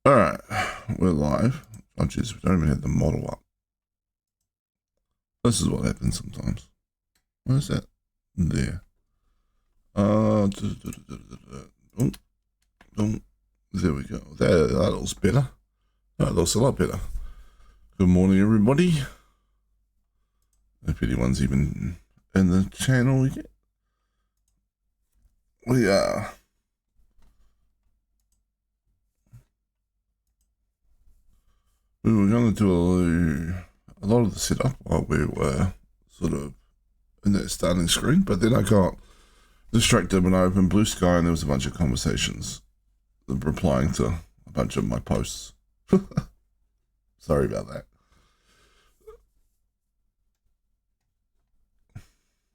All right, we're live. Oh, jeez, we don't even have the model up. This is what happens sometimes. Where's that? There. Oh, there we go. That looks better. That looks a lot better. Good morning, everybody. If anyone's even in the channel yet. We are. We were going to do a lot of the setup while we were sort of in that starting screen, but then I got distracted when I opened Blue Sky and there was a bunch of conversations replying to a bunch of my posts. Sorry about that.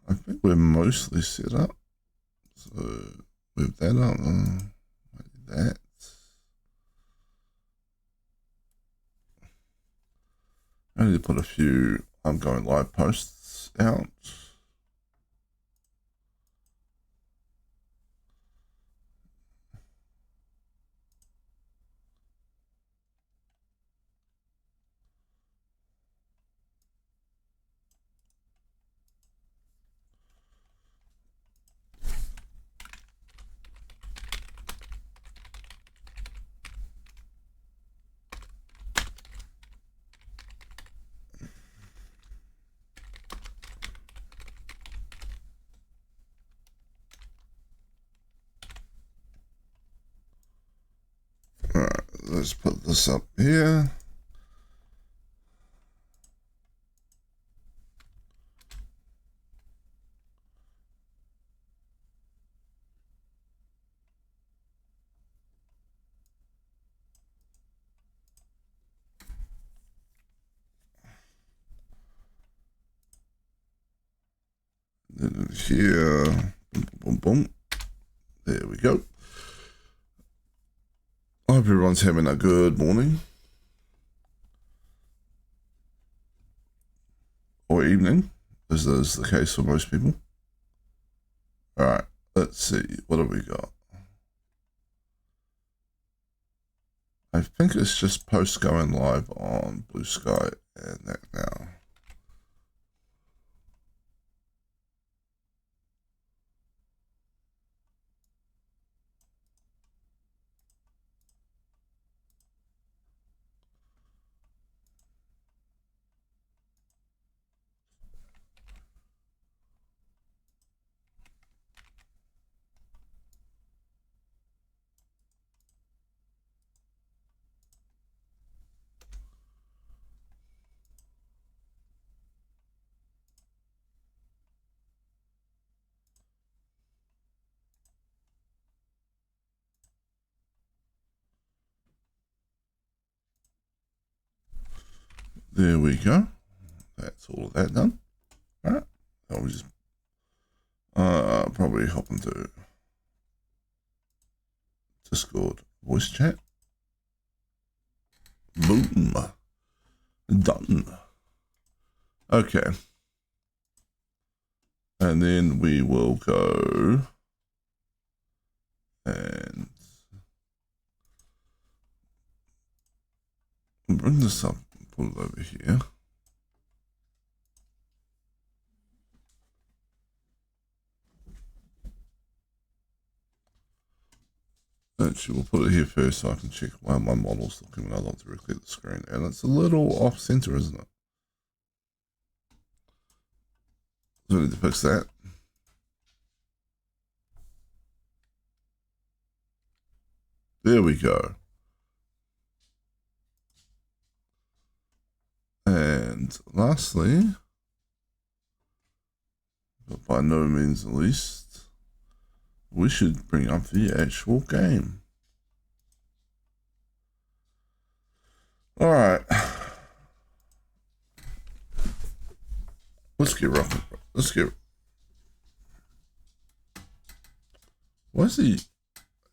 I think we're mostly set up. So move that up. Like that. I need to put a few ongoing live posts out. Alright, let's put this up here. Then here, boom, boom, boom. There we go. I hope everyone's having a good morning or evening, as is the case for most people. All right, let's see. What have we got? I think it's just posts going live on Blue Sky and that now. There we go. That's all of that done. All right. I'll just probably hop into Discord voice chat. Boom. Done. Okay. And then we will go and bring this up and put it over here. Actually, we'll put it here first so I can check why my model's looking when I look directly at the screen. And it's a little off center, isn't it? So I need to fix that. There we go. And lastly, but by no means the least, we should bring up the actual game. All right. Let's get rocking. Let's get. Why is the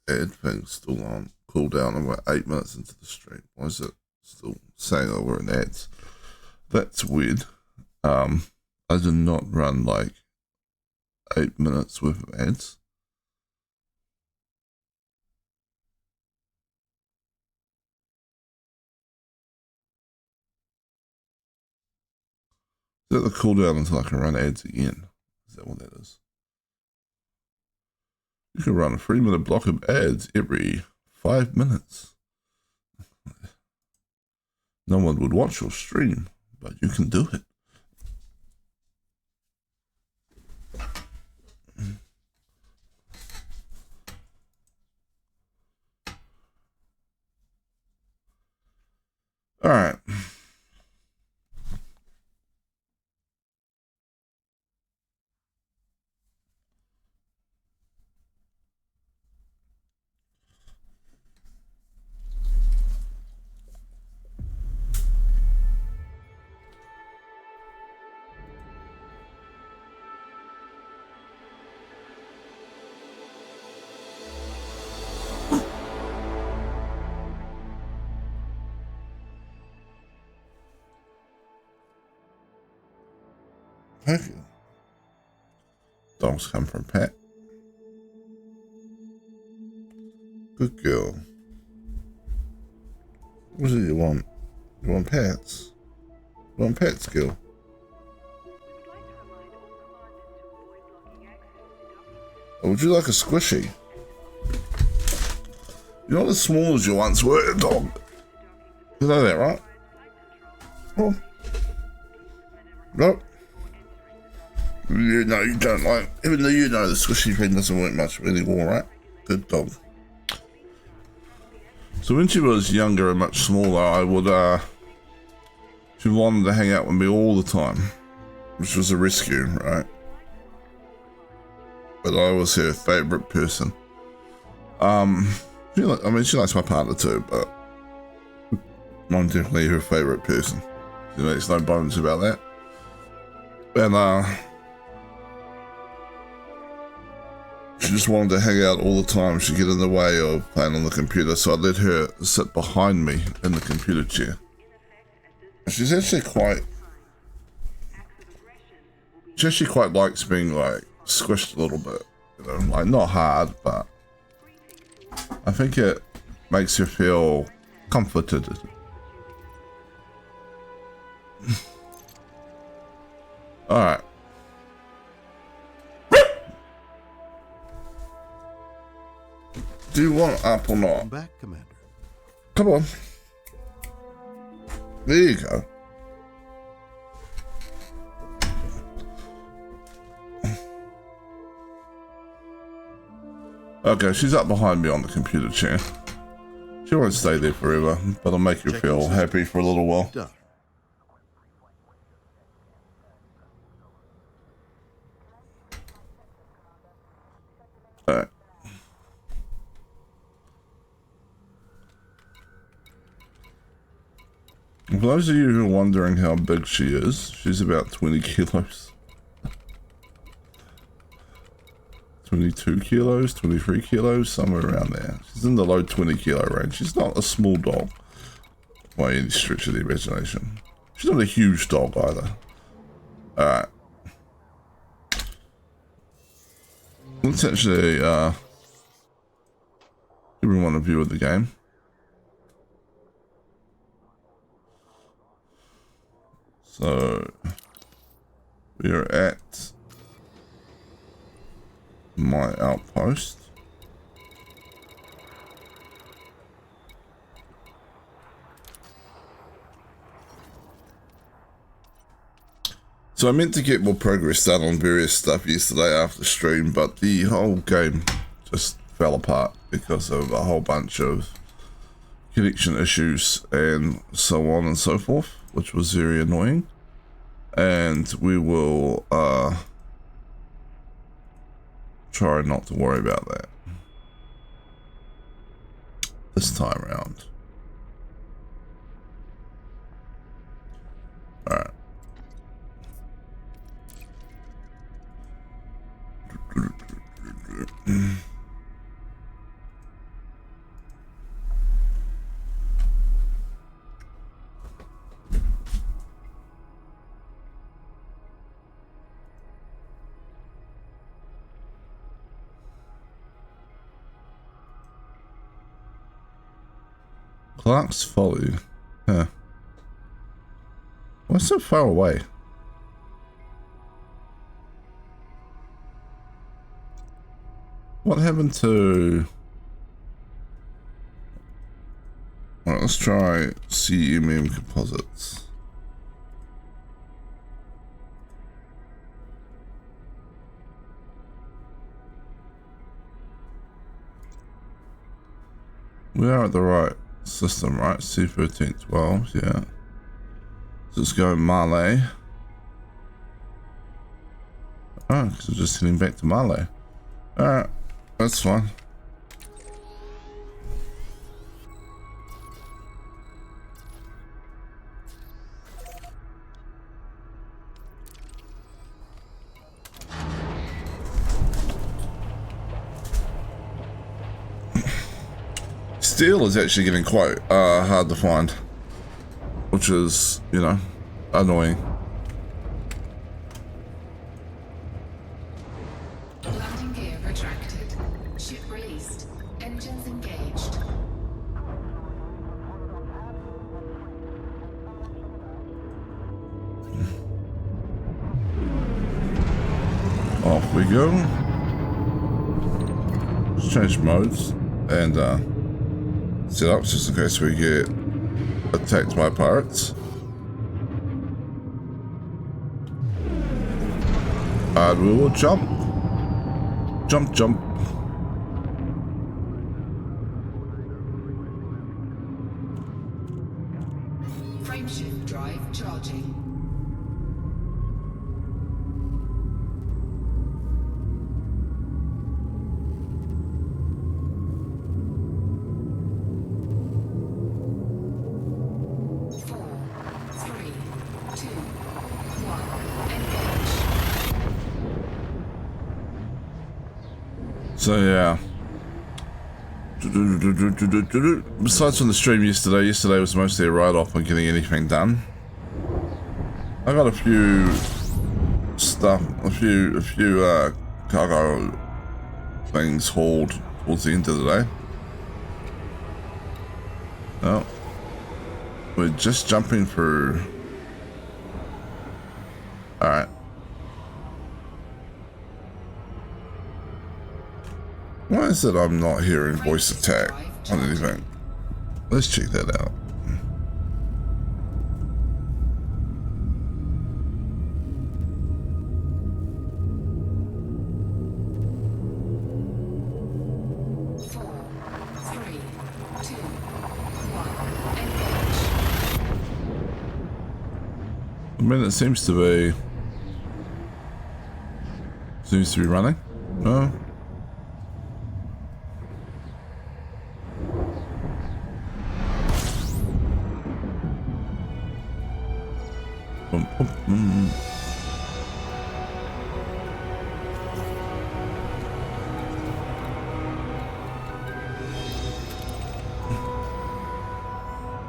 ad thing still on cooldown? I'm about 8 minutes into the stream. Why is it still saying that we're in ads? That's weird. I did not run like 8 minutes worth of ads. Is that the cooldown until I can run ads again? Is that what that is? You can run a 3-minute block of ads every 5 minutes. No one would watch your stream, but you can do it. All right. Thank you. Dogs come from Pat. Good girl. What is it you want? You want pets? You want pets, girl? Or would you like a squishy? You're not as small as you once were, dog. You know that, right? Oh. Nope. You know you don't like, even though you know the squishy thing doesn't work much anymore, right? Good dog. So when she was younger and much smaller, I would, she wanted to hang out with me all the time, which was a rescue, right? But I was her favourite person. I mean, she likes my partner too, but I'm definitely her favourite person. You know, there's no bones about that. And, she just wanted to hang out all the time. She'd get in the way of playing on the computer, so I let her sit behind me in the computer chair. She actually quite likes being like squished a little bit, you know, like not hard, but I think it makes her feel comforted. All right. Do you want up or not? Come back, Commander. Come on. There you go. Okay, she's up behind me on the computer chair. She won't stay there forever, but I'll make her feel happy for a little while. Done. Alright. For those of you who are wondering how big she is, she's about 20 kilos. 22 kilos, 23 kilos, somewhere around there. She's in the low 20 kilo range. She's not a small dog by any stretch of the imagination. She's not a huge dog either. Alright. Let's actually give everyone a view of the game. So we are at my outpost. So I meant to get more progress done on various stuff yesterday after stream, but the whole game just fell apart because of a whole bunch of connection issues and so on and so forth, which was very annoying. And we will try not to worry about that this time around. All right. Clark's Folly. Huh. Why so far away? What happened to... Alright, let's try CMM composites. We are at the right system, right? C1312, yeah. So let's go Malay. Oh, because we're just heading back to Malay. Alright, that's fine. Steel is actually getting quite hard to find, which is, you know, annoying. Landing gear retracted. Ship released. Engines engaged. Off we go. Let's change modes and set up just in case we get attacked by pirates. And we will jump. Jump, jump. Frameshift drive charging. So yeah. Besides from the stream yesterday was mostly a write-off on getting anything done. I got a few cargo things hauled towards the end of the day. Oh, we're just jumping through. All right. Why is it I'm not hearing voice attack on anything? Let's check that out. I mean, it seems to be running. No.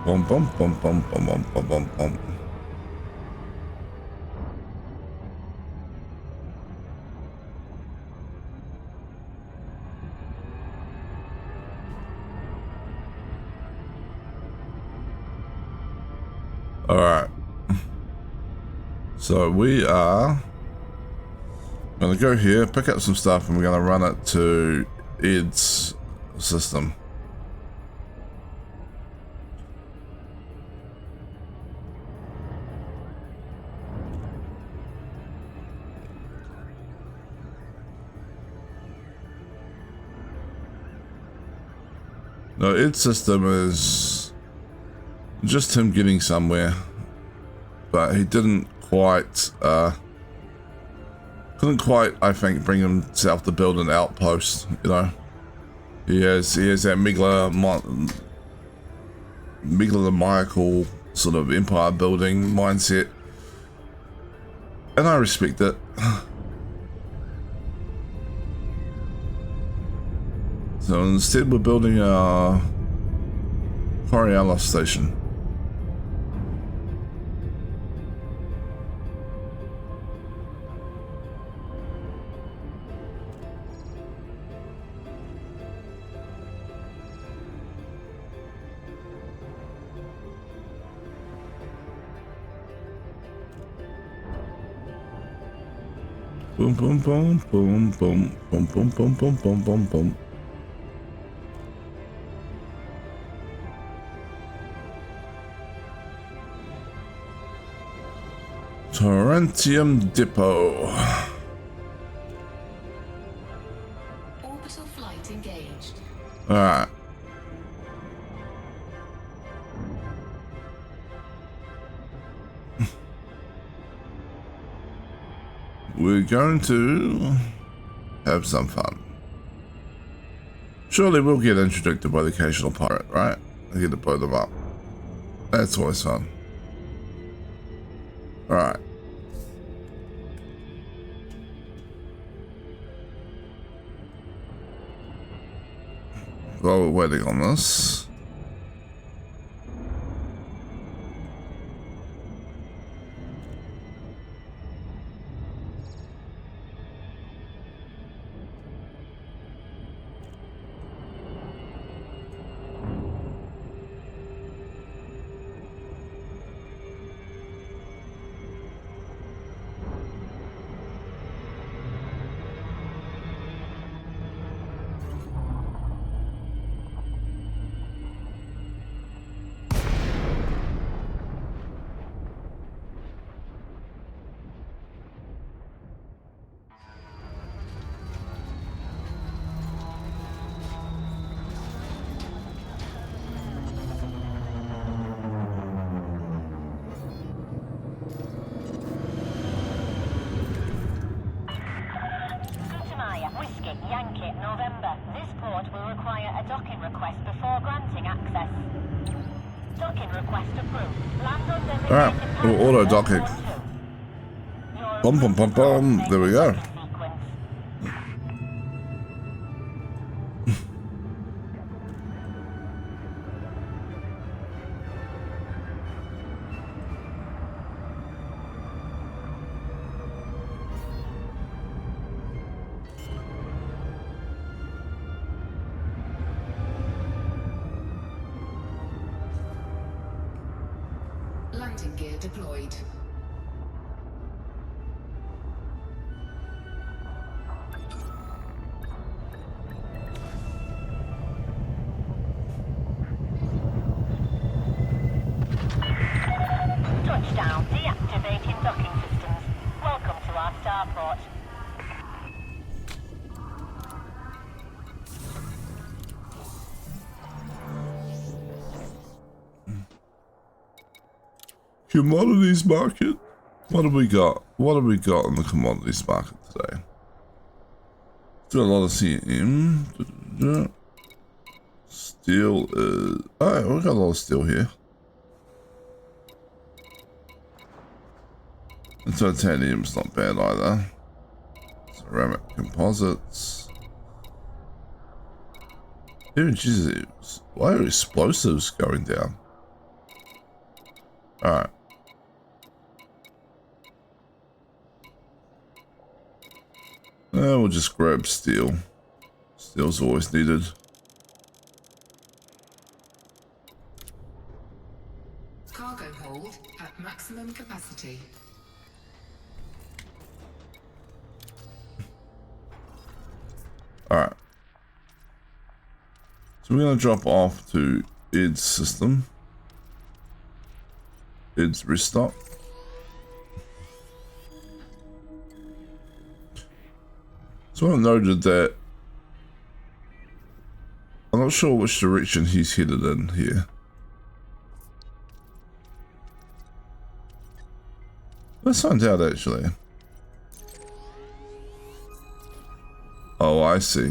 Bum bum bum bum bum bum bum bum bum. All right. So we are going to go here, pick up some stuff, and we're going to run it to Ed's system. No, Ed's system is just him getting somewhere, but he didn't quite, couldn't quite, I think, bring himself to build an outpost, you know. He has that megalomaniacal sort of empire building mindset, and I respect it. So instead we're building a Coriella station. Boom, boom, boom, boom, boom, boom, boom, boom, boom, boom, boom, boom. Torrentium Depot. Orbital flight engaged. Alright. We're going to have some fun. Surely we'll get introduced by the occasional pirate, right? I get to blow them up. That's always fun. Alright. While we're waiting on this. Yankee, November. This port will require a docking request before granting access. Docking request approved. Land on designated Alright, we'll auto docking. Bum bum bum bum. There we go. Landing gear deployed. Touchdown. Deactivating docking systems. Welcome to our starport. Commodities market. What have we got? What have we got in the commodities market today? Still a lot of CM. Steel is... Oh, we've got a lot of steel here. And titanium's not bad either. Ceramic composites. Even Jesus, why are explosives going down? Alright. We'll just grab steel. Steel's always needed. Cargo hold at maximum capacity. Alright. So we're going to drop off to Ed's system. Ed's restock. So I noted that I'm not sure which direction he's headed in here. Let's find out actually. Oh, I see.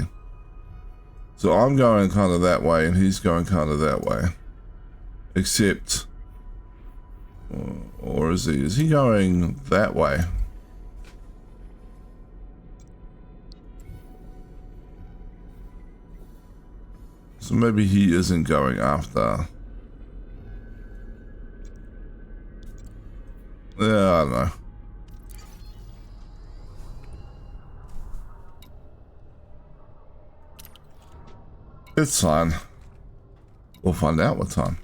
So I'm going kind of that way and he's going kind of that way. Except, or is he? Is he going that way? So maybe he isn't going after. Yeah, I don't know. It's fine. We'll find out what time.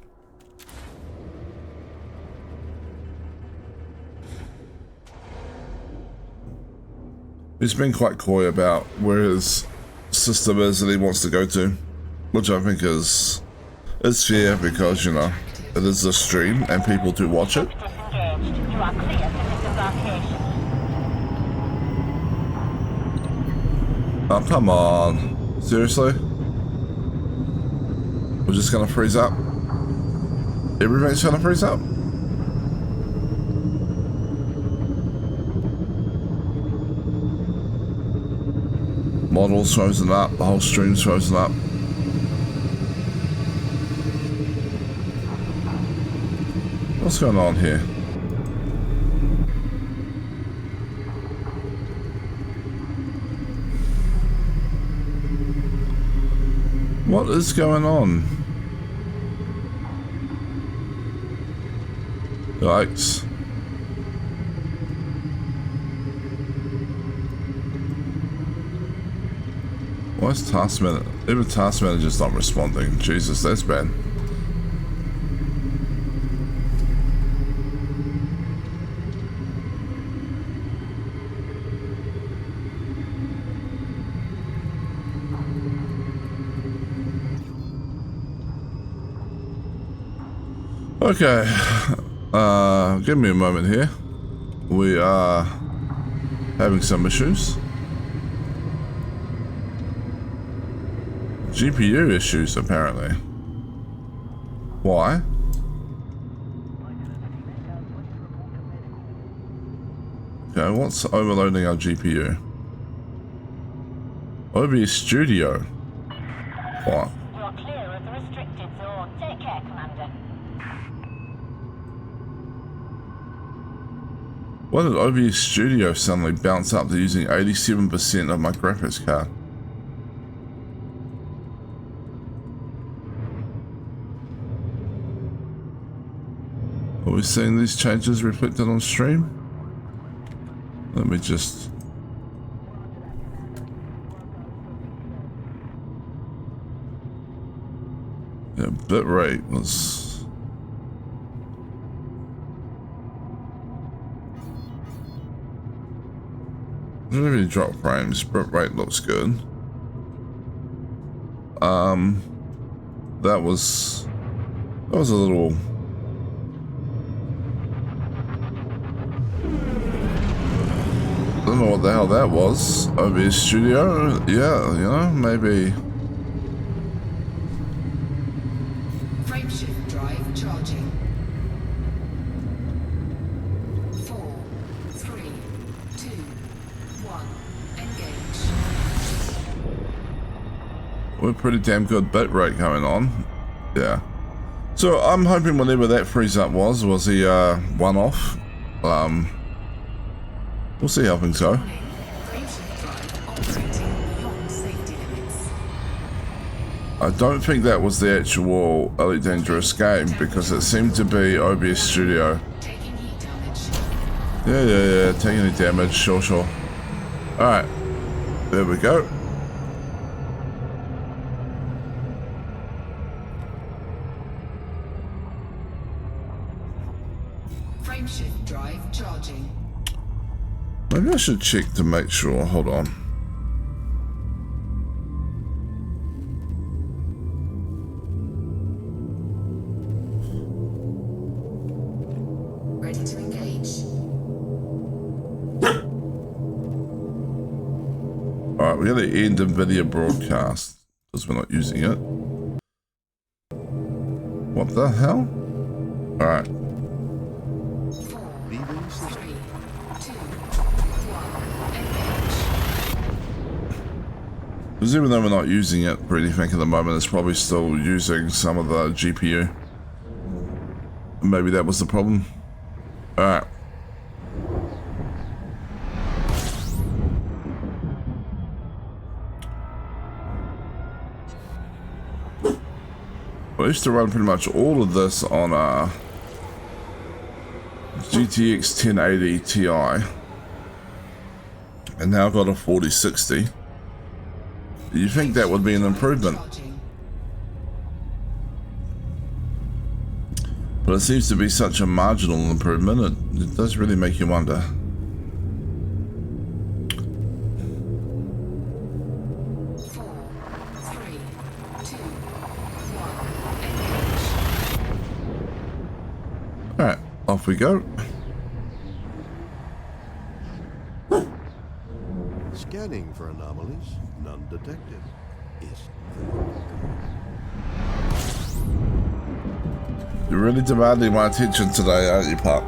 He's been quite coy about where his system is that he wants to go to, which I think is fair because, you know, it is a stream and people do watch it. Disengaged. You are clear for disembarkation. Oh, come on. Seriously? We're just gonna freeze up? Everything's gonna freeze up? Model's frozen up, the whole stream's frozen up. What's going on here? What is going on? Yikes. Why is task manager? Even task manager's not responding. Jesus, that's bad. Okay, give me a moment here. We are having some issues. GPU issues, apparently. Why? Okay, what's overloading our GPU? OBS Studio. What? You're clear of the restricted zone. Take care, Commander. Why did OBS Studio suddenly bounce up to using 87% of my graphics card? Are we seeing these changes reflected on stream? Let me just... Yeah, bitrate was... Didn't really drop frames. Bitrate looks good. That was a little... I don't know what the hell that was. OBS Studio? Yeah, you know, maybe. Frameshift drive charging. 4, 3, 2, 1. Engage. We're pretty damn good bitrate going on. Yeah. So I'm hoping whatever that freeze up was a one-off. We'll see how things go. Frameshift drive operating beyond safety limits. I don't think that was the actual Elite Dangerous game because it seemed to be OBS Studio. Taking heat damage. Yeah, taking any damage, sure. Alright, there we go. Frameshift drive charging. Maybe I should check to make sure, hold on. Ready to engage. Alright, we're going to end NVIDIA broadcast because we're not using it. What the hell? Alright. 4, 3, 2, 1. Engage. Because even though we're not using it for anything at the moment, it's probably still using some of the GPU. Maybe that was the problem. Alright. I used to run pretty much all of this on GTX 1080 Ti. And now I've got a 4060. You think that would be an improvement? Charging. But it seems to be such a marginal improvement, it does really make you wonder. Off we go. Scanning for anomalies, none detected. Is You're really demanding my attention today, aren't you, Pup?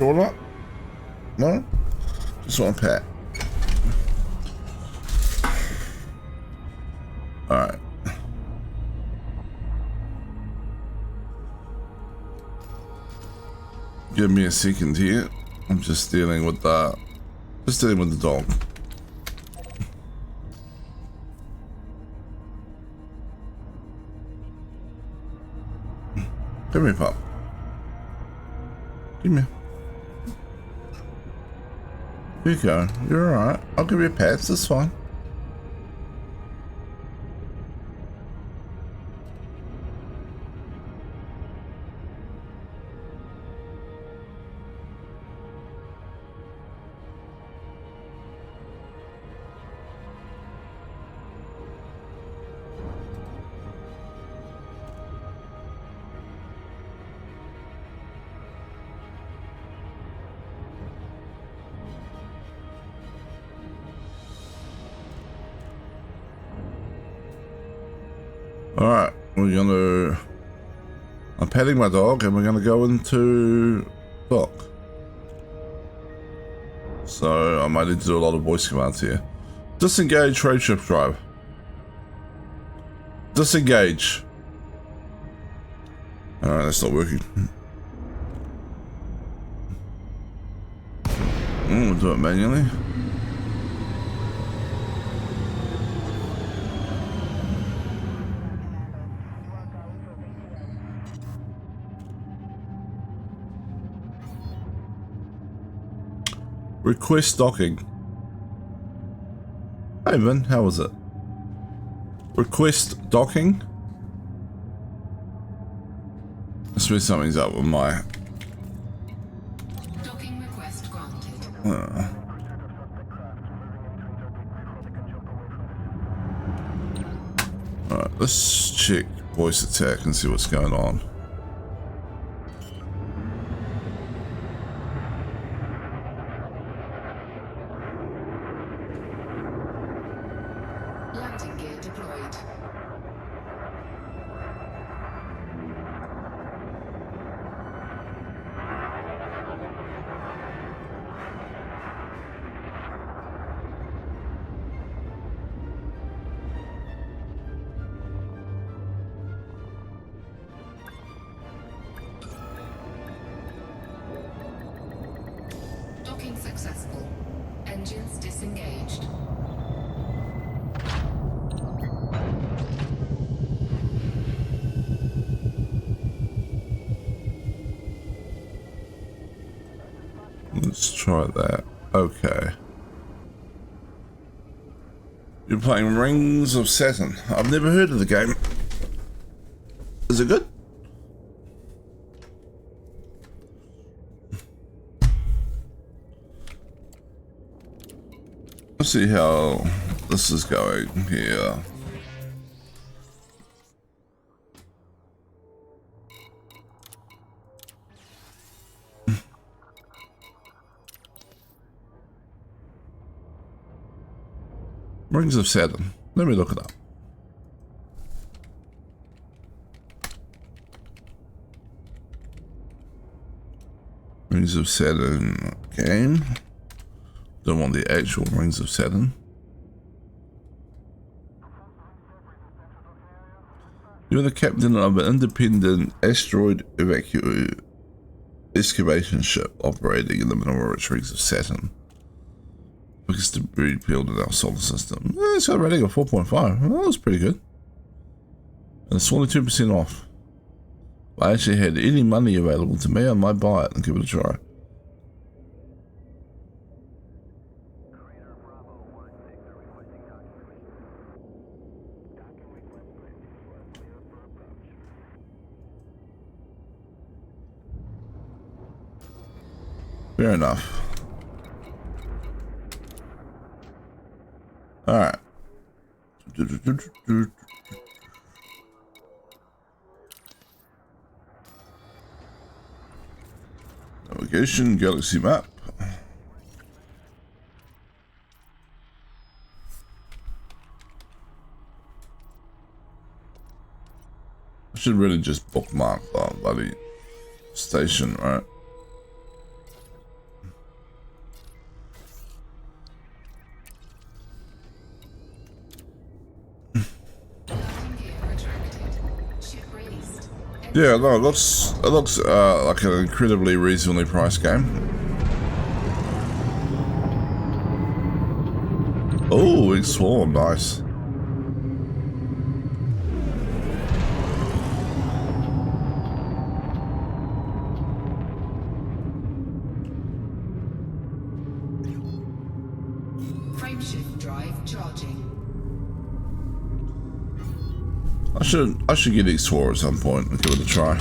You want that? No? Just want a pet. Alright. Give me a second here. I'm just dealing with the dog. Come here, Pup. Give me. Here you go. You're alright. I'll give you pets. That's fine. Alright, I'm petting my dog and we're gonna go into dock. So I might need to do a lot of voice commands here. Disengage trade ship drive. Disengage. Alright, that's not working. We'll do it manually. Request docking. Hey Vin, how was it? Request docking? I swear something's up with my... Docking request granted. Alright, let's check voice attack and see what's going on. Landing gear deployed. Docking successful. Engines disengaged. Let's try that. Okay. You're playing Rings of Saturn. I've never heard of the game. Is it good? Let's see how this is going here. Rings of Saturn. Let me look it up. Rings of Saturn game. Don't want the actual Rings of Saturn. You're the captain of an independent asteroid excavation ship operating in the mineral rings of Saturn. Biggest debris field in our solar system. It's got a rating of 4.5. Well, that's pretty good. And it's 22% off. If I actually had any money available to me, I might buy it and give it a try. Fair enough. Alright. Navigation, galaxy map. I should really just bookmark that bloody station, right? Yeah, no, it looks like an incredibly reasonably priced game. Oh, it's swarm, nice. Frameshift drive charging. I should get X4 at some point and give it a try.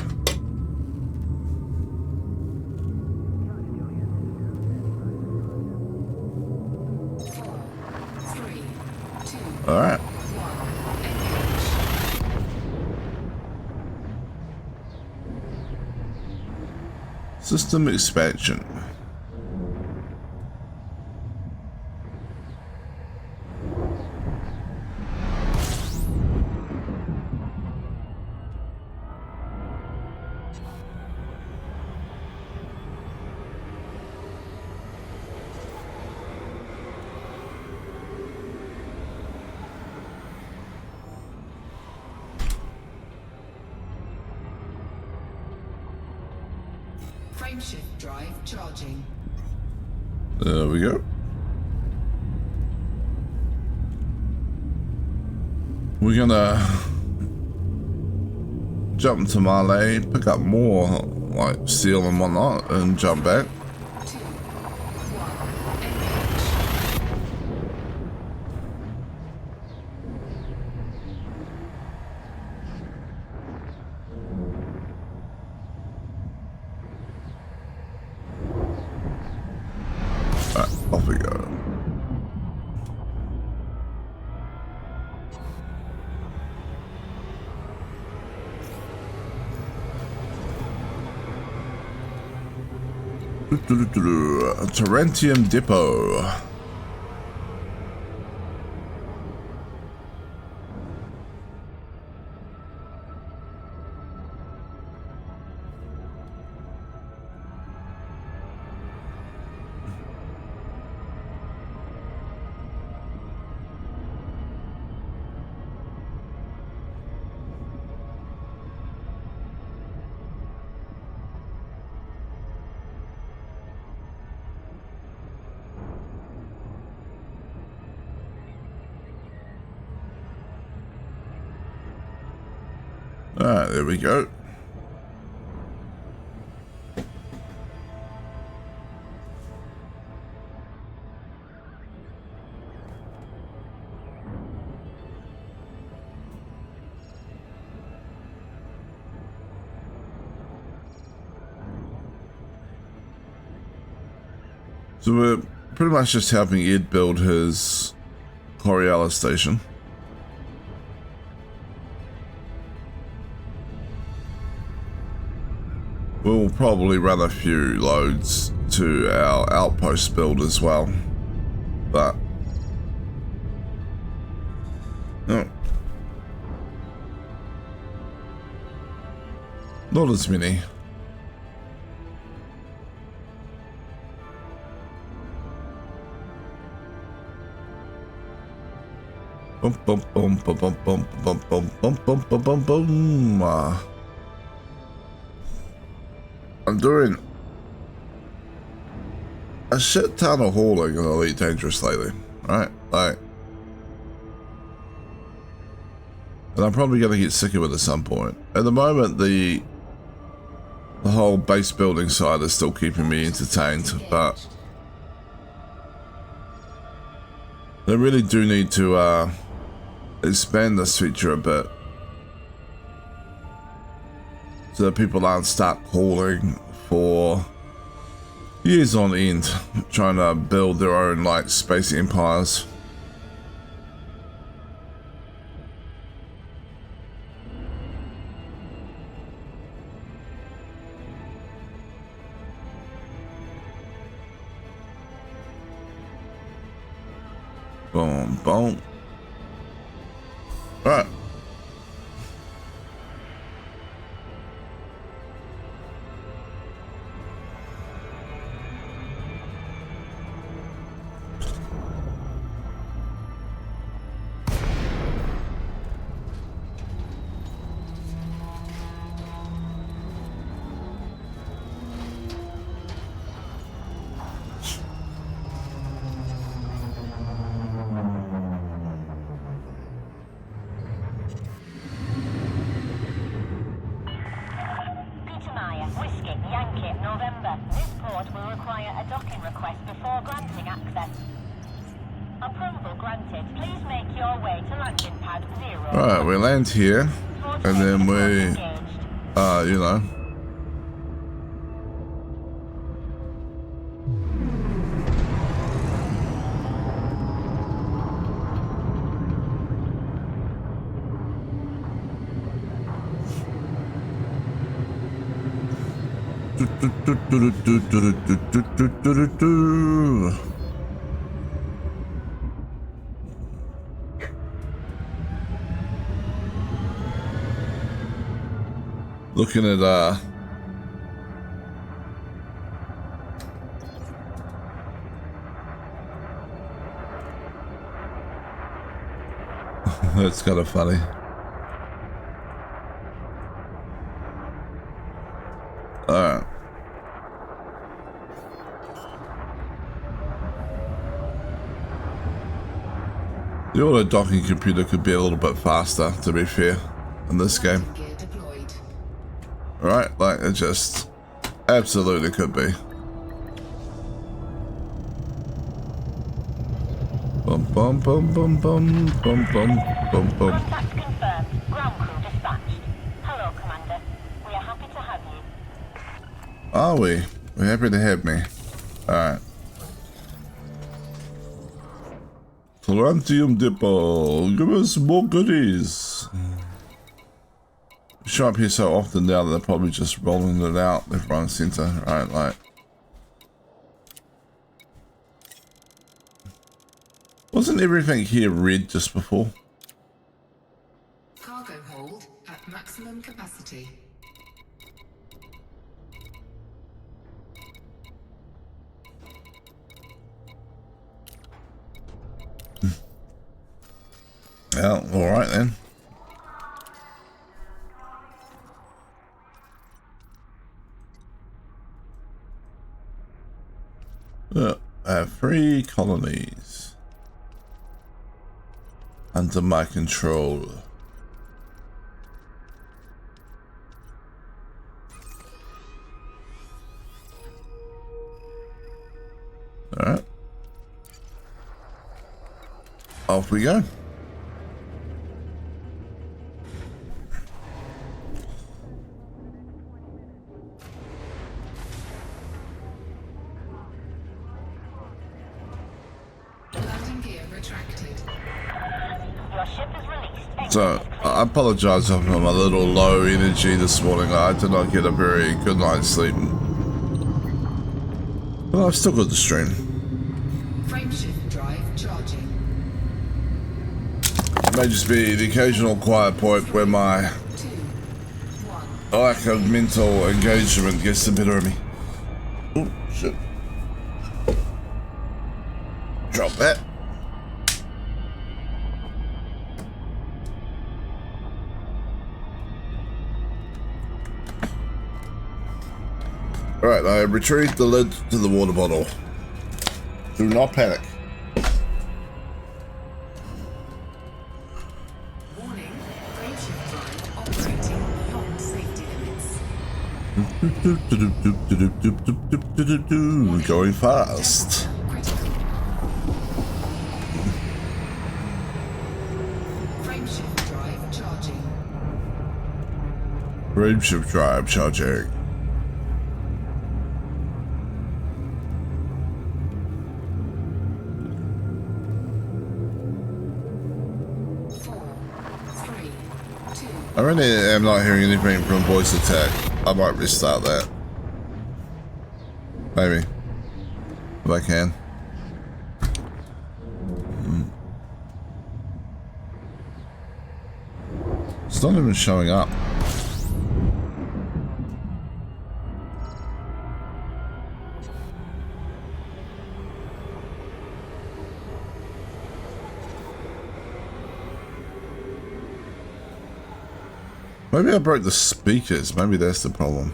Alright. System expansion. Frameshift drive charging. There we go. We're gonna jump to Marley, pick up more like steel and whatnot, and jump back. 2, 1, engage. Alright, off we go. Terrentium Depot. Alright, there we go. So we're pretty much just helping Ed build his Coriolis station. We'll probably run a few loads to our outpost build as well, but no, not as many. Boom, boom, boom, boom, boom, boom, boom, boom, boom, boom, boom, boom, boom. I'm doing a shit ton of hauling in Elite Dangerous lately, right? Like, and I'm probably gonna get sick of it at some point. At the moment, the whole base building side is still keeping me entertained, but they really do need to expand this feature a bit so that people aren't stuck hauling for years on end trying to build their own like space empires. Boom, boom. All right. Whiskey, Yankee, November. This port will require a docking request before granting access. Approval granted. Please make your way to landing pad 0. Right, we land here, and then we, you know. Looking at that's kind of funny. Alright. The auto docking computer could be a little bit faster, to be fair, in this game. Right, like it just absolutely could be. Bum bum bum bum bum bum bum bum bum. Contact confirmed. Ground crew dispatched. Hello, Commander. We are happy to have you. Are we? We're happy to have me. Alright. Tarantium Depot, give us more goodies. Show up here so often now that they're probably just rolling it out left, right, and center. Right, like. Wasn't everything here red just before? Cargo hold at maximum capacity. Well, alright then. I have 3 colonies under my control. Alright. Off we go. So, I apologize if I'm a little low energy this morning. I did not get a very good night's sleep. But I've still got the stream. Frameshift drive charging. It may just be the occasional quiet point where my 2, 1. lack of mental engagement gets the better of me. Oh, shit. Drop that. Alright, I retrieved the lid to the water bottle. Do not panic. Warning, frameshift drive operating beyond safety limits. Going fast. Critical. Frameshift drive charging. Frameshift drive charging. 4, 3, 2. I really am not hearing anything from voice attack. I might restart that. Maybe. If I can. It's not even showing up. Maybe I broke the speakers. Maybe that's the problem.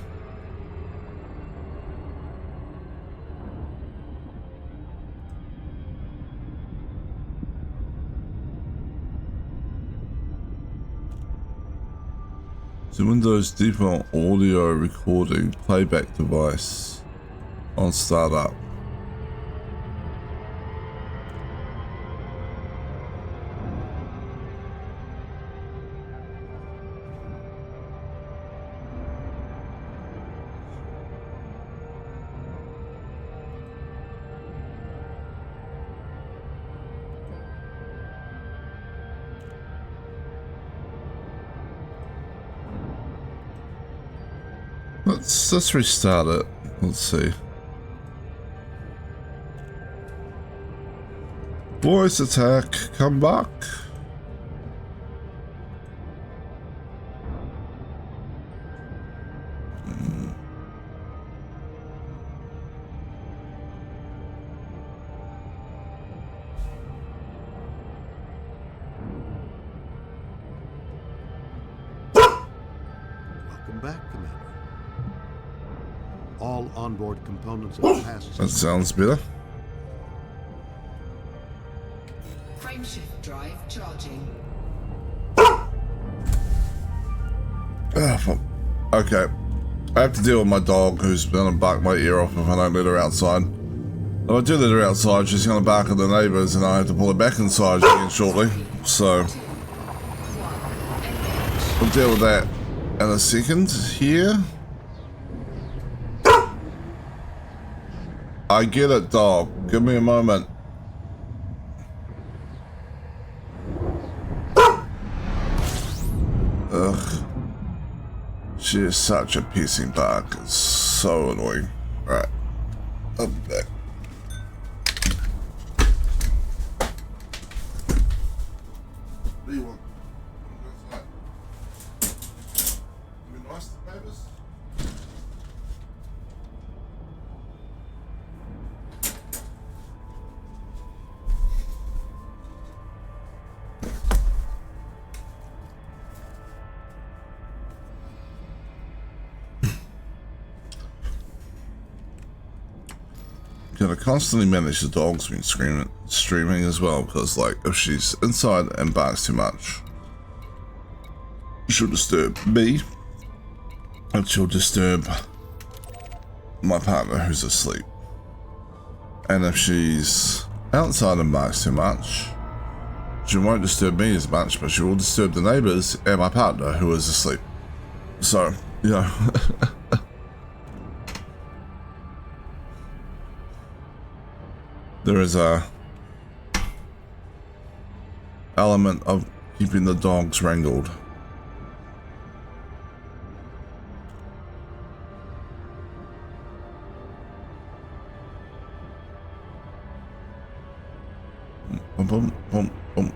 So Windows default audio recording playback device on startup. Let's restart it. Let's see. Voice attack, come back. Welcome back, Commander. All onboard components have passed. That sounds better. Frameshift drive charging. Okay. I have to deal with my dog who's gonna bark my ear off if I don't let her outside. If I do let her outside, she's gonna bark at the neighbours and I have to pull her back inside again shortly. So we'll deal with that in a second here. I get it, dog. Give me a moment. Ugh. She is such a pissing bark. It's so annoying. Right. I'll be back. What do you want? Be nice to the neighbours? Gotta constantly manage the dogs when streaming as well, because like if she's inside and barks too much, she'll disturb me and she'll disturb my partner who's asleep. And if she's outside and barks too much, she won't disturb me as much, but she will disturb the neighbors and my partner who is asleep. So, you know. There is a element of keeping the dogs wrangled. Boom, boom, boom, boom.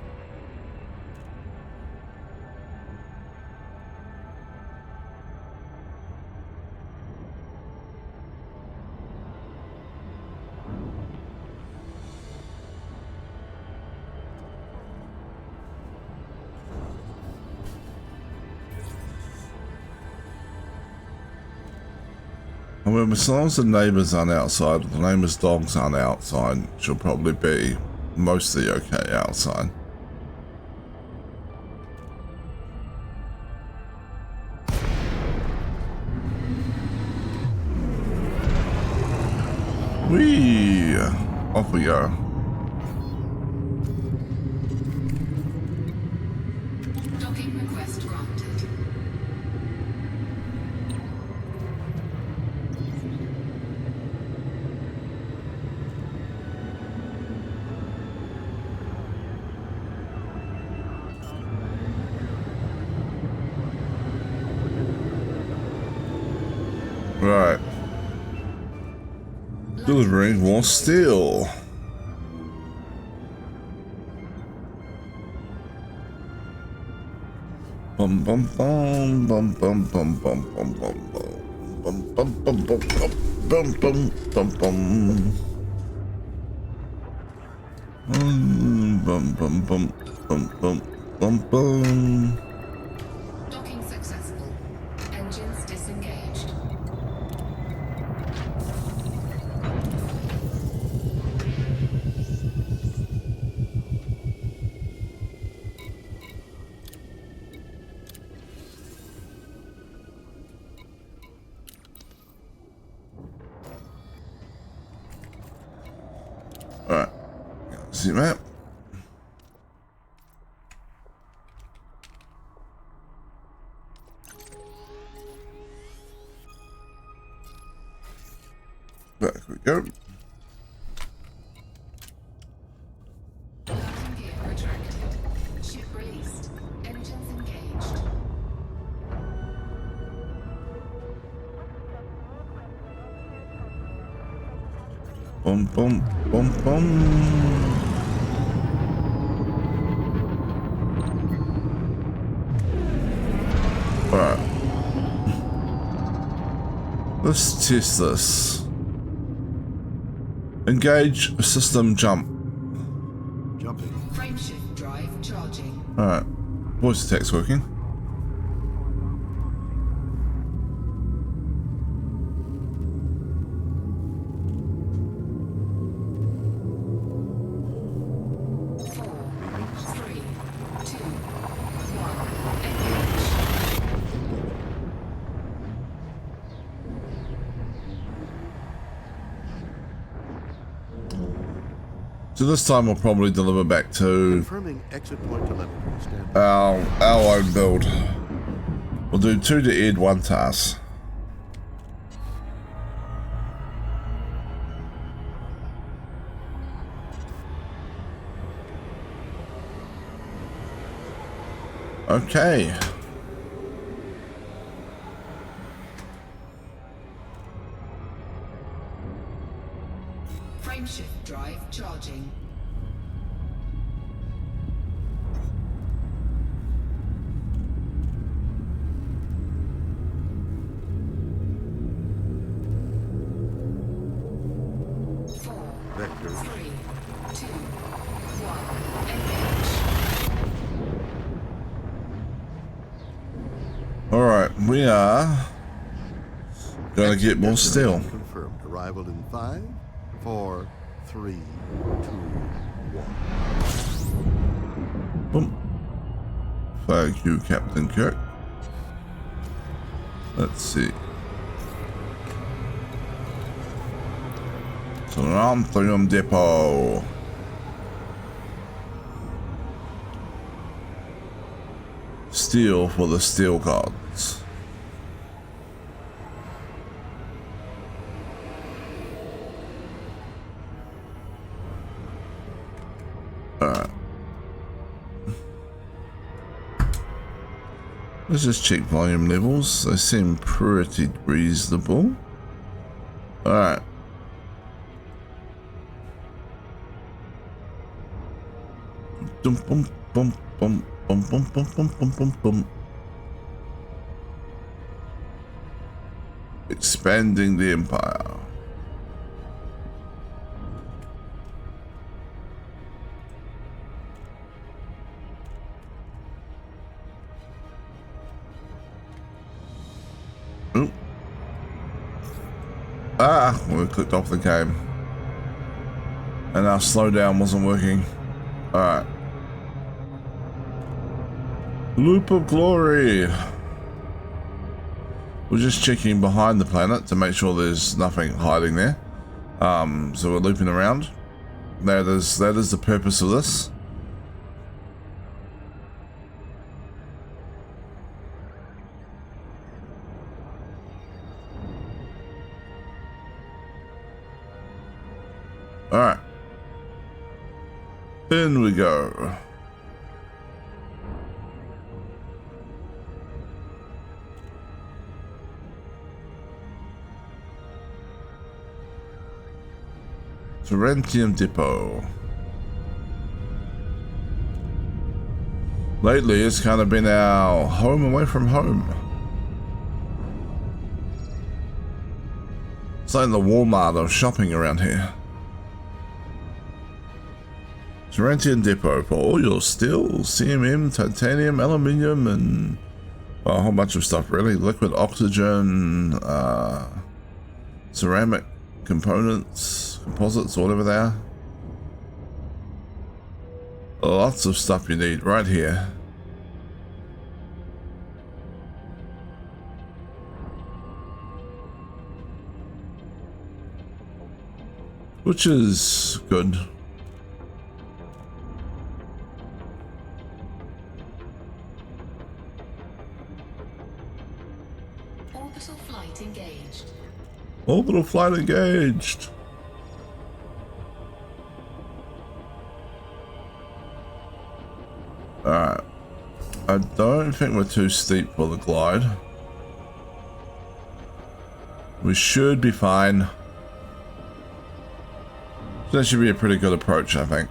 However, as long as the neighbours aren't outside, the neighbours' dogs aren't outside, she'll probably be mostly okay outside. Whee! Off we go. Docking request granted. Right. Delivering more steel. Bum bum bum bum bum bum bum bum bum bum bum bum bum bum bum bum bum. Bum bum bum bum bum bum bum. Docking successful. Engines disengaged. All right, see map. Back we go. Landing gear retracted. Ship released. Engines engaged. Bum bum bum bum. All right. Let's test this. Engage system jump. Jumping. Frameshift drive charging. All right. Voice attack's working. 3, 2, 1. So this time we'll probably deliver back to Confirming exit point telemetry standard. our own build. We'll do 2 to Ed, 1 to us. Okay. Frameshift drive charging. Vector. 3, 2, 1. Engage. All right, we are gonna get more steel. Confirmed. Arrival in 5, 4, 3, 2, 1. Boom. Thank you, Captain Kirk. Let's see. Serenity Depot. Steel for the steel gods. Alright. Let's just check volume levels. They seem pretty reasonable. Alright. Dum bum bum bum bum bum bum bum bum bum bum. Expanding the empire. Ooh. Ah, we clicked off the game. And our slowdown wasn't working. Alright. Loop of glory. We're just checking behind the planet to make sure there's nothing hiding there. So we're looping around. That is the purpose of this. Alright. In we go. Serenity Depot. Lately, it's kind of been our home away from home. It's like the Walmart of shopping around here. Serenity Depot for all your steel, CMM, titanium, aluminium, and well, a whole bunch of stuff really. Liquid oxygen, ceramic components, composites, whatever they are. Lots of stuff you need right here. Which is good. Orbital flight engaged. Orbital flight engaged. Alright. I don't think we're too steep for the glide. We should be fine. That should be a pretty good approach, I think.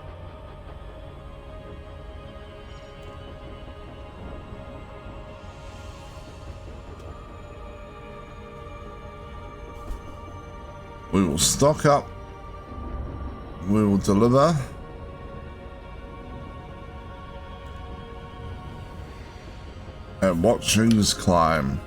We will stock up. We will deliver. And watch things climb.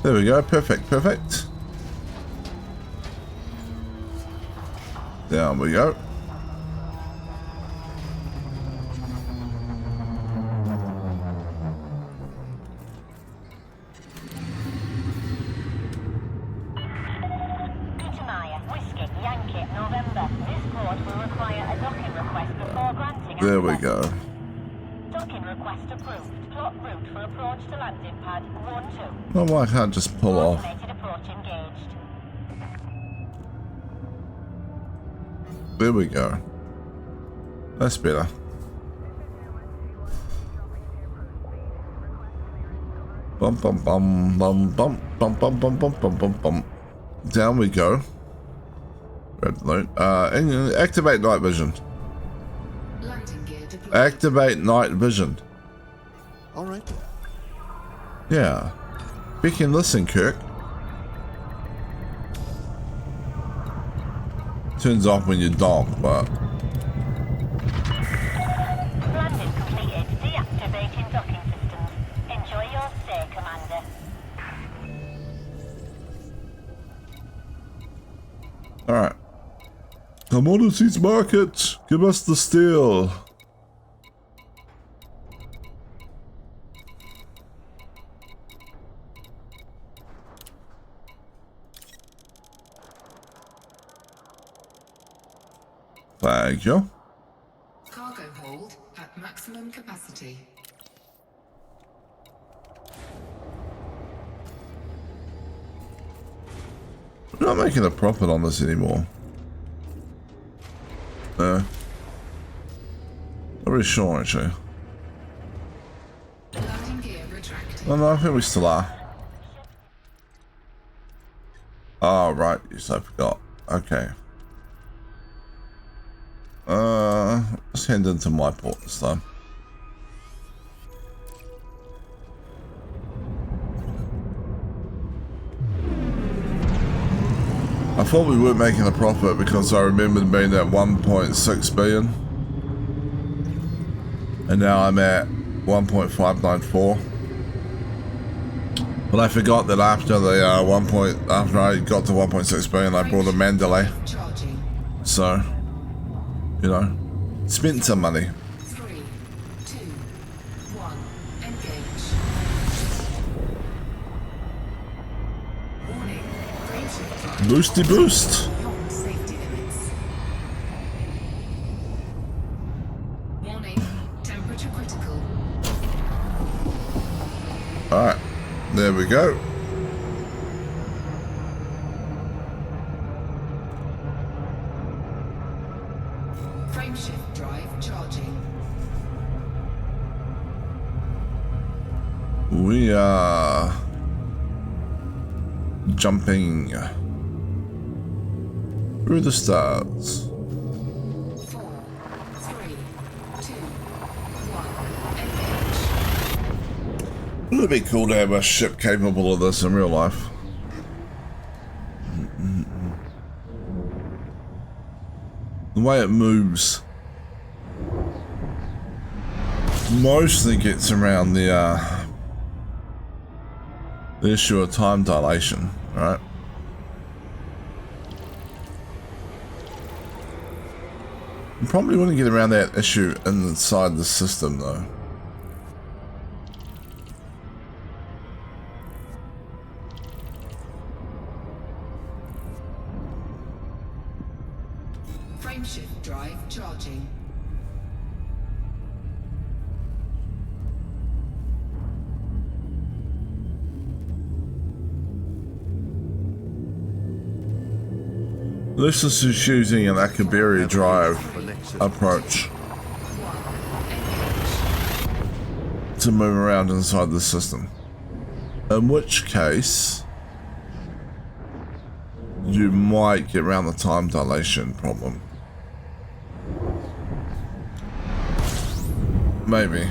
There we go, perfect, perfect. Down we go. There we go. Docking request approved. Plot route for approach to landing pad 1-2. Oh, well, I can't just pull off. Automated approach engaged. There we go. That's better. Bum bum bum bum bum bum bum bum bum bum bum bum. Down we go. Red alert. Activate night vision. Landing gear deployed. Activate night vision. All right. Yeah. We can listen, Kirk. Turns off when you dock, but Landing completed. Deactivating docking systems. Enjoy your stay, Commander. alright. Commodities market. Give us the steel. Thank you. Cargo hold at maximum capacity. We're not making a profit on this anymore. Not really sure, actually. Landing gear retracted. Oh, no, I think we still are. Oh, right. Yes, I forgot. Okay. Let's head into my port this time. I thought we were making a profit because I remembered being at 1.6 billion. And now I'm at 1.594. But I forgot that after the after I got to 1.6 billion, I brought a Mandalay. Charging. So, you know, spent some money. 3, 2, 1. Engage. Warning. Frameshift drive. Boosty boost. Beyond safety limits. Warning. Temperature critical. Alright, there we go. Frameshift drive charging. are jumping through the stars. 4, 3, 2, 1. Engage. Wouldn't it be cool to have a ship capable of this in real life? The way it moves mostly gets around the issue of time dilation, right? You probably wouldn't get around that issue inside the system though. Frameshift drive charging. This is just using an Akabiri drive approach to move around inside the system. In which case, you might get around the time dilation problem. Maybe.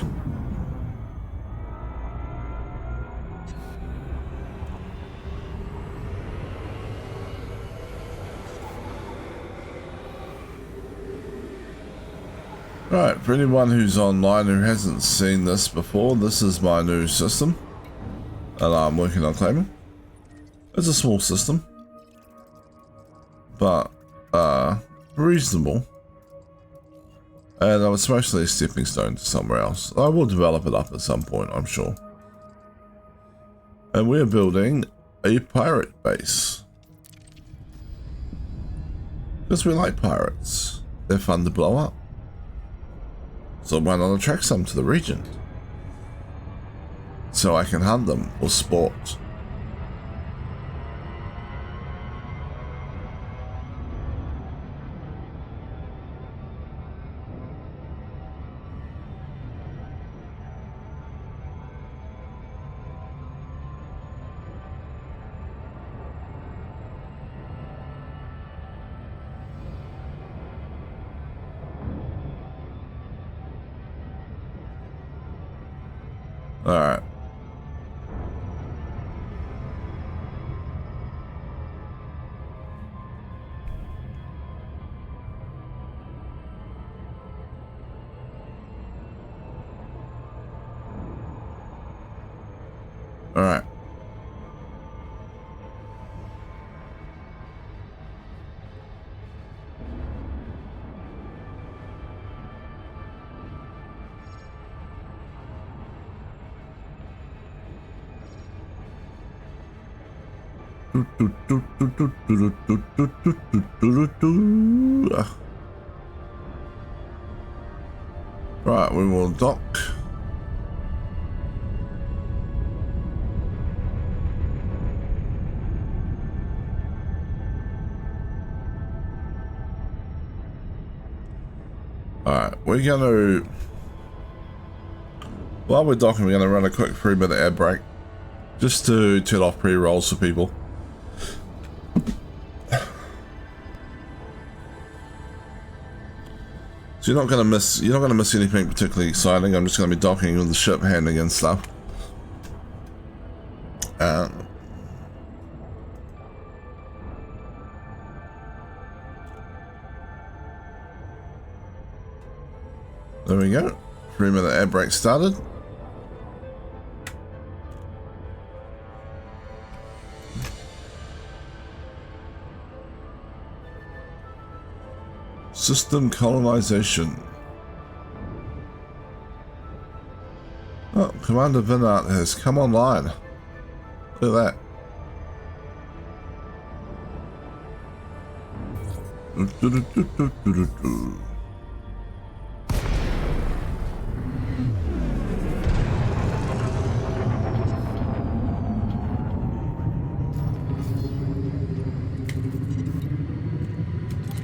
Right, for anyone who's online who hasn't seen this before, this is my new system that I'm working on claiming. It's a small system, but reasonable. And it's mostly a stepping stone to somewhere else. I will develop it up at some point, I'm sure. And we're building a pirate base. Because we like pirates. They're fun to blow up. So why not attract some to the region? So I can hunt them for sport. Alright. Alright. Right, we will dock. Alright, we're gonna, while we're docking, we're gonna run a quick 3-minute ad break just to turn off pre-rolls for people. So you're not gonna miss anything particularly exciting. I'm just gonna be docking with the ship, handing in stuff. There we go. 3-minute ad break started. System colonization. Oh, Commander Vinart has come online. Look at that.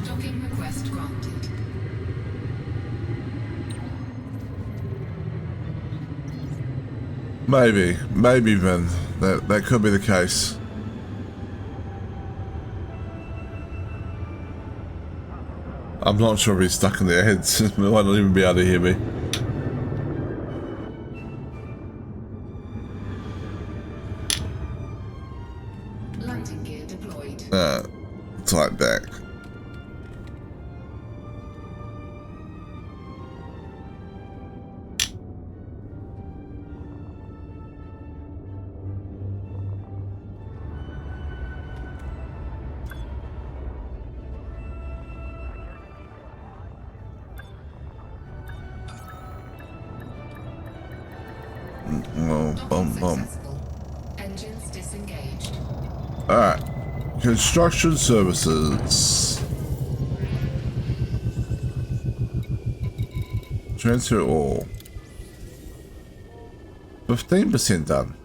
Docking request granted. Maybe, Vin. That could be the case. I'm not sure if he's stuck in their heads. They might not even be able to hear me. Landing gear deployed. Tight back. Successful. Engines disengaged. Alright. Construction services. Transfer all. 15% done.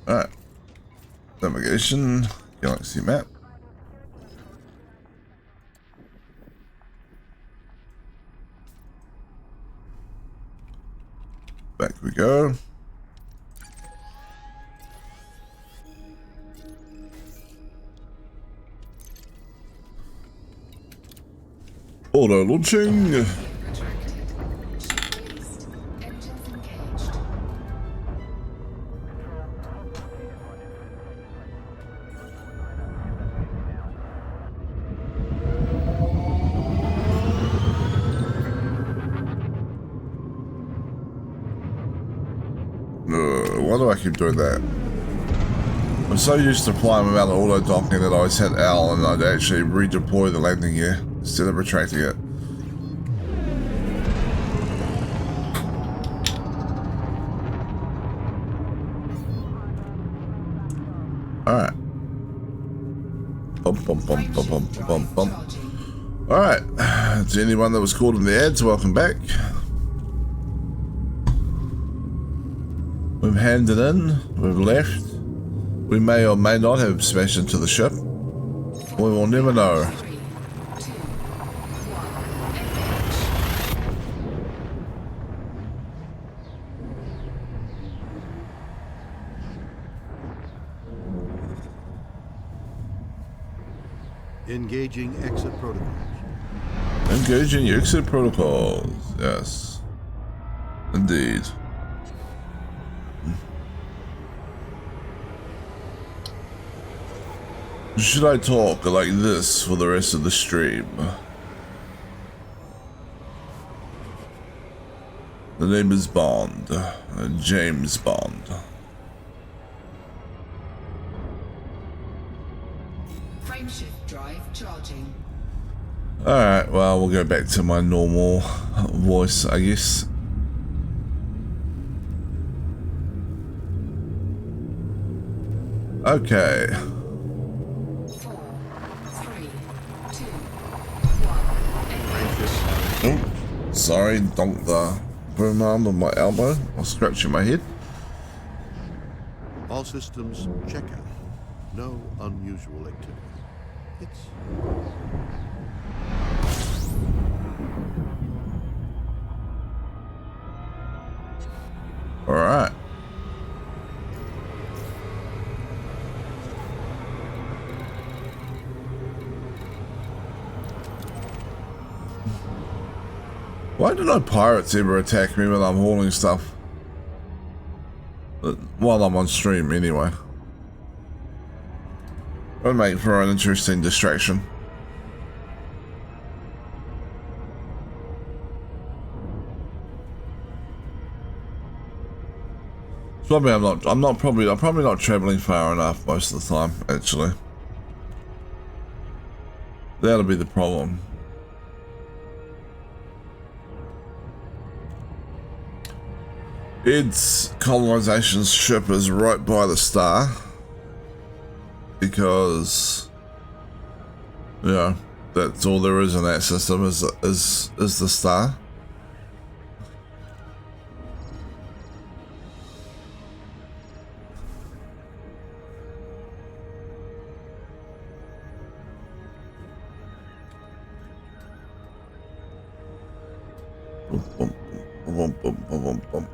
Alright. Navigation. Galaxy map. Back we go. Auto launching. Retracted. Ship released. Engines engaged. Why do I keep doing that? I'm so used to flying without auto docking that I always hit L and I'd actually redeploy the landing gear instead of retracting it. Alright. Bum. Alright. To anyone that was caught in the ads, welcome back. We've handed in, we've left. We may or may not have smashed into the ship. We will never know. 3, 2, 1. Engage. Engaging exit protocols. Engaging exit protocols. Yes. Indeed. Should I talk like this for the rest of the stream? The name is Bond. James Bond. Frameshift drive charging. Alright, well, we'll go back to my normal voice, I guess. Okay. 4, 3, 2, 1. Oh, sorry, donk the boom arm of my elbow. I'll scratch in my head. All systems check out. No unusual activity. It's Alright. Why do no pirates ever attack me when I'm hauling stuff? While I'm on stream, anyway. It'll make for an interesting distraction. Probably I'm probably not traveling far enough most of the time, actually. That'll be the problem. Ed's colonization's ship is right by the star. Because, you know, that's all there is in that system is the star. Bum, bum, bum, bum, bum, bum.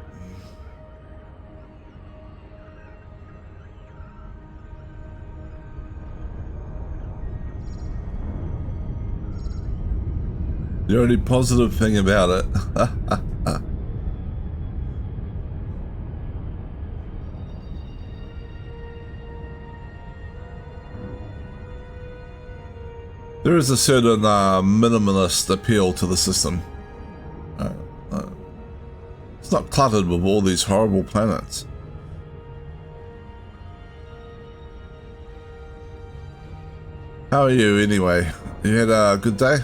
The only positive thing about it. There is a certain minimalist appeal to the system. It's not cluttered with all these horrible planets. How are you anyway? You had a good day?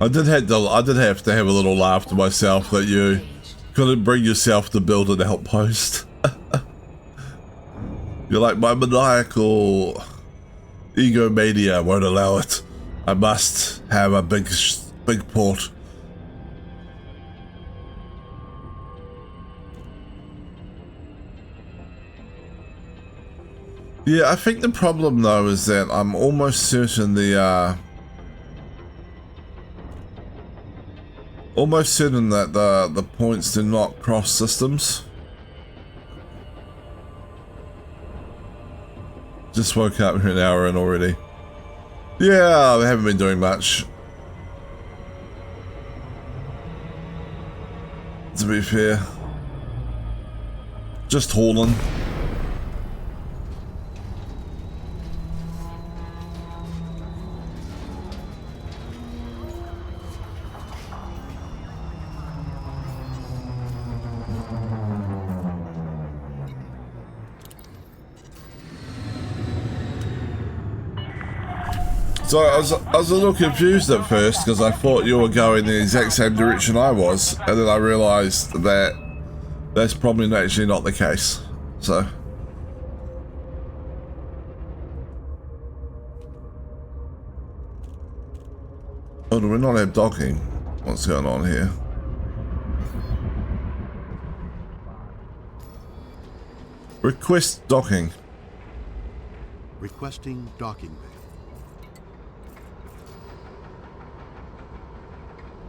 I did have to have a little laugh to myself that you couldn't bring yourself to build an outpost. You're like, my maniacal egomania won't allow it. I must have a big port. Yeah, I think the problem though is that I'm almost certain the points do not cross systems. Just woke up here an hour in already. Yeah, I haven't been doing much. To be fair. Just hauling. So I was a little confused at first because I thought you were going the exact same direction I was, and then I realised that that's probably actually not the case. So. Oh, do we not have docking? What's going on here? Request docking. Requesting docking bay.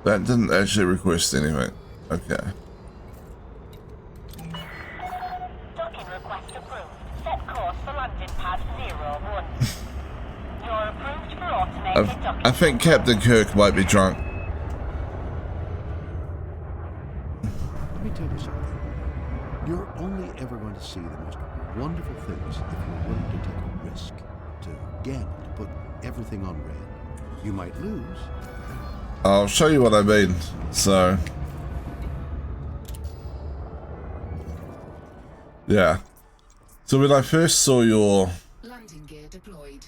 That didn't actually request anything. Okay. Docking request approved. Set course for landing pad 01. You're approved for automated docking. I think Captain Kirk might be drunk. Let me tell you something. You're only ever going to see the most wonderful things if you're willing to take a risk, to gamble, to put everything on red. You might lose. I'll show you what I mean. So, yeah. So when I first saw your Landing gear deployed.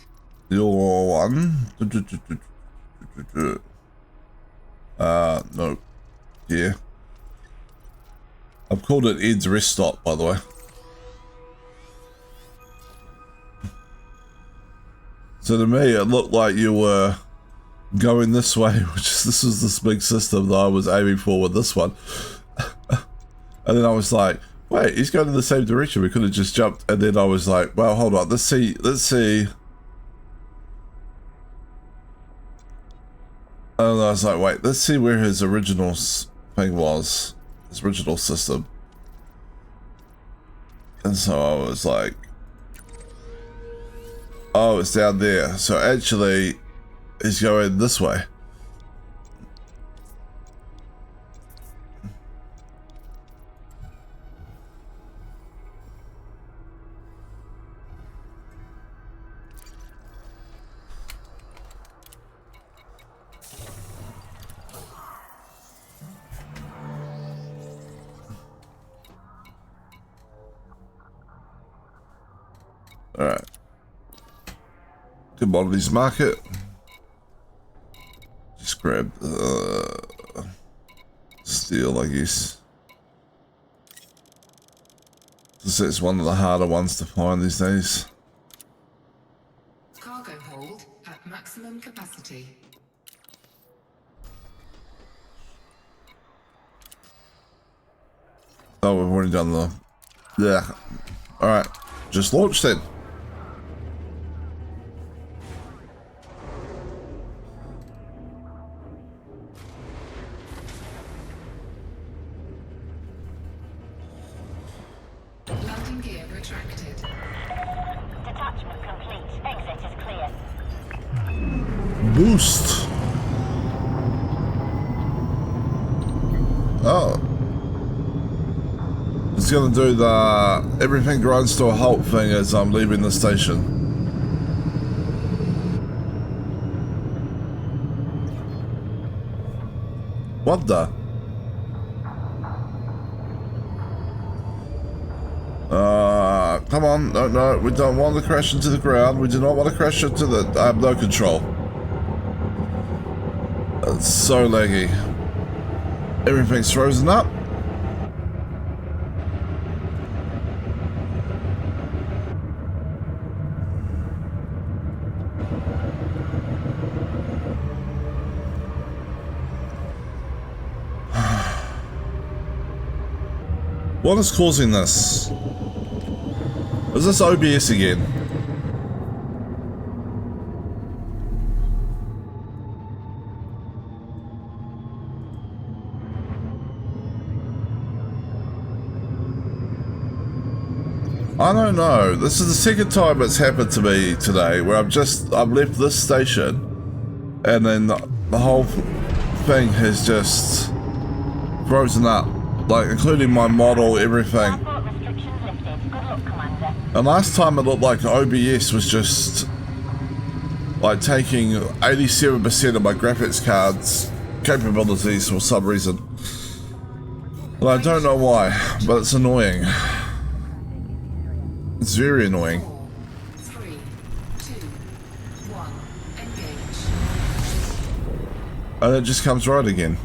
Your one, no, yeah. I've called it Ed's rest stop, by the way. So to me, it looked like you were going this way, this was this big system that I was aiming for with this one. And then I was like, wait, he's going in the same direction. We could have just jumped. And then I was like, well, hold on. Let's see. And I was like, wait, let's see where his original thing was. His original system. And so I was like, oh, it's down there. So actually, he's going this way. All right. Commodities market. Just grab steel, I guess. This is one of the harder ones to find these days. Cargo hold at maximum capacity. Oh, we've already done the... Yeah. Alright. Just launch then. Landing gear retracted. Detachment complete. Exit is clear. Boost. Oh. It's gonna do the everything grinds to a halt thing as I'm leaving the station. What the? Come on, no, we don't want to crash into the ground. We do not want to crash into the... I have no control. It's so laggy. Everything's frozen up. What is causing this? Is this OBS again? I don't know. This is the second time it's happened to me today where I've left this station and then the whole thing has just frozen up. Like, including my model, everything. Restrictions lifted. Good luck, Commander. And last time it looked like OBS was just like taking 87% of my graphics card's capabilities for some reason. Well, I don't know why, but it's annoying. It's very annoying. 4, 3, 2, 1. Engage. And it just comes right again.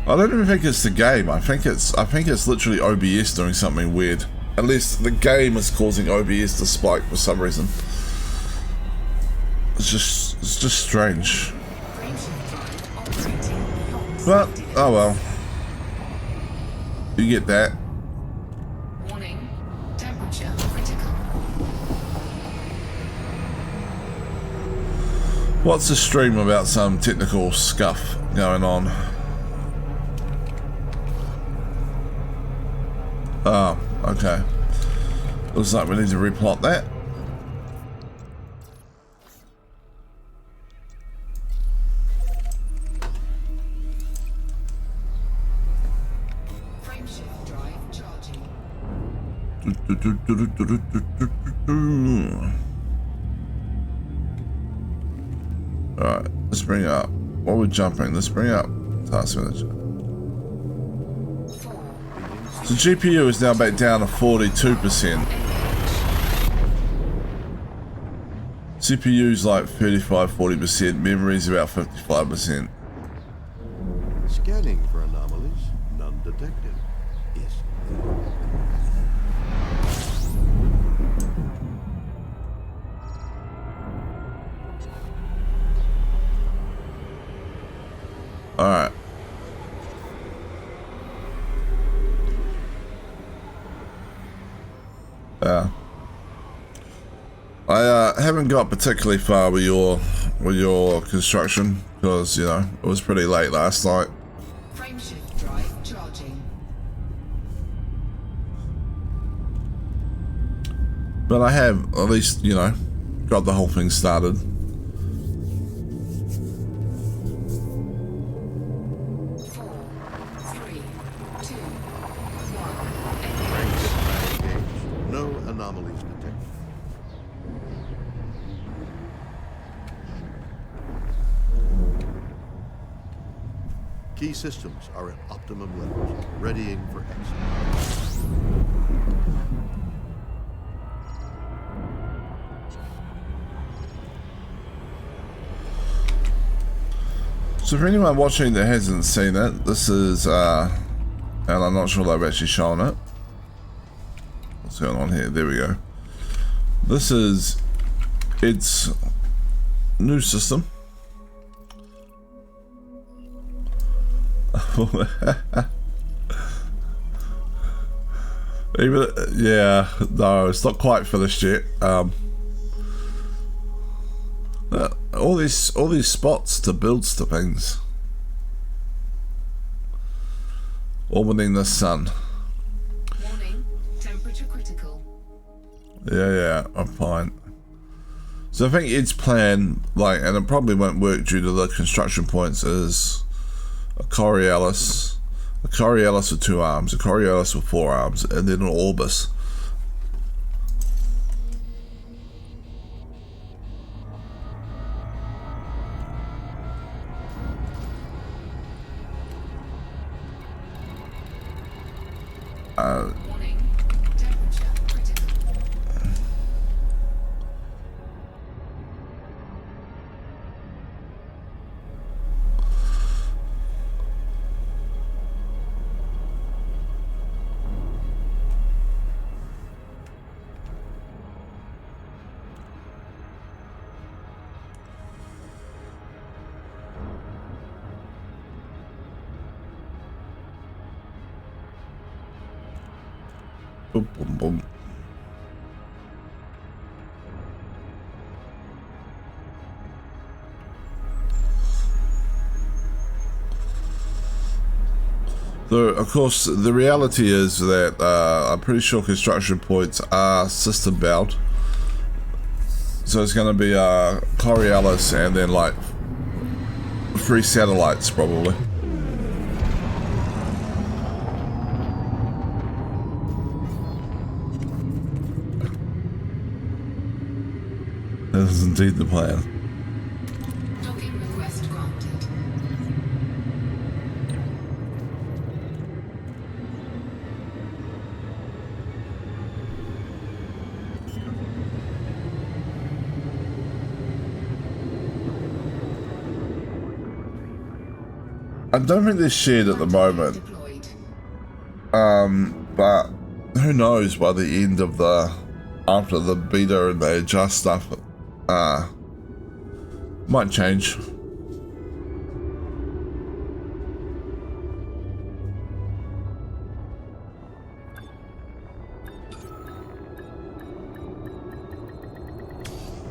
I don't even think it's the game. I think it's literally OBS doing something weird. At least the game is causing OBS to spike for some reason. It's just strange. But oh well. You get that. Warning. Temperature critical. What's the stream about some technical scuff going on? Oh, okay. Looks like we need to replot that. Frame shift drive charging. Alright, let's bring it up. While we're jumping, let's bring up task manager. 4. The GPU is now back down to 42%. CPU's like 35-40%, memory's about 55%. Scanning for anomalies, none detected. Yes. Alright. Yeah. I haven't got particularly far with your construction because, you know, it was pretty late last night. Frame shift drive charging. But I have at least, you know, got the whole thing started. 4, 3, 2, 1. No anomalies detected. Key systems are at optimum levels, readying for exit. So for anyone watching that hasn't seen it, this is, and I'm not sure they've actually shown it. What's going on here? There we go. This is its new system. Even yeah, no, it's not quite finished yet. All these spots to build things. Orbiting the sun. Warning, temperature critical. Yeah, I'm fine. So I think Ed's plan, like, and it probably won't work due to the construction points, is a Coriolis with 2 arms, a Coriolis with 4 arms, and then an Orbis. Warning, temperature critical. Boom, boom, boom. So, of course, the reality is that I'm pretty sure construction points are system bound. So it's going to be Coriolis and then like 3 satellites probably. This is indeed the plan. Docking request granted. I don't think they're shared at the moment. Deployed. But who knows by the end of after the beta and they adjust stuff, might change.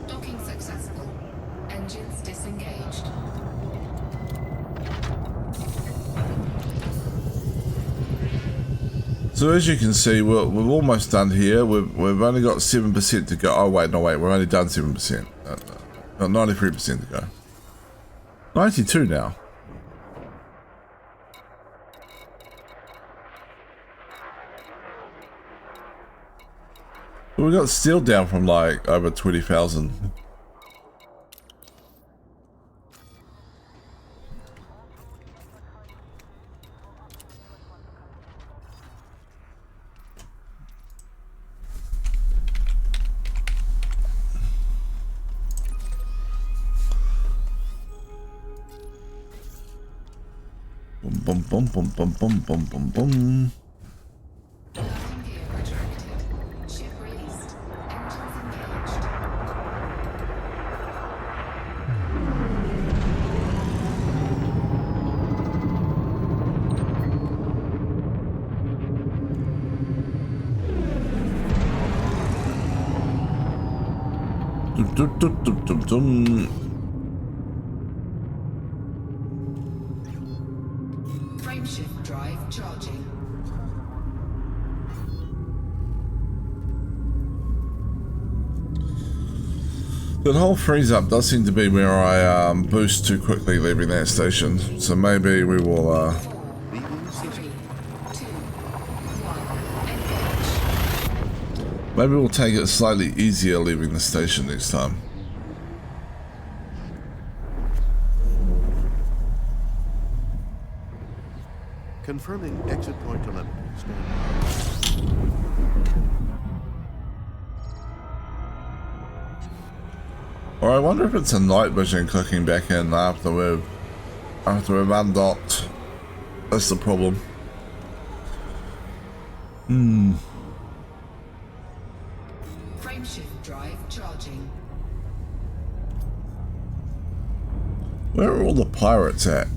Docking successful. Engines disengaged. So as you can see, we're almost done here. We've only got 7% to go. Oh wait, no wait, we've only done 7%. Got 93% to go. 92 now. We got steel down from like over 20,000. Boom, boom, boom, boom, boom, boom, boom, boom. Landing gear retracted. Ship released. Engines engaged. Dum, dum, dum, dum, dum, dum. Frameshift drive charging. That whole freeze up does seem to be where I boost too quickly leaving that station. So maybe we will 4, 3, 2, 1, engage. maybe we'll take it slightly easier leaving the station next time. Confirming exit point telemetry. Stand by. Or I wonder if it's a night vision clicking back in after we've undocked. That's the problem. Frameshift drive charging. Where are all the pirates at?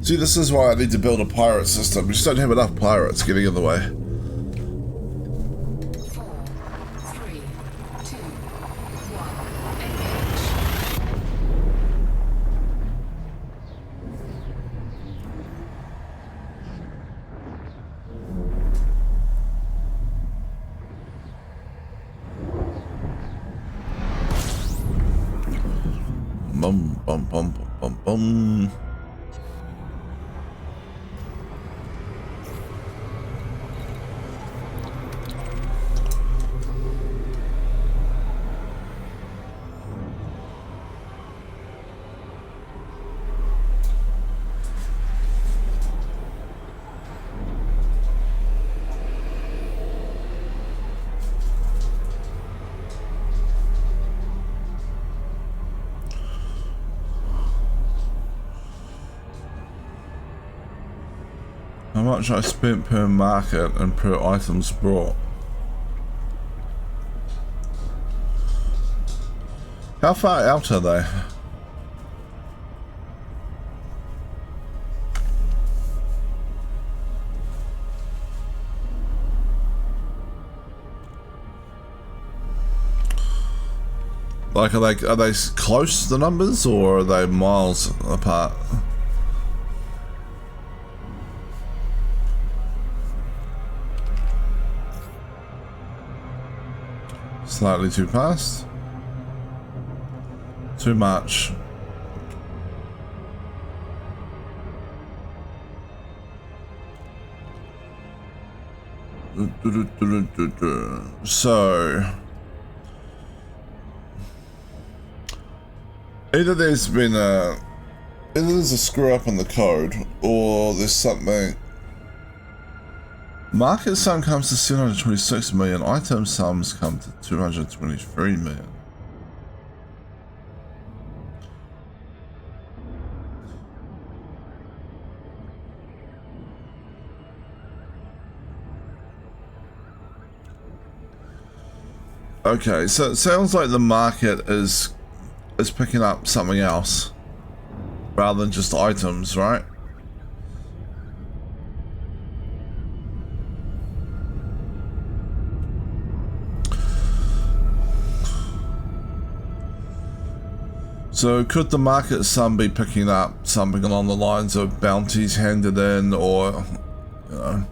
See, this is why I need to build a pirate system. We just don't have enough pirates getting in the way. 4, 3, 2, 1, engage. Bum, bum, bum, bum, bum, bum. How much I spent per market and per items brought. How far out are they? Like, are they close, the numbers, or are they miles apart? Slightly too fast. Too much. So either there's a screw up in the code, or there's something. Market sum comes to 726 million, item sums come to 223 million. Okay, so it sounds like the market is picking up something else rather than just items, right? So could the market sum be picking up something along the lines of bounties handed in, or, you know,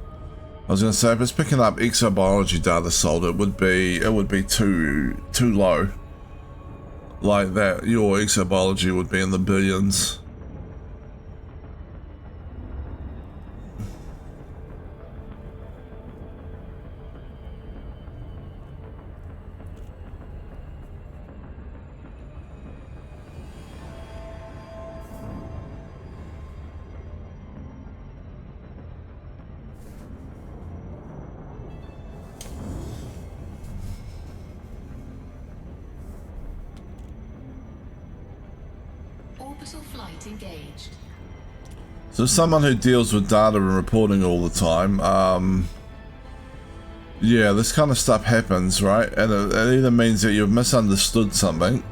I was going to say, if it's picking up exobiology data sold, it would be too low. Like that, your exobiology would be in the billions. Orbital flight engaged. So someone who deals with data and reporting all the time, yeah, this kind of stuff happens, right? And it either means that you've misunderstood something.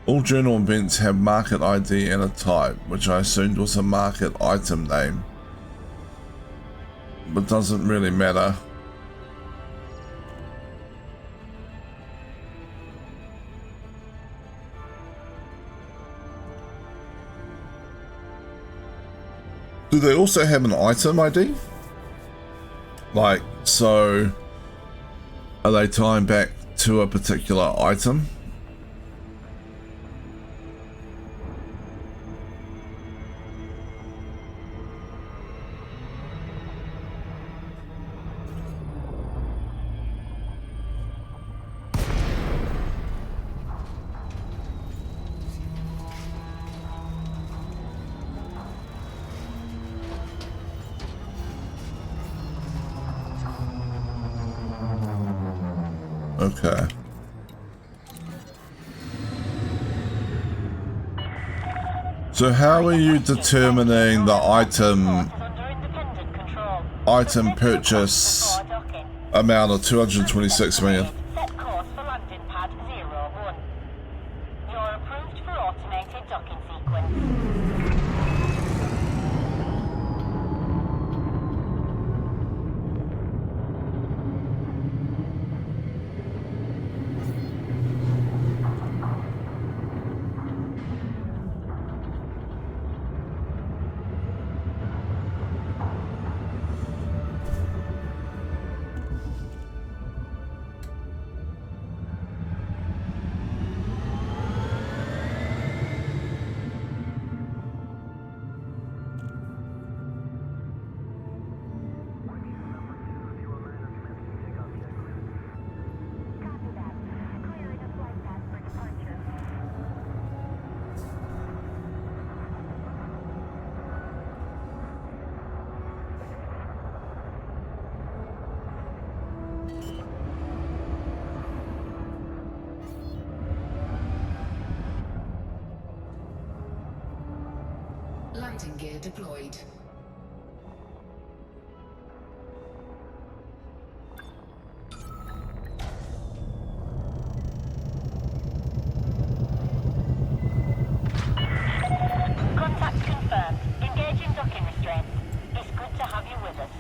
All journal events have market ID and a type, which I assumed was a market item name, but doesn't really matter. Do they also have an item ID? Like, so are they tying back to a particular item? Okay. So how are you determining the item purchase amount of 226 million? Set course for landing pad 01. You're approved for automated Granting gear deployed. Contact confirmed. Engaging docking restraints. It's good to have you with us.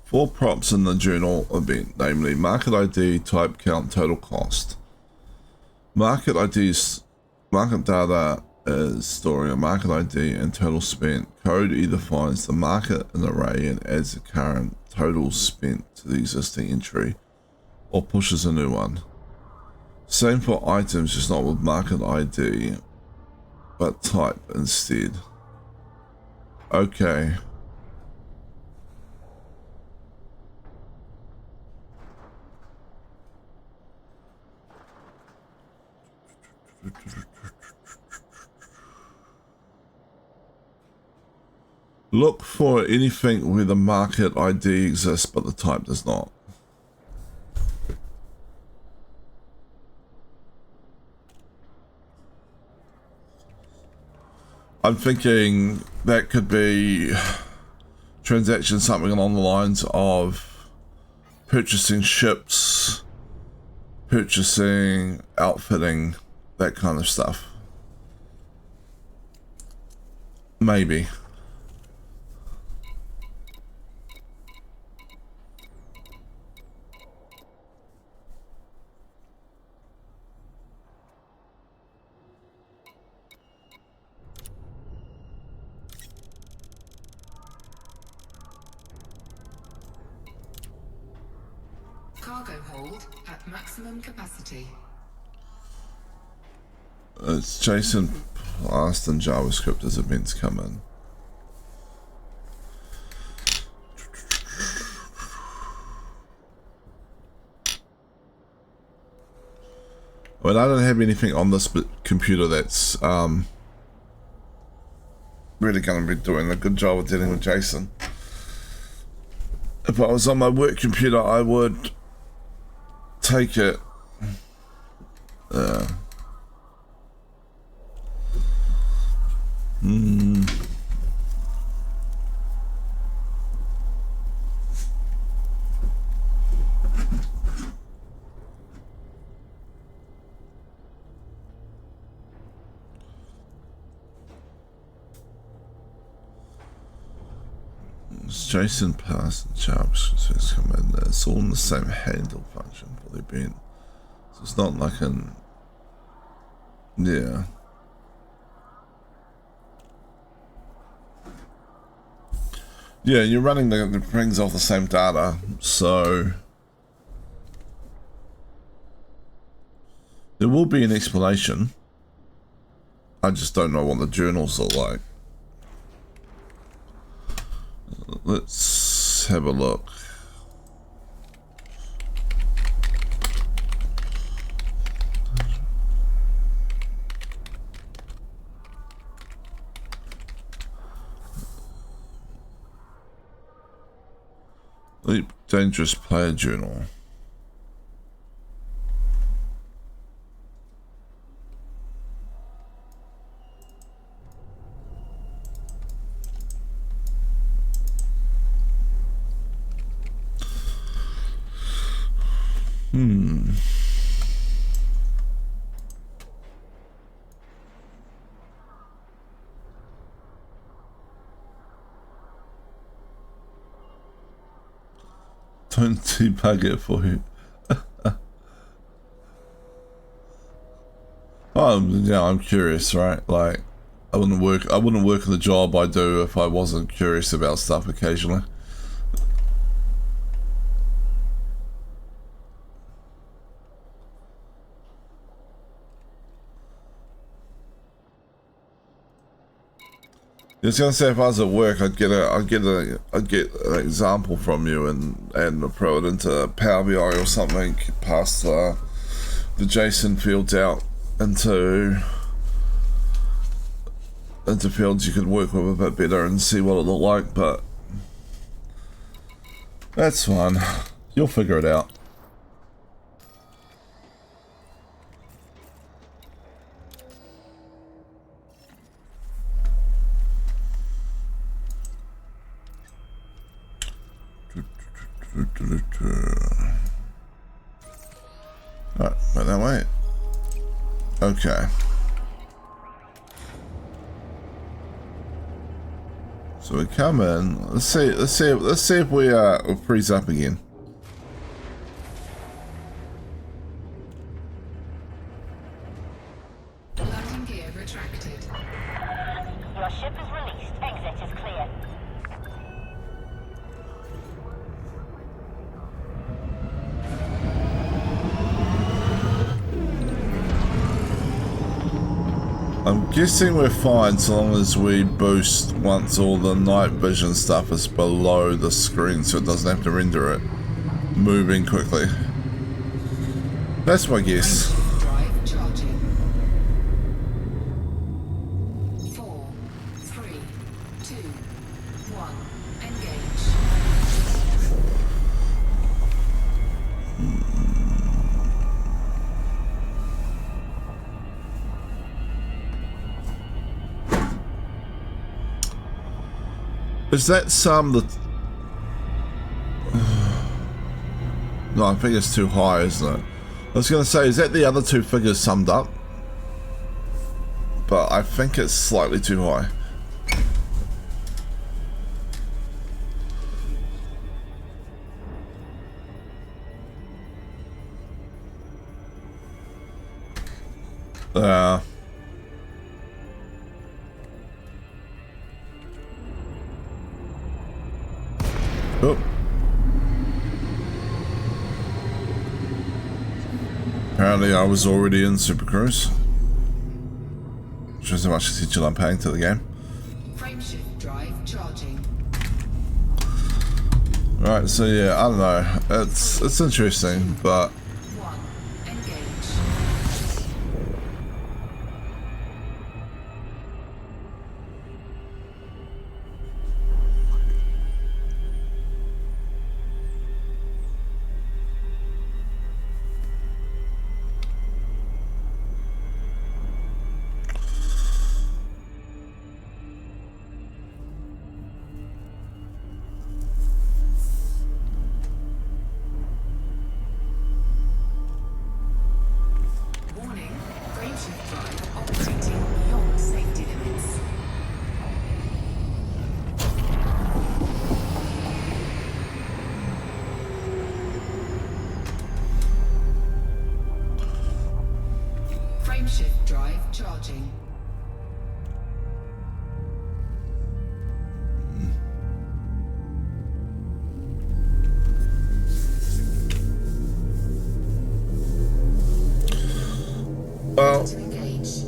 Four props in the journal event, namely market ID, type count, total cost. Market IDs, market data is storing a market ID and total spent. Code either finds the market in the array and adds the current total spent to the existing entry, or pushes a new one. Same for items, just not with market ID, but type instead. Okay. Look for anything where the market ID exists but the type does not. I'm thinking that could be transaction, something along the lines of purchasing ships, purchasing, outfitting, that kind of stuff. Maybe. Cargo hold at maximum capacity. It's Jason Blast and JavaScript as events come in. I mean, I don't have anything on this computer that's really going to be doing a good job of dealing with Jason. If I was on my work computer, I would take it. Jason Pass and JavaScript come in there. It's all in the same handle function for the event. So it's not like an... Yeah. Yeah, you're running the brings off the same data, so... There will be an explanation. I just don't know what the journals are like. Let's have a look. Leap Dangerous Player Journal. Don't debug it for you. Yeah, I'm curious, right? Like, I wouldn't work in the job I do if I wasn't curious about stuff occasionally. I was gonna say if I was at work, I'd get an example from you and throw it into Power BI or something past the Jason fields out into fields you could work with a bit better and see what it looked like, but that's fine. You'll figure it out. Alright, went that way. Okay. So we come in. Let's see if we freeze up again. Landing gear retracted. Your ship is released. Exit is clear. I'm guessing we're fine so long as we boost once all the night vision stuff is below the screen so it doesn't have to render it moving quickly. That's my guess. Drive charging. 4, 3, 2, 1. Engage. Is that sum that... No, I think it's too high, isn't it? I was going to say, is that the other two figures summed up? But I think it's slightly too high. Oh. Apparently I was already in Super Cruise. Shows how much attention I'm paying to the game. Frameshift drive charging. Right, so yeah, I don't know. It's interesting, but 1. Engage. Warning, frameshift drive operating beyond safety limits. Frameshift drive charging. well, To engage.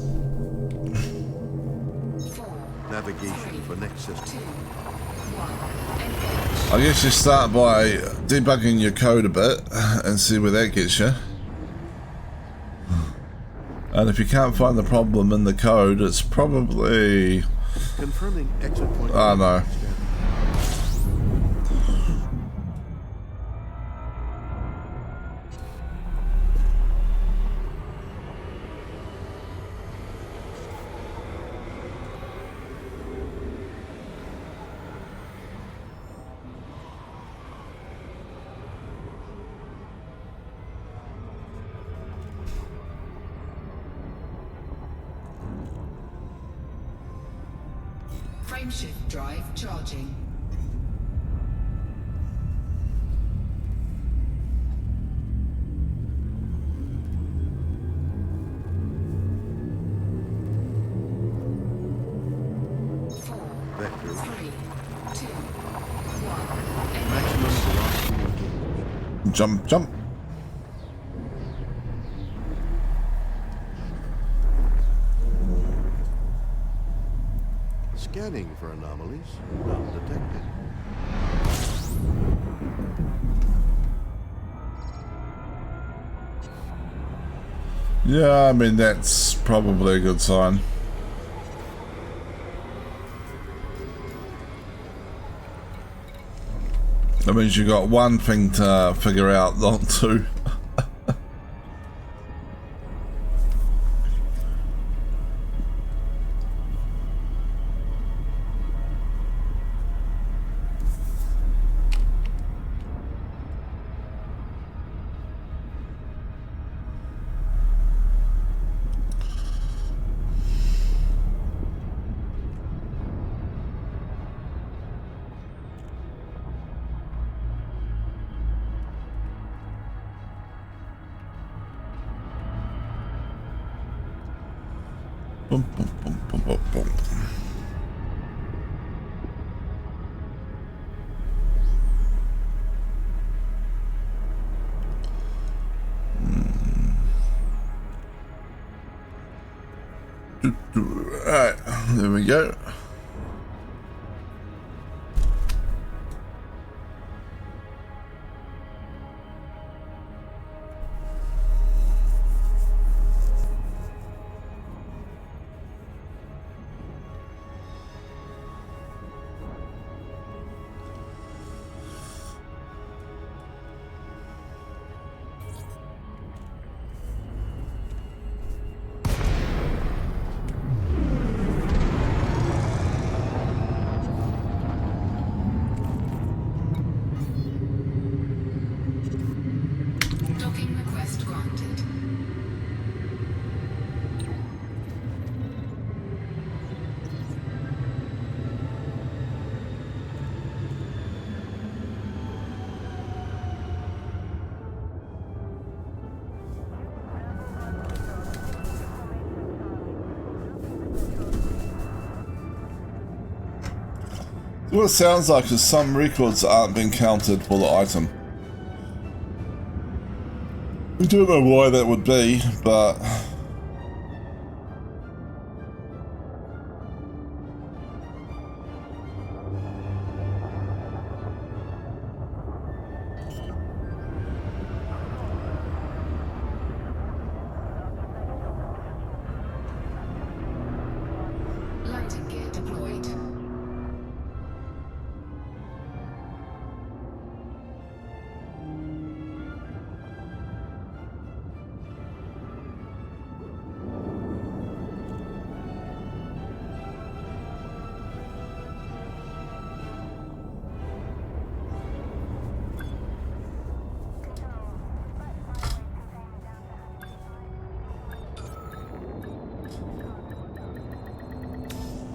4, Navigation for next 2, system. 1. Engage. I guess you start by debugging your code a bit and see where that gets you. And if you can't find the problem in the code, it's probably, Confirming exit point. I don't know. Frameshift drive charging. Vector. 3, 2, 1. Maximum velocity engaged. Jump, jump. Scanning for anomalies. None detected. Yeah, I mean, that's probably a good sign. That means you got one thing to figure out, not two. Boom, boom, boom, boom, boom, boom. Alright, there we go. Docking request granted. What it sounds like is some records aren't being counted for the item. I don't know why that would be, but... Landing gear deployed.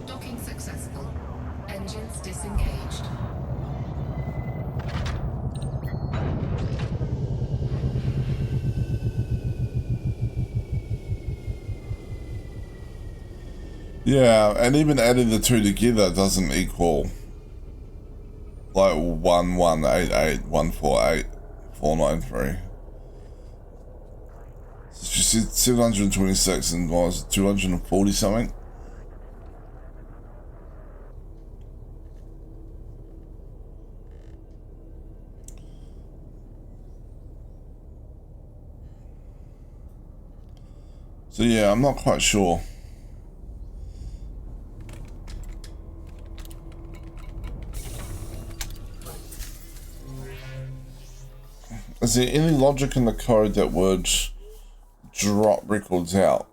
Docking successful. Engines disengaged. Yeah, and even adding the two together doesn't equal like 1188148 She said 726 and was 240 something. So yeah, I'm not quite sure. Is there any logic in the code that would drop records out?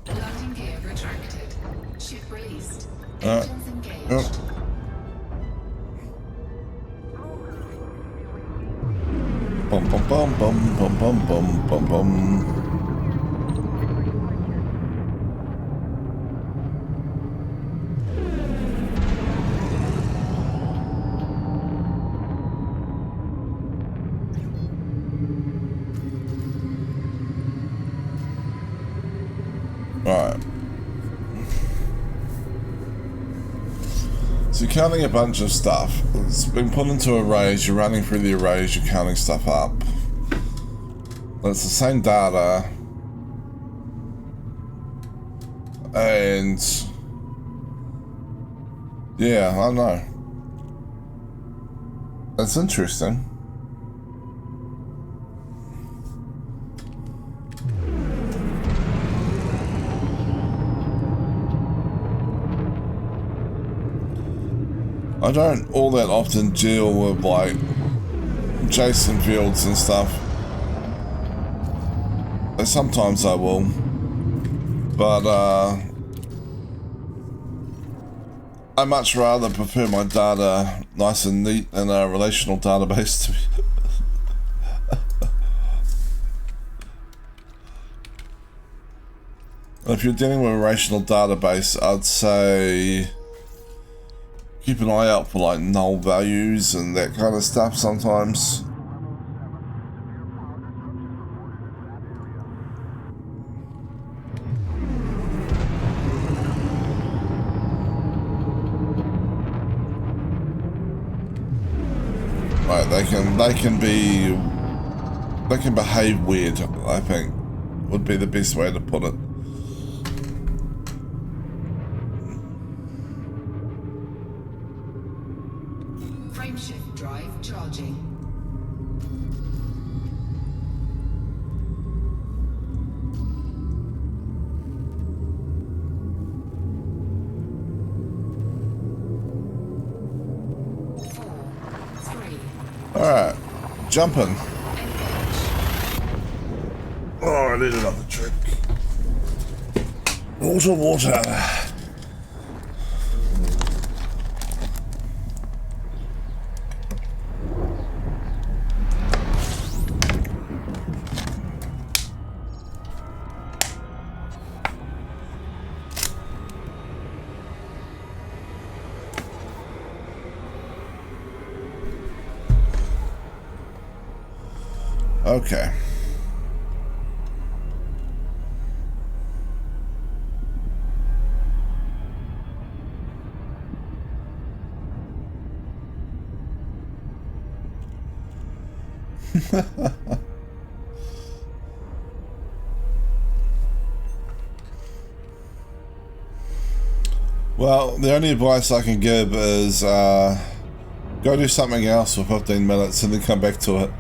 Landing gear retracted. Ship released. Engines engaged. Bum bum bum bum bum bum bum bum bum. Right. So you're counting a bunch of stuff. It's been put into arrays, you're running through the arrays, you're counting stuff up. It's the same data. And yeah, I know. That's interesting. I don't all that often deal with like Jason fields and stuff. But sometimes I will. But I much rather prefer my data nice and neat in a relational database to be. If you're dealing with a relational database, I'd say keep an eye out for like null values and that kind of stuff sometimes. Right, they can behave weird, I think, would be the best way to put it. Frameshift drive charging. Alright, jumping. Oh, I need another drink. Water. Okay. Well, the only advice I can give is go do something else for 15 minutes and then come back to it.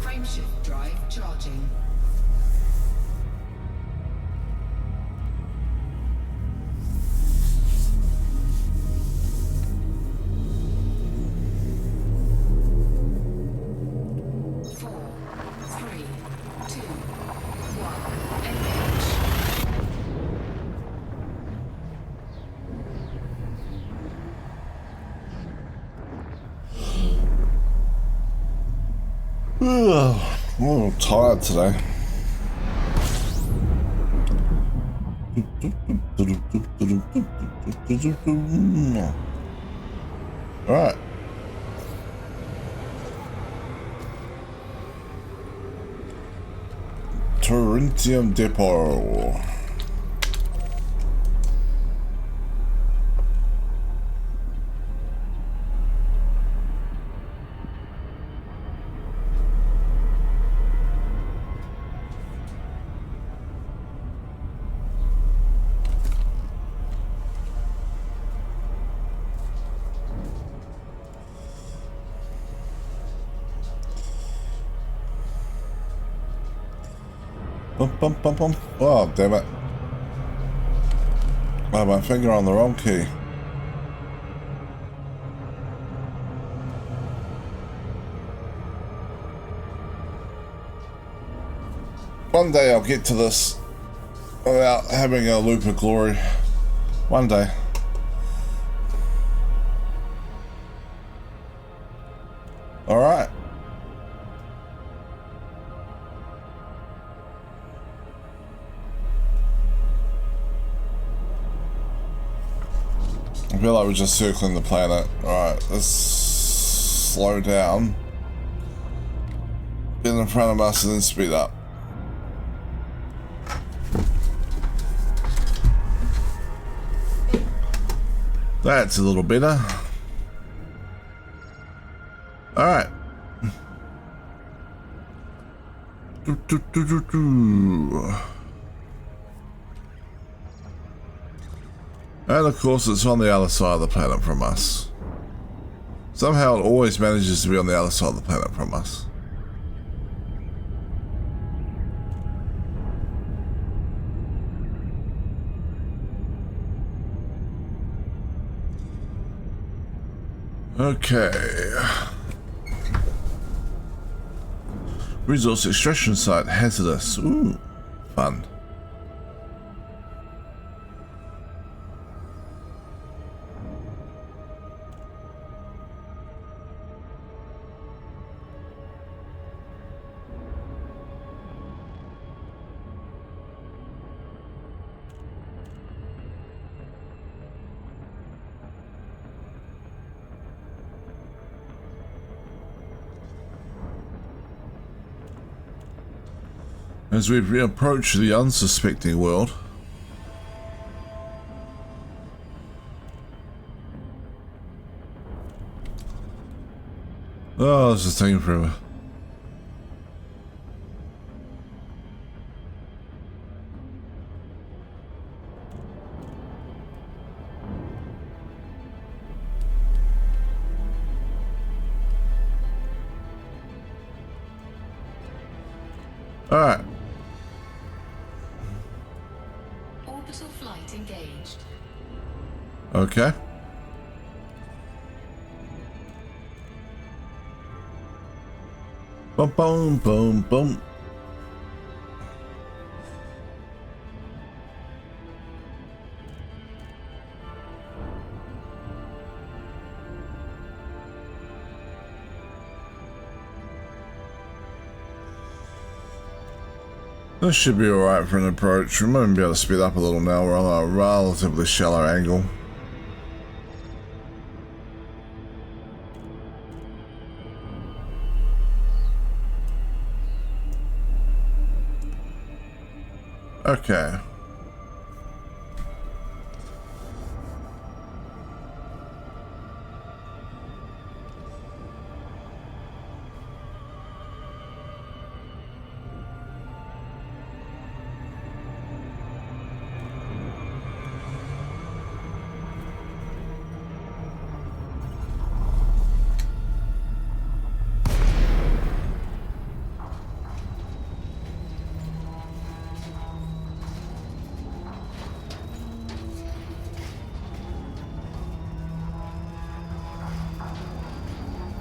Frameshift drive charging. I'm a little tired today. Alright. Torrentium Depot. Bum. Oh, damn it. I have my finger on the wrong key. One day I'll get to this without having a loop of glory. One day. Alright. I feel like we're just circling the planet. Alright, let's slow down. Get in front of us and then speed up. That's a little better. Alright. And of course it's on the other side of the planet from us. Somehow it always manages to be on the other side of the planet from us. Okay. Resource extraction site hazardous. Ooh, fun. As we approach the unsuspecting world, oh, this is taking forever. All right. Orbital flight engaged. Okay. Boom, boom, boom, boom. This should be alright for an approach. We might be able to speed up a little now. We're on a relatively shallow angle. Okay.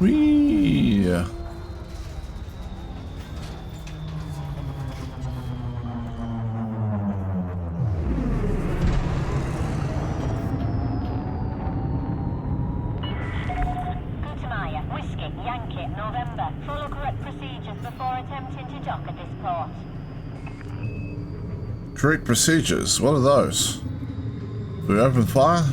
Whee! Gutamaya, Whiskey, Yankee, November. Follow correct procedures before attempting to dock at this port. Correct procedures. What are those? We open fire?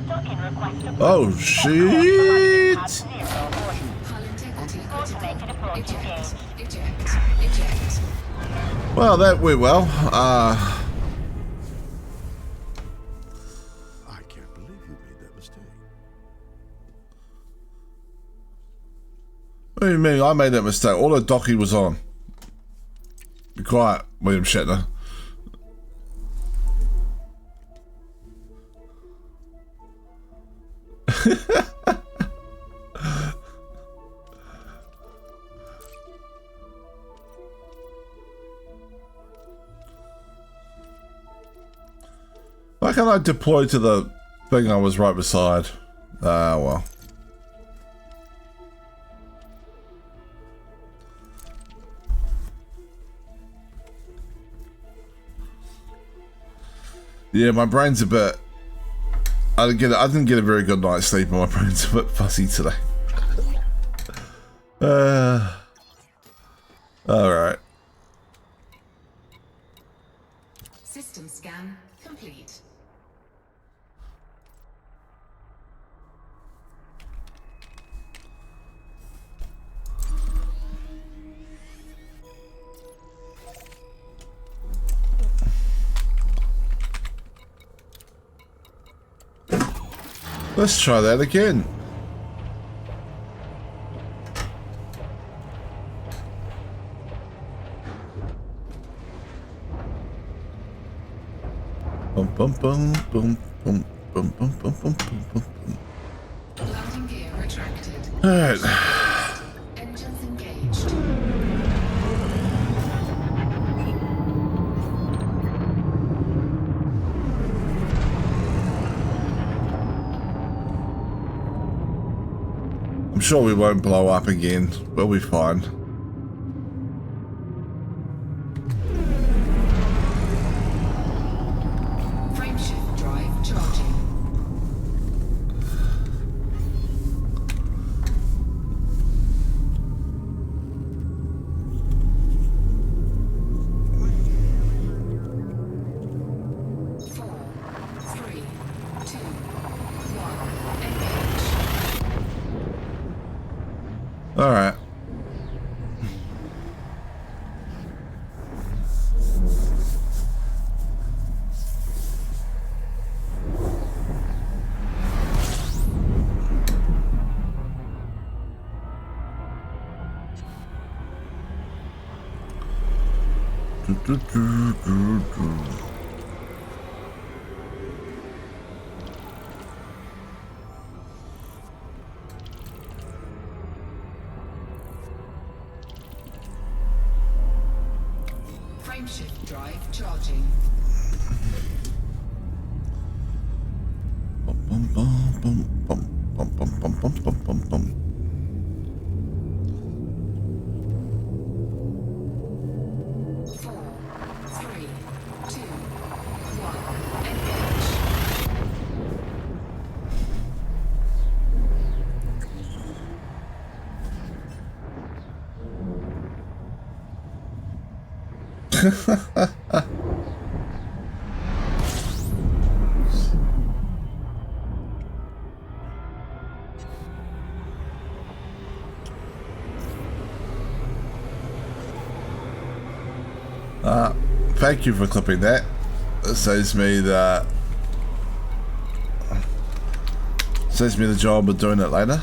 Docking request approved. Oh shit! Hull integrity Automated critical. approach Eject. engaged. Eject. Eject. Well, that went well. I can't believe you made that mistake. What do you mean? I made that mistake. All the docking was on. Be quiet, William Shatner. Why can't I deploy to the thing I was right beside? Ah, well. Yeah, my brain's a bit... I didn't get a very good night's sleep and my brain's a bit fuzzy today. Alright. System scan complete. Let's try that again. Bum bum bum bum bum bum bum bum bum bum. Landing gear retracted. All right. Engines engaged. I'm sure we won't blow up again. We'll be fine. Frameshift drive charging. Four, three, two, one. Engage. All right. Frameshift drive charging. Bum bum bum bum bum bum bum bum bum bum bum. Four, three, two, one. Engage. Thank you for clipping that. It saves me the job of doing it later.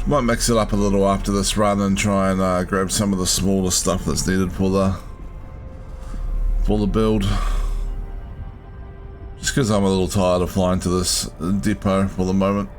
Might mix it up a little after this run and try and grab some of the smaller stuff that's needed for the build. Just because I'm a little tired of flying to this depot for the moment.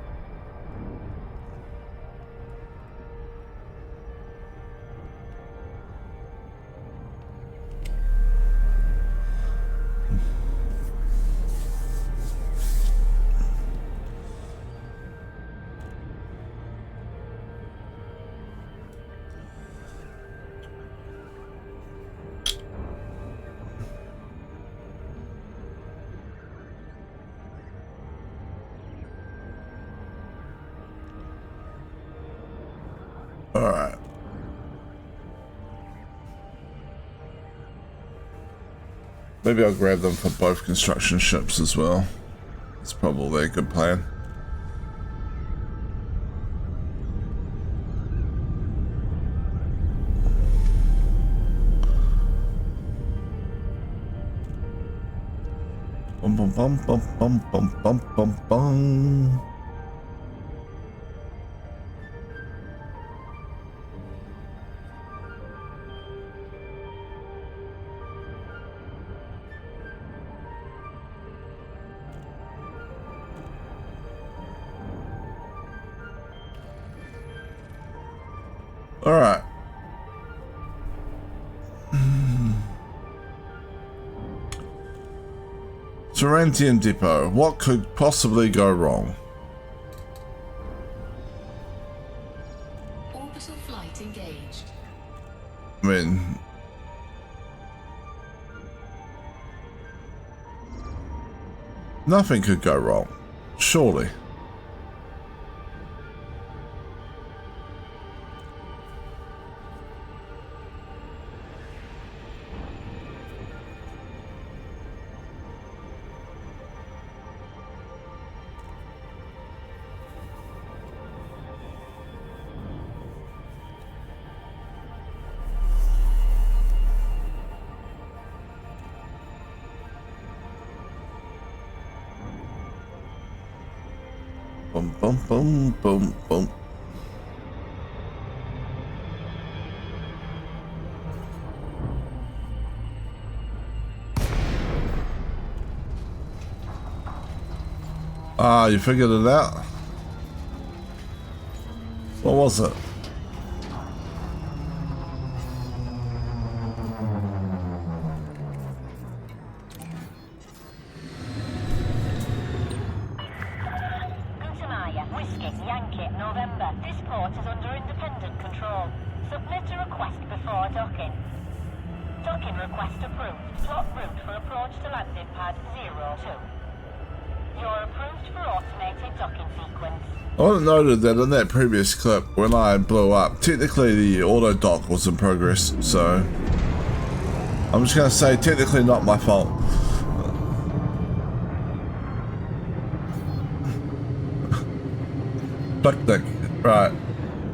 Alright. Maybe I'll grab them for both construction ships as well. It's probably a good plan. Bum bum bum bum bum bum bum bum bum. All right. Serenity Depot. What could possibly go wrong? Orbital flight engaged. I mean, nothing could go wrong, surely. Boom, boom, boom, boom, boom. Ah, you figured it out? What was it? Whiskey, Yankee, November. This port is under independent control. Submit a request before docking. Docking request approved. Plot route for approach to landing pad 02. You're approved for automated docking sequence. I would have noted that in that previous clip, when I blew up, technically the auto dock was in progress, so I'm just going to say technically not my fault. Picnic, right.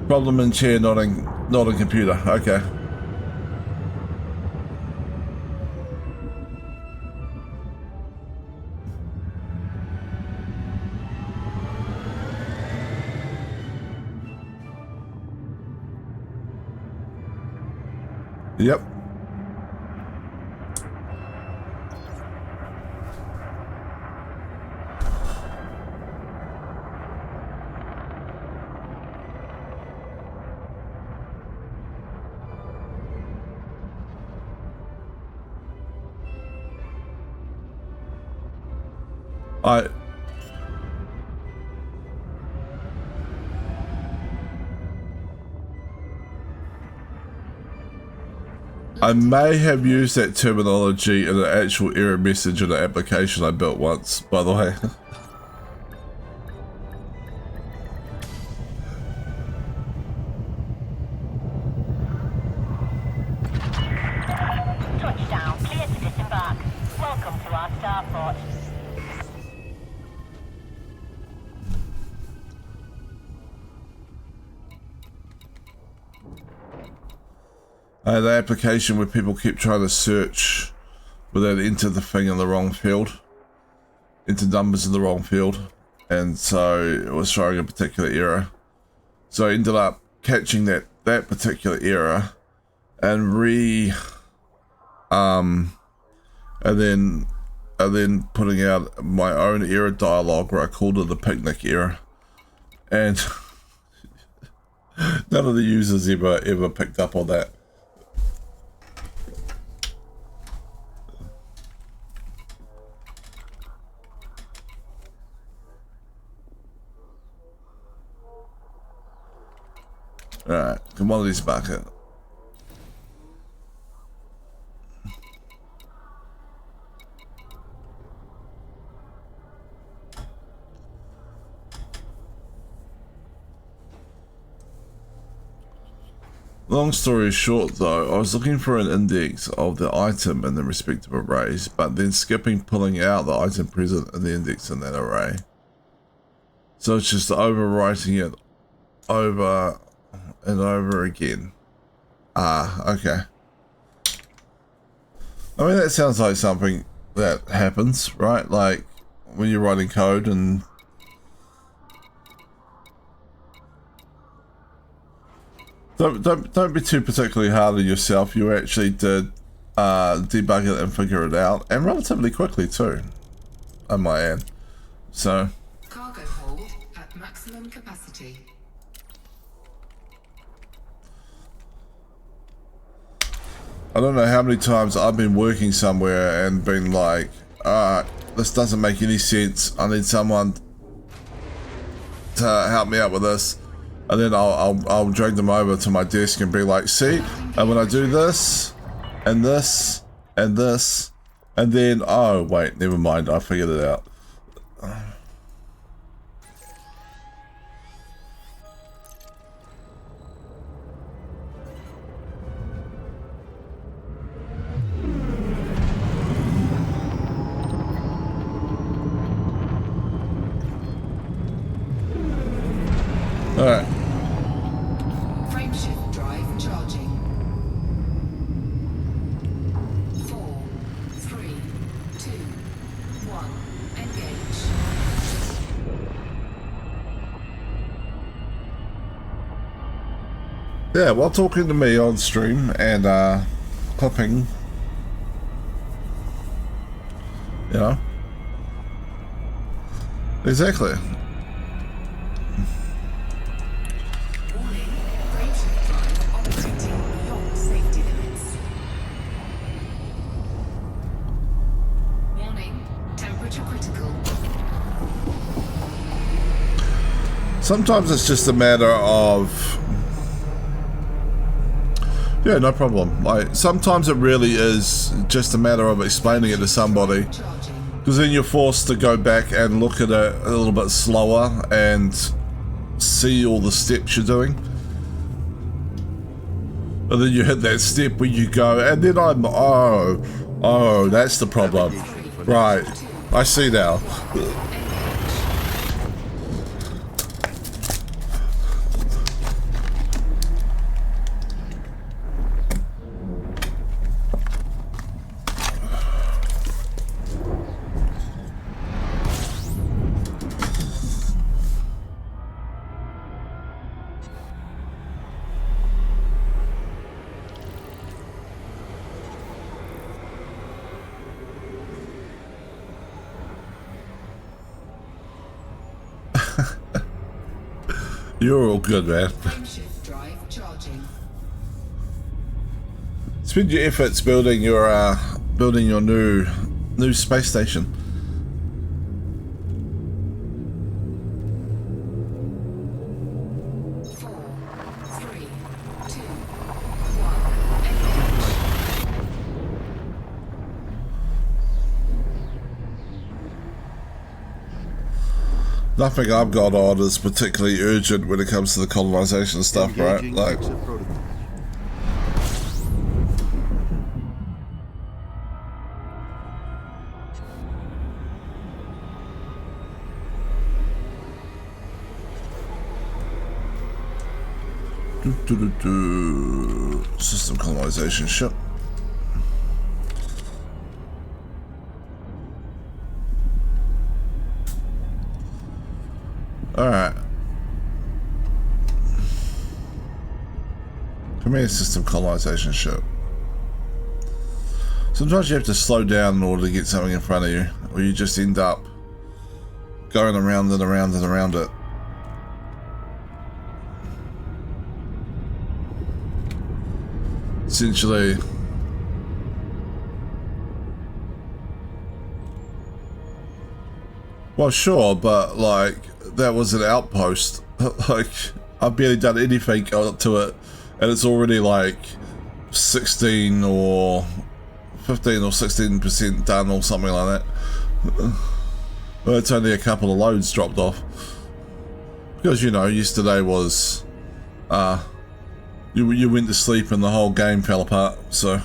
Problem in chair, not in computer. Okay. Yep. I may have used that terminology in an actual error message in an application I built once, by the way. Touchdown, clear to disembark. Welcome to our starport. The application where people keep trying to search without enter the thing in the wrong field, enter numbers in the wrong field, and so it was throwing a particular error. So I ended up catching that particular error and and then putting out my own error dialogue where I called it a picnic error, and none of the users ever picked up on that. Alright, commodities market. Long story short though, I was looking for an index of the item in the respective arrays, but then skipping pulling out the item present in the index in that array. So it's just overwriting it over and over again. Ah, okay. I mean, that sounds like something that happens, right? Like when you're writing code and don't be too particularly hard on yourself. You actually did debug it and figure it out, and relatively quickly too, on my end. So Cargo hold at maximum capacity. I don't know how many times I've been working somewhere and been like, this doesn't make any sense. I need someone to help me out with this. And then I'll drag them over to my desk and be like, see, and when I do this, and this, and this, and then, oh wait, never mind, I figured it out. Alright. Frameshift drive charging. 4, 3, 2, 1, engage. Yeah, while talking to me on stream and clipping, you know. Exactly. Warning, graveship drive operating beyond safety limits. Warning, temperature critical. Sometimes it's just a matter of... Yeah, no problem. Like, sometimes it really is just a matter of explaining it to somebody. Charging. Because then you're forced to go back and look at it a little bit slower and see all the steps you're doing. And then you hit that step where you go, and then I'm, oh, that's the problem. Right, I see now. You're all good, man. Frameshift drive charging. Spend your efforts building your new space station. Nothing I've got on is particularly urgent when it comes to the colonization stuff, right? Engaging Like, exit protocol. system colonization ship. Alright. Command system colonization ship. Sometimes you have to slow down in order to get something in front of you, or you just end up going around and around and around it. Essentially, well, sure, but like that was an outpost. Like I've barely done anything to it, and it's already like 16 or 15 or 16% done or something like that. Well, it's only a couple of loads dropped off because you know yesterday was you went to sleep and the whole game fell apart. So.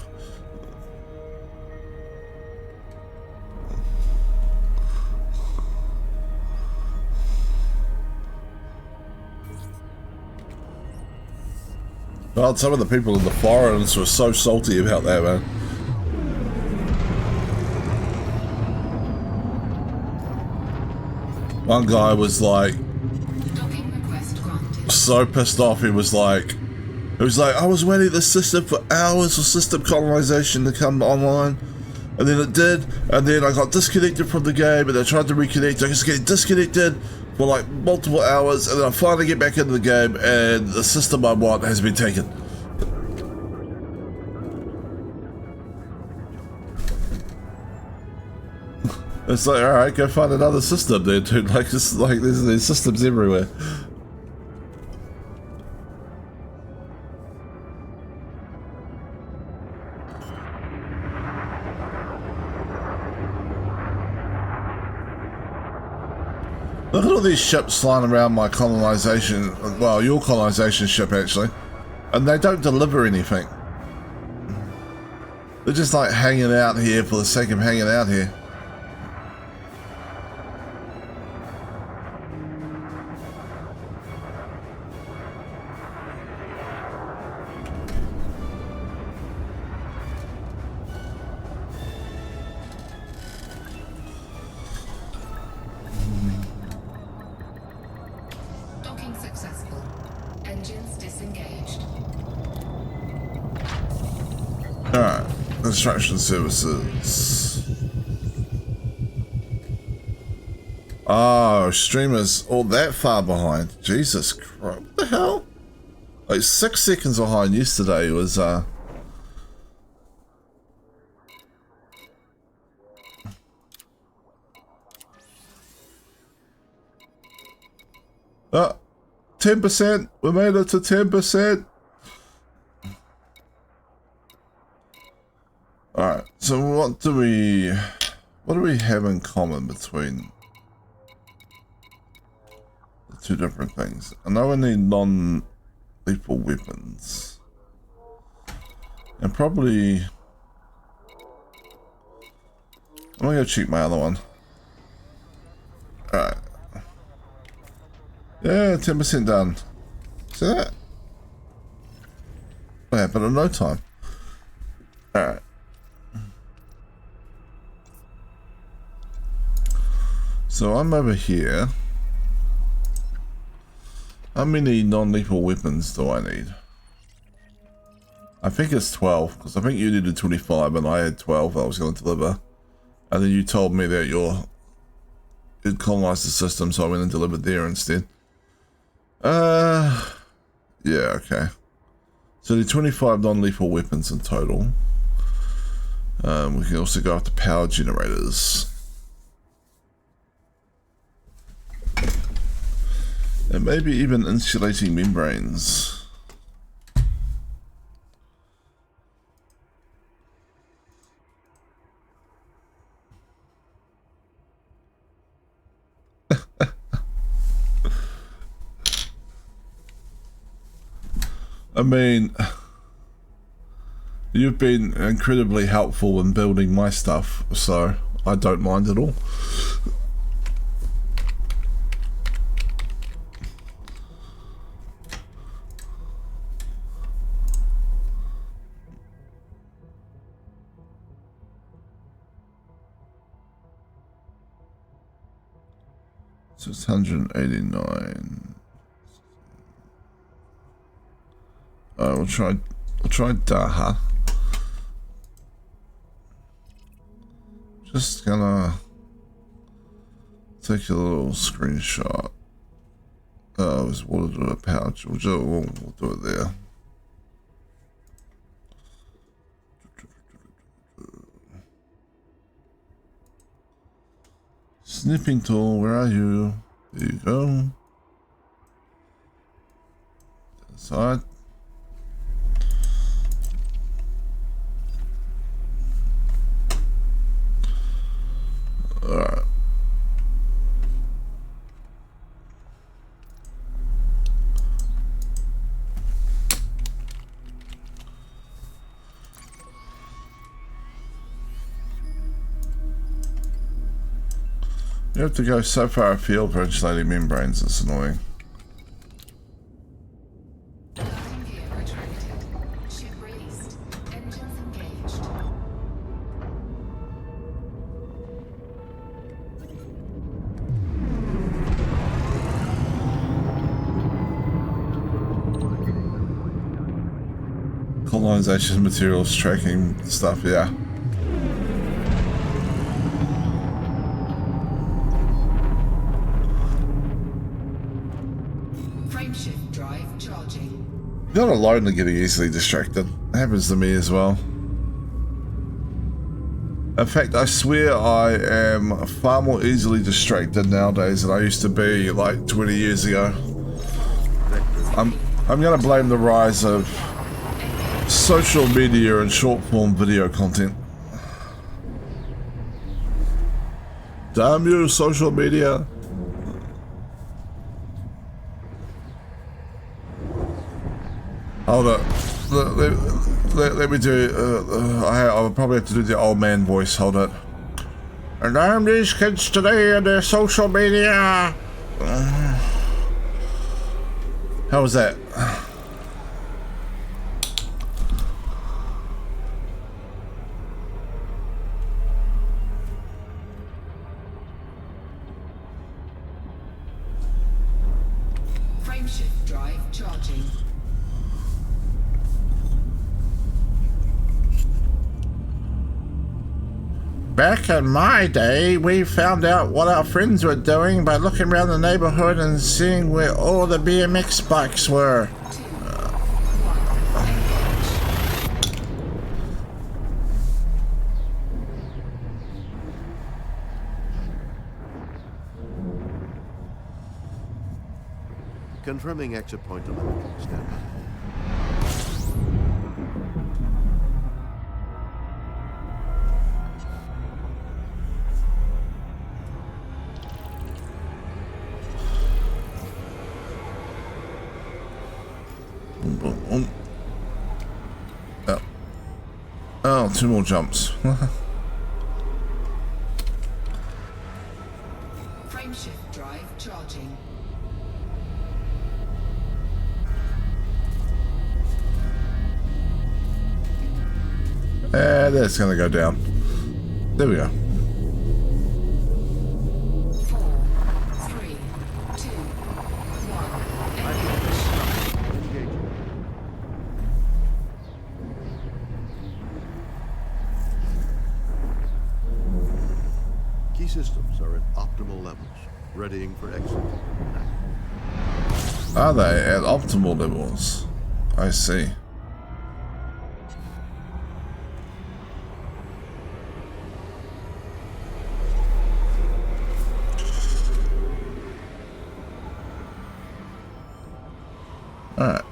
Well, some of the people in the forums were so salty about that, man. One guy was like so pissed off. He was like, I was waiting the system for hours for system colonization to come online, and then it did, and then I got disconnected from the game, and I tried to reconnect. I just get disconnected for like multiple hours, and then I finally get back into the game, and the system I want has been taken. It's like, alright, go find another system there, dude. Like, it's like there's systems everywhere. Look at all these ships flying around my colonization, well, your colonization ship actually, and they don't deliver anything. They're just like hanging out here for the sake of hanging out here. Docking successful. Engines disengaged. Alright, construction services. Oh, streamers all that far behind. Jesus Christ. What the hell? Like 6 seconds behind yesterday was 10%. We made it to 10%. Alright, so what do we have in common between the two different things? I know we need non-lethal weapons. And probably I'm gonna go check my other one. Alright. Yeah, 10% done. See that? What happened in no time? Alright. So I'm over here. How many non-lethal weapons do I need? I think it's 12, because I think you needed 25 and I had 12 I was going to deliver. And then you told me that you'd colonized the system, so I went and delivered there instead. Yeah, okay. So the 25 non-lethal weapons in total. We can also go after power generators. And maybe even insulating membranes. I mean, you've been incredibly helpful in building my stuff, so I don't mind at all. So it's 189. We'll try Daha. Just gonna take a little screenshot. We'll do a pouch. We'll do it there. Snipping tool, where are you? There you go. Side. Alright. You have to go so far afield for insulating membranes, it's annoying. Landing gear retracted. Ship released. Engines engaged. Colonization materials tracking stuff, yeah. Frameshift drive charging. You're not alone in getting easily distracted. It happens to me as well. In fact, I swear I am far more easily distracted nowadays than I used to be like 20 years ago. I'm gonna blame the rise of social media and short form video content. Damn you, social media. Hold up. Let me do. I'll probably have to do the old man voice. Hold it. And damn these kids today and their social media. How was that? Frameshift drive charging. back in my day, we found out what our friends were doing by looking around the neighborhood and seeing where all the BMX bikes were. Confirming exit point 11. Stand by. Oh. Oh, 2 more jumps. Frameshift drive charging. That's gonna go down. There we go. 4, 3, 2, 1. Engaging. Key systems are at optimal levels, readying for exit. Are they at optimal levels? I see. Alright.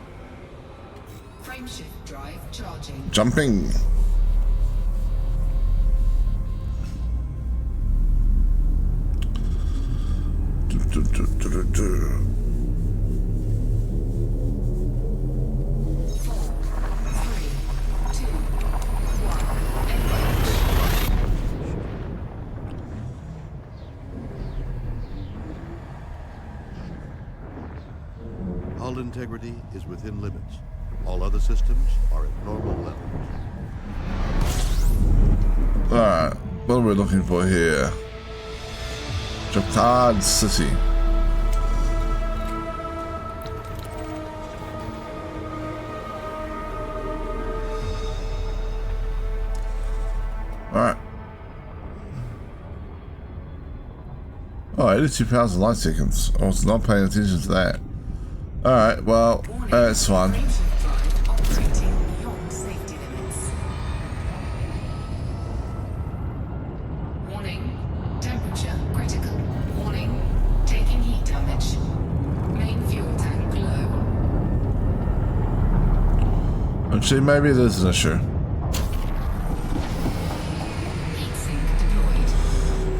Frameshift drive charging. Jumping. Hull integrity is within limits. All other systems are at normal levels. Alright, what are we looking for here? Jacquard City. Alright. Oh, 82 pounds of light seconds. I was not paying attention to that. Alright, well, that's fine. Frameshift drive operating beyond safety limits. Warning. Temperature critical. Warning. Taking heat damage. Main fuel tank low. Actually, maybe there's an issue. Heat sink deployed.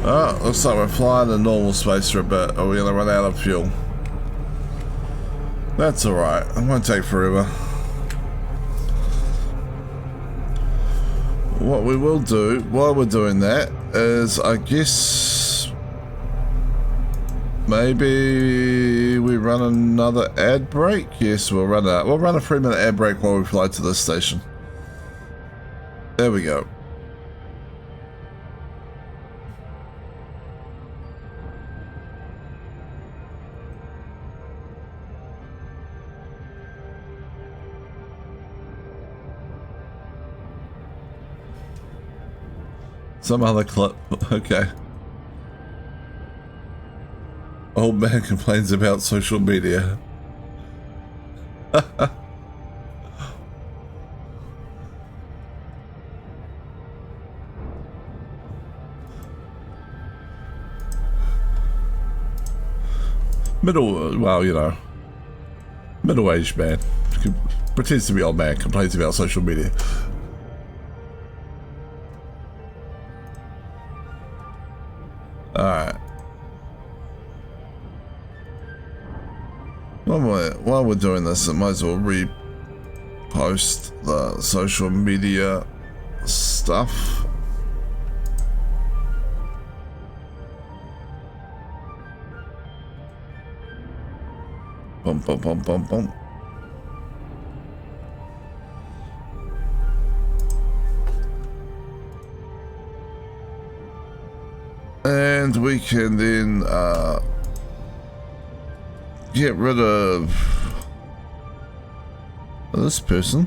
Oh, looks like we're flying in normal space for a bit. Are we gonna run out of fuel? That's alright. It won't take forever. What we will do while we're doing that is, I guess, maybe we run another ad break. Yes, we'll run a 3-minute ad break while we fly to this station. There we go. Some other clip. Okay. Old man complains about social media. Well, you know, middle-aged man. Pretends to be old man, complains about social media. Alright. While we're doing this, I might as well repost the social media stuff. Bum bum bum bum bum. And we can then get rid of this person.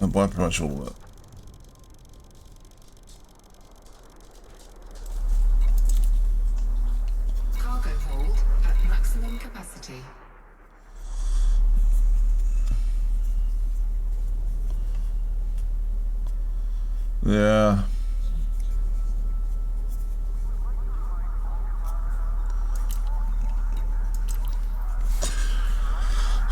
I buy pretty much all of it. Cargo hold at maximum capacity. Yeah.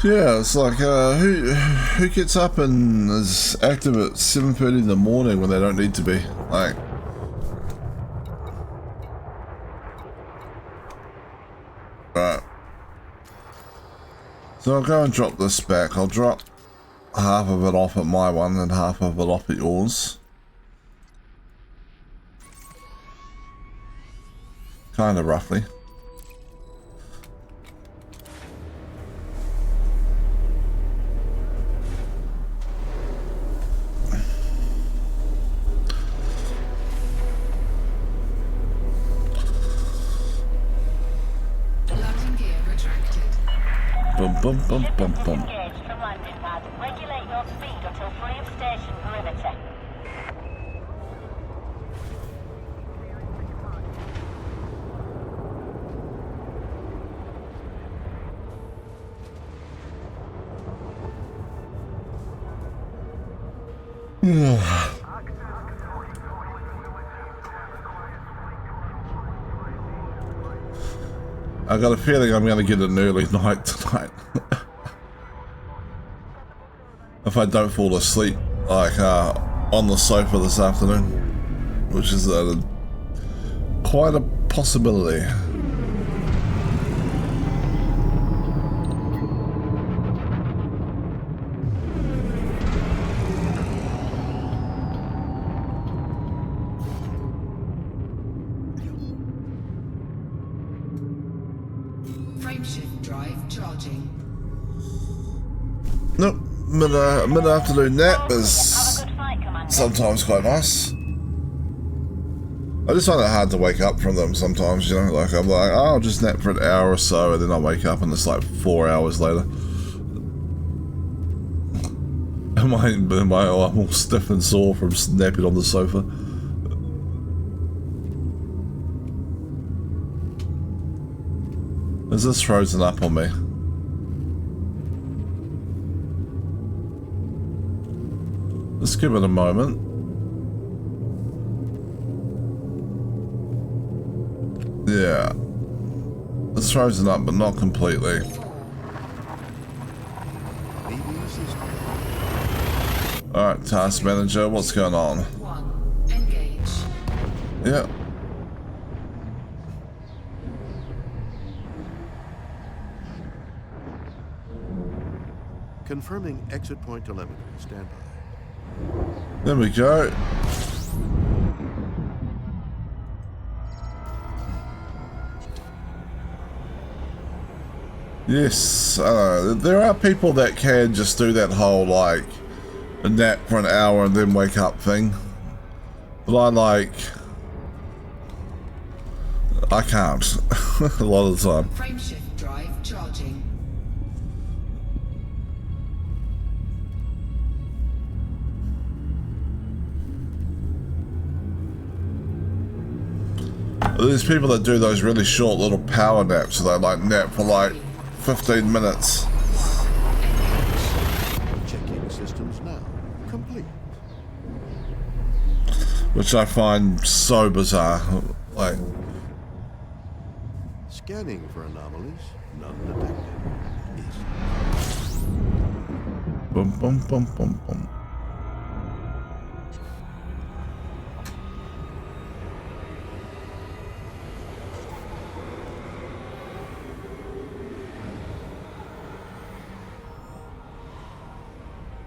Yeah, it's like who gets up and is active at 7:30 in the morning when they don't need to be? Like, right. So I'll go and drop this back. I'll drop half of it off at my one and half of it off at yours. Kind of roughly. Landing gear retracted. Bum bum bum bum bum. Disengage from landing pad. Regulate your speed until free of station perimeter. I got a feeling I'm going to get an early night tonight. If I don't fall asleep, like on the sofa this afternoon, which is quite a possibility. Frameshift drive charging. Nope, mid-afternoon nap is Have a good flight, Commander. sometimes quite nice. I just find it hard to wake up from them sometimes, you know, like I'm like, oh, I'll just nap for an hour or so and then I'll wake up and it's like 4 hours later. I'm all stiff and sore from napping on the sofa. Is this frozen up on me? Let's give it a moment. Yeah. It's frozen up, but not completely. Alright, task manager, what's going on? 1. Engage. Yeah. Confirming exit point telemetry. Stand by. There we go. Yes, there are people that can just do that whole like a nap for an hour and then wake up thing, but I can't a lot of the time. Frameshift drive charging. There's people that do those really short little power naps, so they like nap for like 15 minutes. Checking systems now. Complete. Which I find so bizarre. Like, Scanning for anomalies. None detected. Easy. bum bum bum bum bum.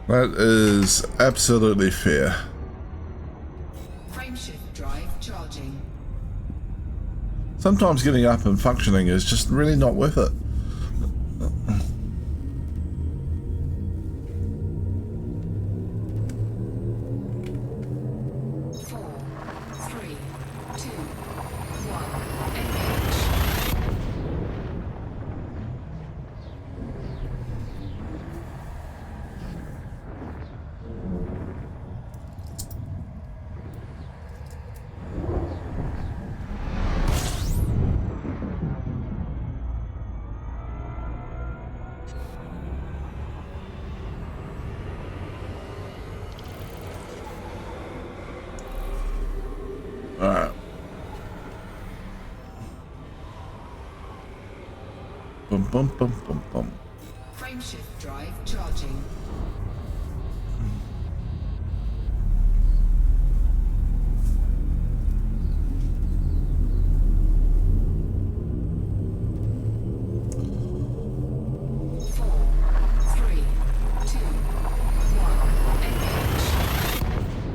That is absolutely fair. Frameshift drive charging. Sometimes getting up and functioning is just really not worth it. 4, 3, 2, 1. Engage. Alright. Bum bum bum bum bum. Frameshift drive charging.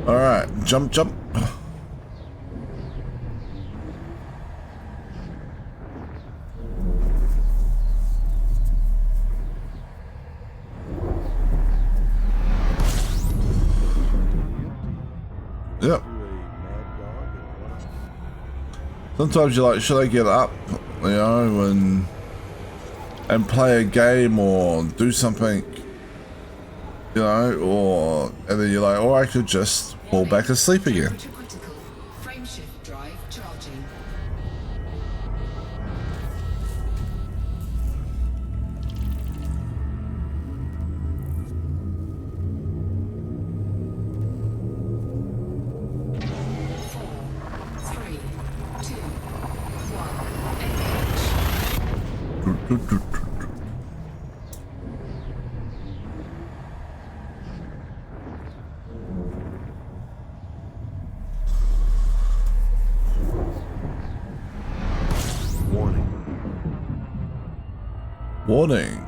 Alright, jump, jump. Yep. Sometimes you're like, should I get up, you know, and play a game or do something, you know, or and then you're like, or I could just fall back asleep again. Frameshift drive charging. Warning.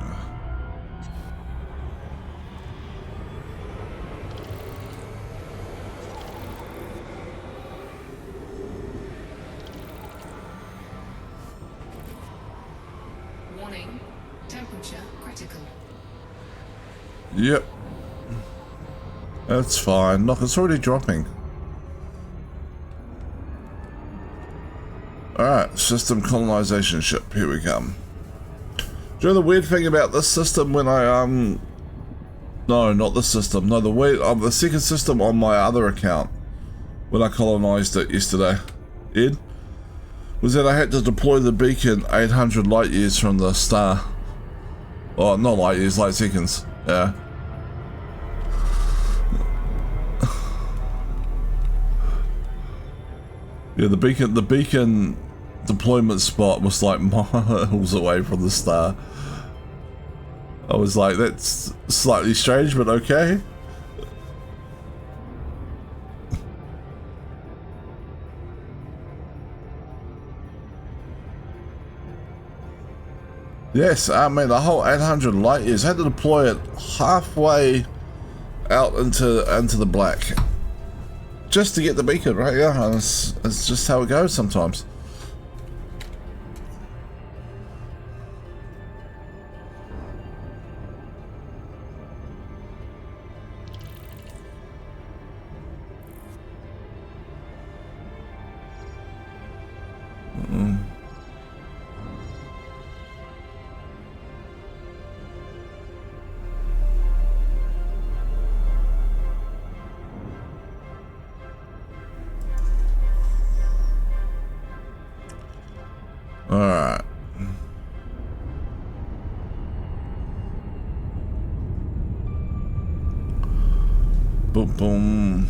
Warning. Temperature critical. Yep. That's fine. Look, it's already dropping. Alright, system colonization ship. Here we come. Do you know the weird thing about this system when I, no, not the system. No, the second system on my other account when I colonized it yesterday, Ed, was that I had to deploy the beacon 800 light years from the star. Oh, not light years, light seconds. Yeah. Yeah, the beacon deployment spot was like miles away from the star. I was like, that's slightly strange, but okay. Yes, I mean the whole 800 light years. I had to deploy it halfway out into the black just to get the beacon, right? Yeah, it's just how it goes sometimes. Alright. Boom, boom.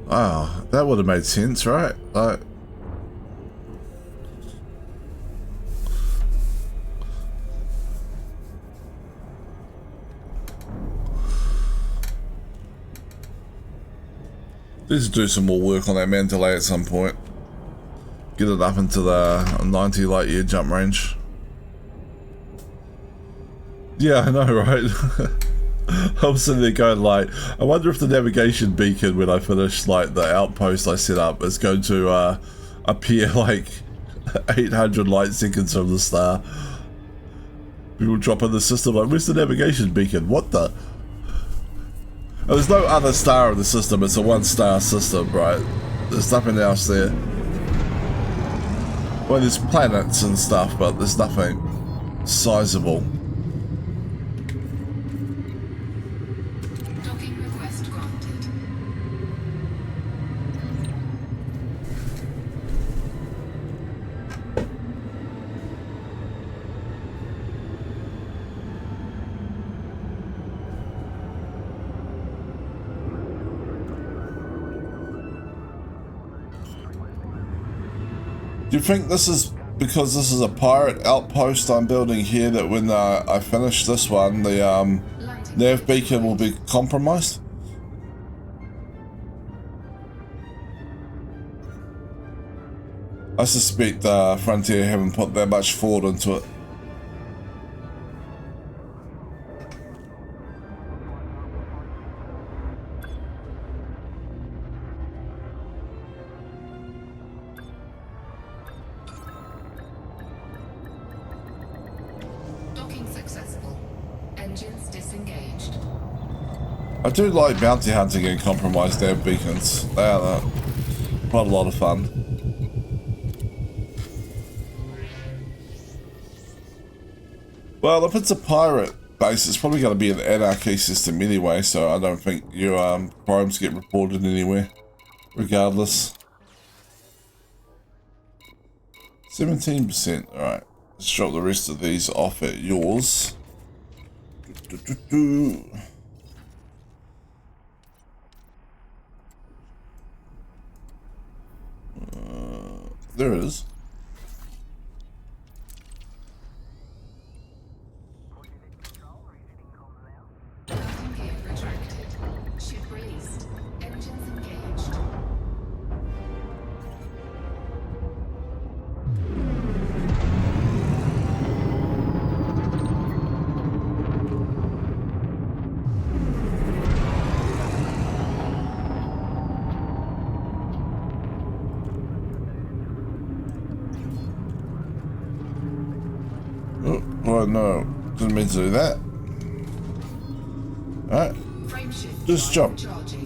Wow, that would have made sense, right? Like, let's do some more work on that Mandalay at some point. Get it up into the 90 light year jump range. Yeah, I know, right? I was sitting there going like, I wonder if the navigation beacon when I finish like the outpost I set up is going to appear like 800 light seconds from the star. People drop in the system like, where's the navigation beacon? What the? And there's no other star in the system, it's a one star system, right? There's nothing else there. Well, there's planets and stuff, but there's nothing sizable. Docking request granted. Do you think this is because this is a pirate outpost I'm building here that when I finish this one, the nav beacon will be compromised? I suspect Frontier haven't put that much thought into it. Docking successful. Engines disengaged. I do like bounty hunting and compromised nav beacons. They are quite a lot of fun. Well, if it's a pirate base, it's probably going to be an anarchy system anyway, so I don't think your crimes get reported anywhere, regardless. 17%, alright. Let's drop the rest of these off at yours. There it is. Landing gear retracted. Ship released. Engines engaged. Oh no, didn't mean to do that. Alright, Frameshift just jump. charging.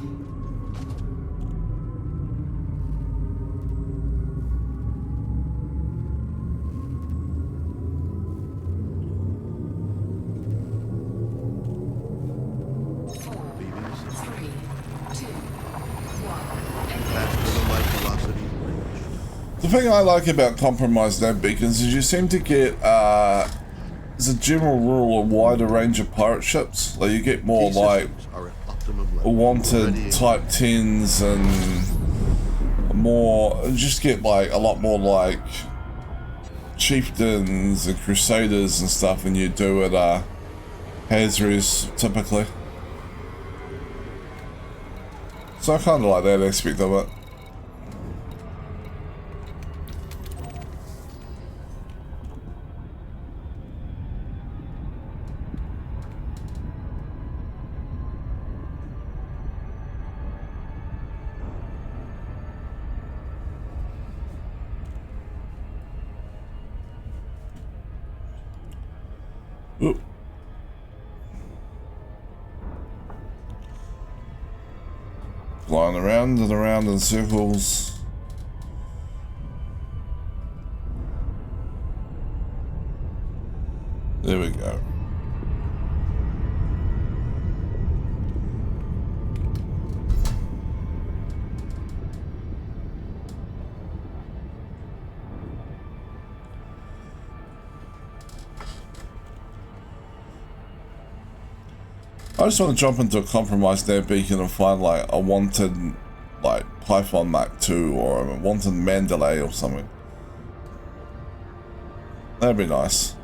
The thing I like about compromised nav beacons is you seem to get, as a general rule, a wider range of pirate ships. Like you get more like wanted type 10s and more, just get like a lot more like chieftains and crusaders and stuff than you do at Hazres typically. So I kind of like that aspect of it. Ooh. Flying around and around in circles. There we go. I just want to jump into a compromised nav beacon and find like a wanted like Python Mark II or a wanted Mandalay or something. That'd be nice.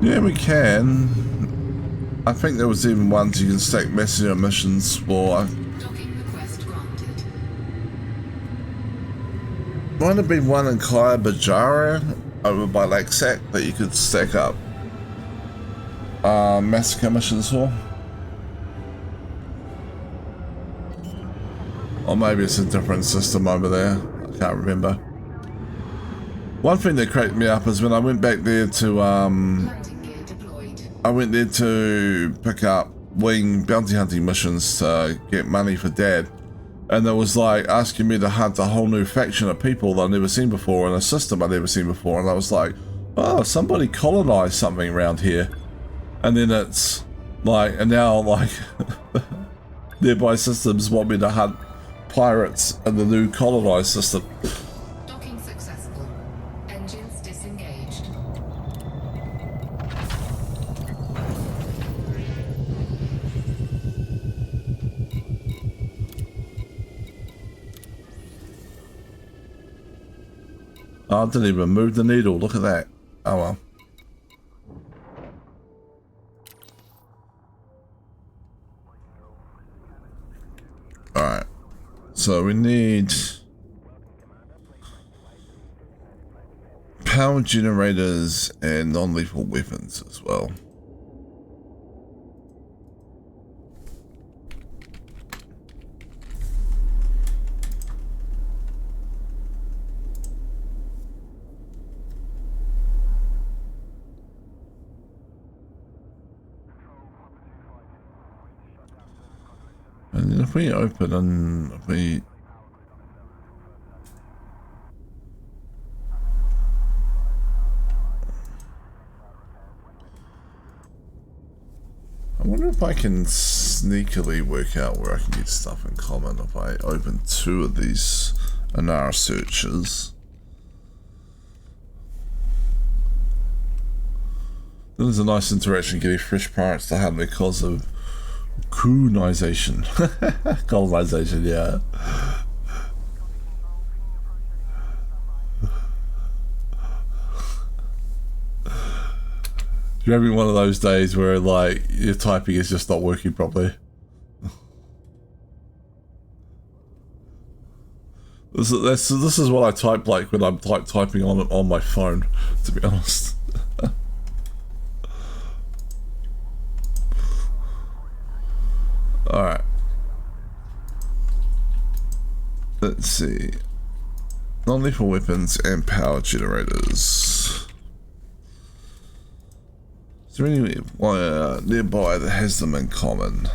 Yeah, we can. I think there was even ones you can stack messenger missions for. Docking request granted. Might have been one in Kaya Bajara over by Lake Sac that you could stack up massacre missions for. Or maybe it's a different system over there. I can't remember. One thing that cracked me up is when I went back there to Landing gear deployed. I went there to pick up wing bounty hunting missions to get money for Dad, and it was like asking me to hunt a whole new faction of people that I've never seen before in a system I've never seen before, and I was like, oh, somebody colonized something around here. And then it's like, and now like nearby systems want me to hunt pirates in the new colonized system. Docking successful. Engines disengaged. Oh, I didn't even move the needle. Look at that. Oh well. Alright. So we need power generators and non-lethal weapons as well. And then if we open and if we... I wonder if I can sneakily work out where I can get stuff in common if I open 2 of these Anara searches. That is a nice interaction getting fresh pirates to have because of colonization. Colonization, yeah. You're having one of those days where like your typing is just not working properly. This is what I type like when I'm typing on my phone, to be honest. Alright. Let's see. Non-lethal weapons and power generators. Is there any nearby that has them in common?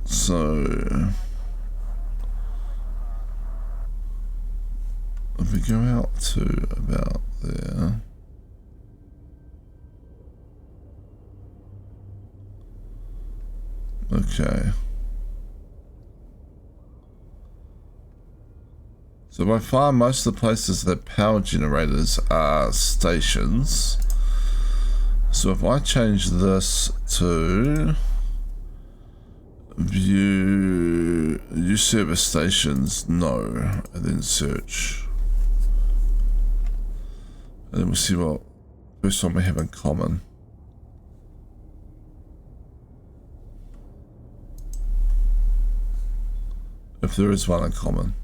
So... if we go out to about there... okay. So by far most of the places that power generators are stations. So if I change this to view service stations, no, and then search. And then we'll see what first one we have in common. If there is one in common.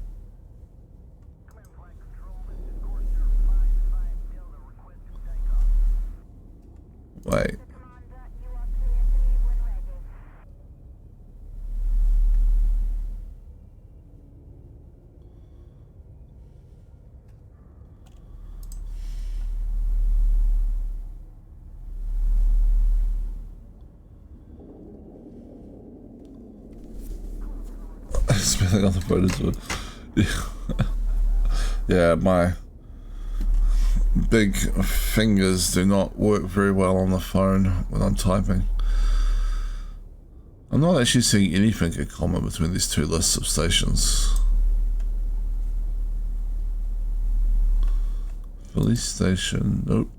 Wait. Spelling on the phone as well. Yeah, my big fingers do not work very well on the phone when I'm typing. I'm not actually seeing anything in common between these 2 lists of stations. Police station, nope.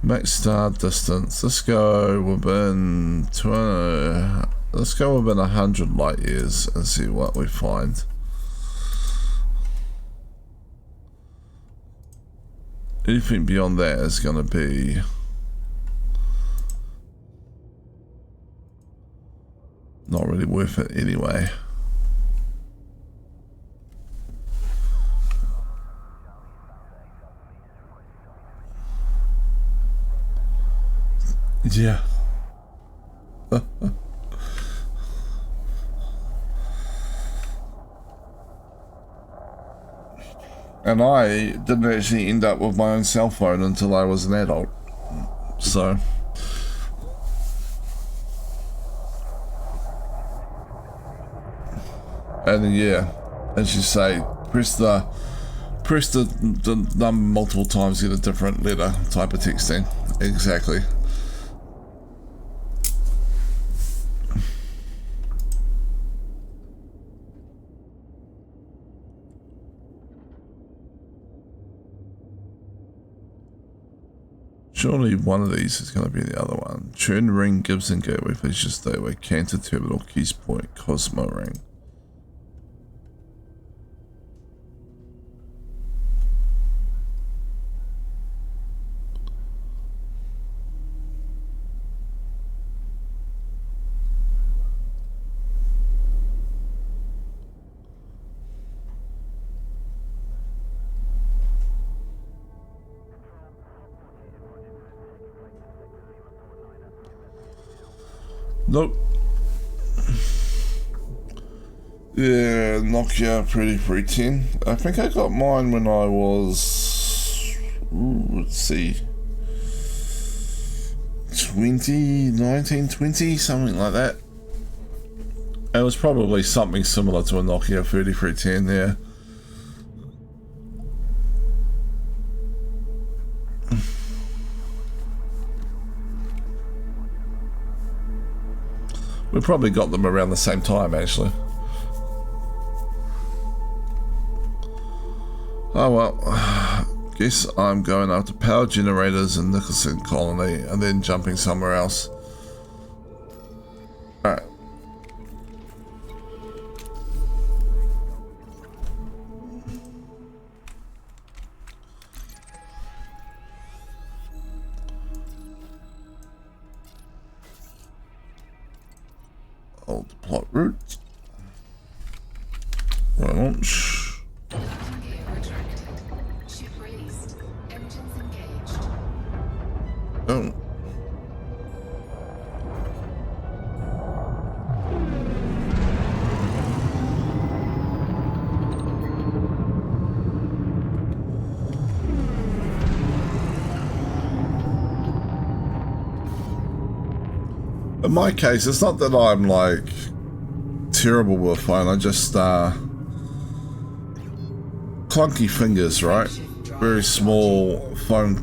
Max start distance. Let's go within 200. Let's go within 100 light years and see what we find. Anything beyond that is going to be not really worth it anyway. Yeah. And I didn't actually end up with my own cell phone until I was an adult. So, And then yeah, as you say, press the number multiple times, get a different letter type of texting. Exactly. Surely one of these is going to be the other one. Churn ring, Gibson gateway, please just stay away. Cantor terminal, keys point, Cosmo ring. Nope. Yeah, Nokia pretty 10. I think I got mine when I was, let's see, 19, 20, something like that. It was probably something similar to a Nokia 3310 there. We probably got them around the same time, actually. Oh well, guess I'm going after power generators in Nicholson Colony and then jumping somewhere else. Alright. Hold the plot route. Launch. Landing gear retracted. Ship released. Engines engaged. Oh. In my case, it's not that I'm like terrible with a phone, I just clunky fingers, right? Very small phone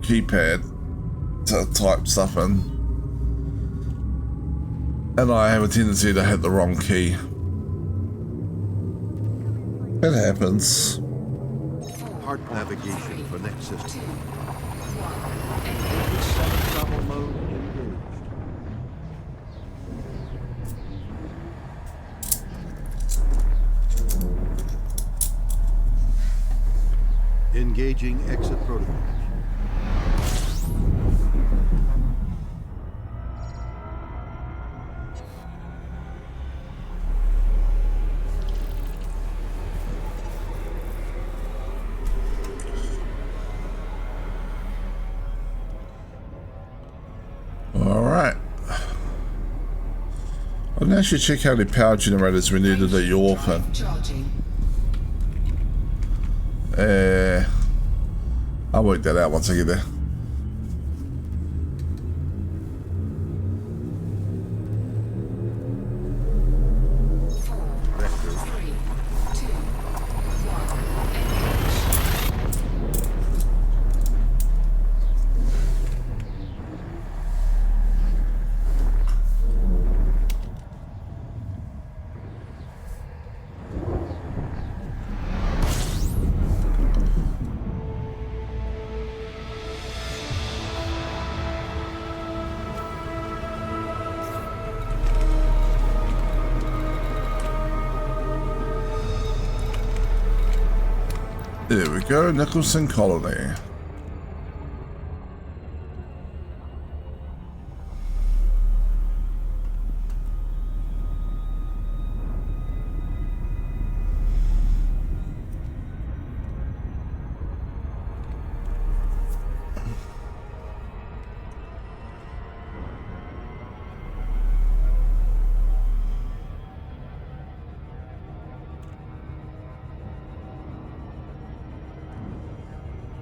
keypad to type stuff in. And I have a tendency to hit the wrong key. It happens. Heart navigation for next system. 1. Engage. Travel mode engaged. Engaging exit protocols. Alright. I'm going to actually check how many power generators we needed at your orphan. Charging. I'll work that out once I get there. There we go, Nicholson Colony.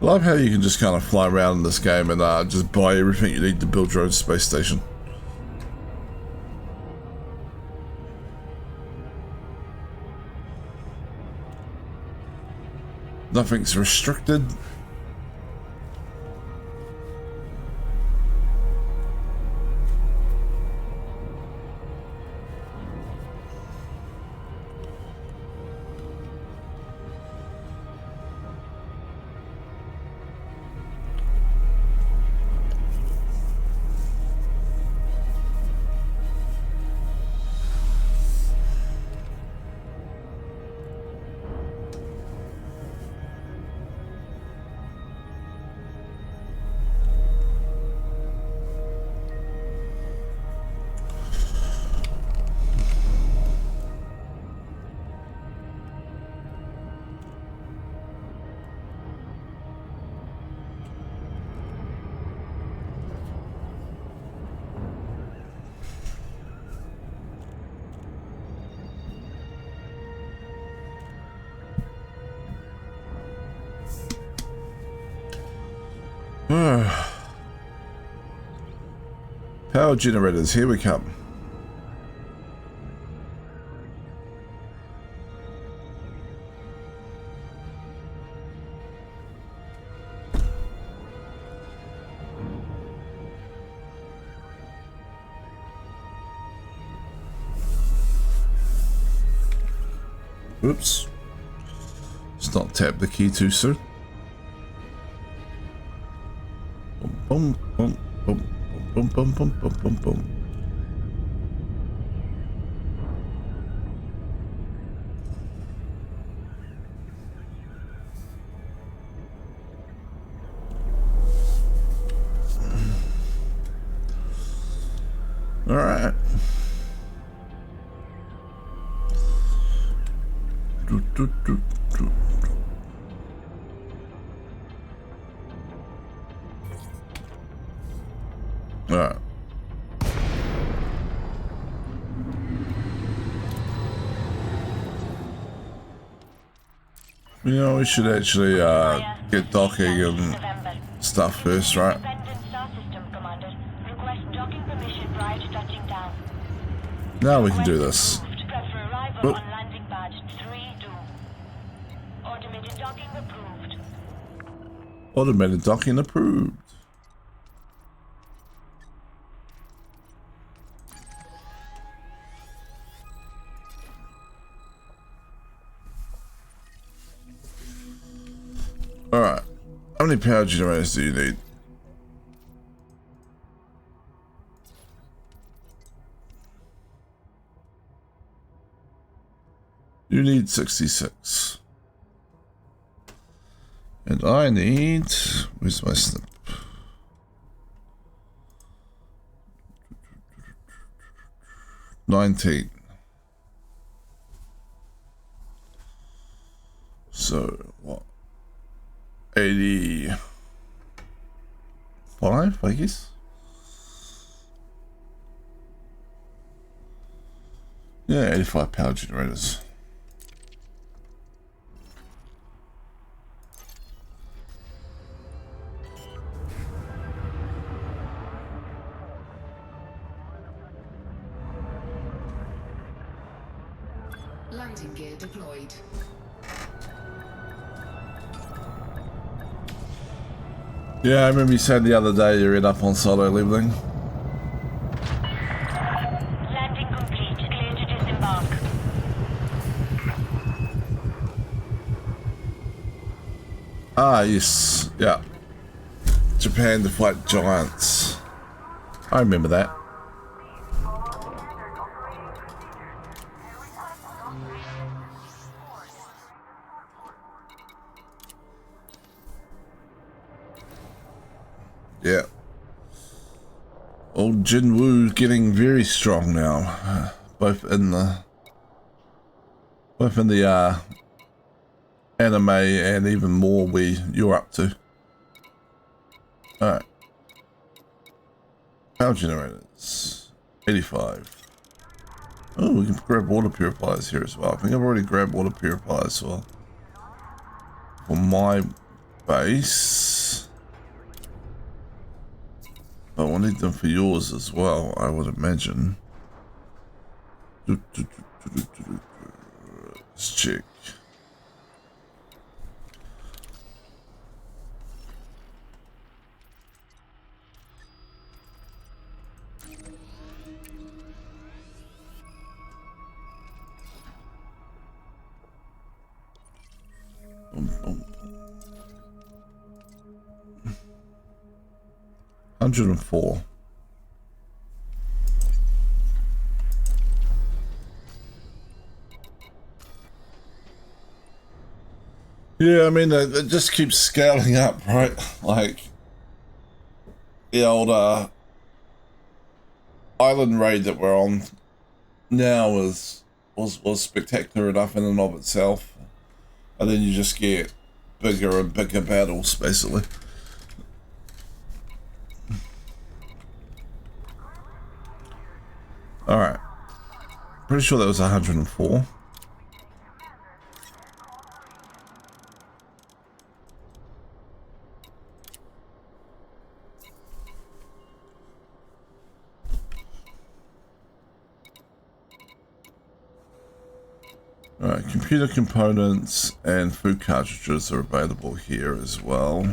I love how you can just kind of fly around in this game and just buy everything you need to build your own space station. Nothing's restricted. Power generators, here we come. Oops. Let's not tap the key too soon. Boom, boom, boom, boom, boom, boom, boom, boom, boom. All right. Alright. You know, we should actually get docking and stuff first, right? Independent Star System Commander, request docking permission prior to touching down. Now we can do this. Prep for arrival on landing pad 3-2. Automated docking approved. Automated docking approved. Alright. How many power generators do you need? You need 66. And I need... Where's my snip? $19. So, what? 85, I guess? Yeah, 85 power generators. Landing gear deployed. Yeah, I remember you said the other day you read up on solo leveling. Landing complete. Clear to disembark. Ah, yes. Yeah. Japan to fight giants. I remember that. Yeah. Old Jinwoo getting very strong now. Both in the anime and even more where you're up to. Alright. Power generators. 85. Oh, we can grab water purifiers here as well. I think I've already grabbed water purifiers for my base. But we'll need them for yours as well, I would imagine. Let's check. 104. Yeah, I mean, it just keeps scaling up, right? Like, the old island raid that we're on now was spectacular enough in and of itself. And then you just get bigger and bigger battles, basically. Alright. Pretty sure that was 104. Alright, computer components and food cartridges are available here as well.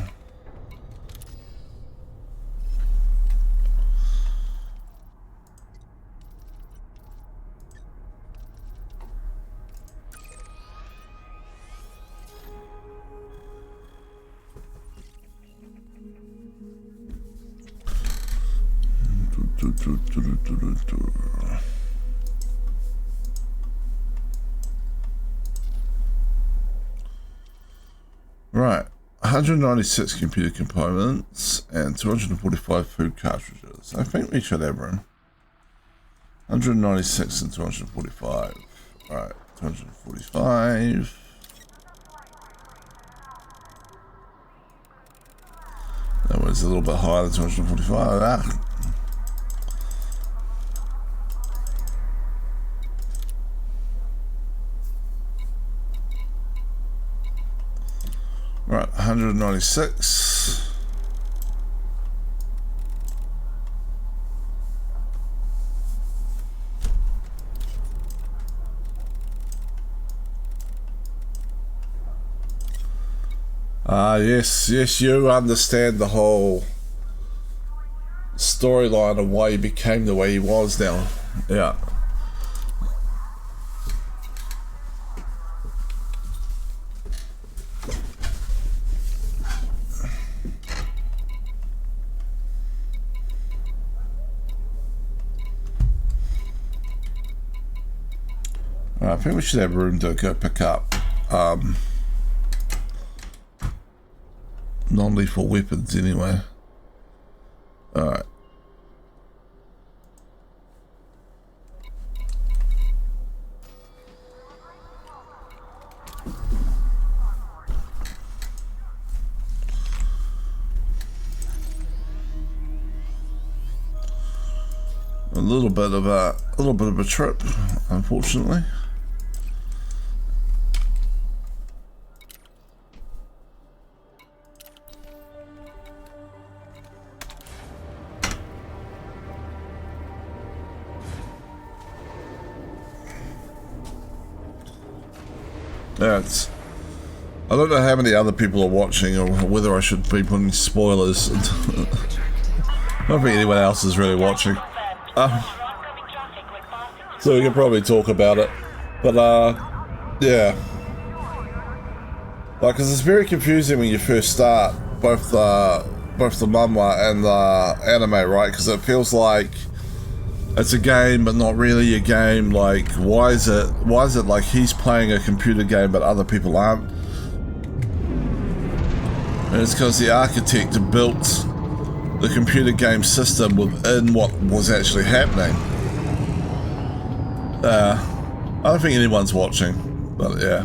Right, 196 computer components and 245 food cartridges. I think we should have room. 196 and 245. Alright, 245. That was a little bit higher than 245. Ah. Right, 196. Yes, you understand the whole storyline of why he became the way he was now. Yeah. I think we should have room to go pick up non-lethal weapons anyway. Alright. A little bit of a trip, unfortunately. Yeah, I don't know how many other people are watching or whether I should be putting spoilers. I don't think anyone else is really watching. So we can probably talk about it. But, yeah. Like, because it's very confusing when you first start both the manhwa and the anime, right? Because it feels like it's a game, but not really a game. Like, why is it like he's playing a computer game, but other people aren't? And it's because the architect built the computer game system within what was actually happening. I don't think anyone's watching, but yeah.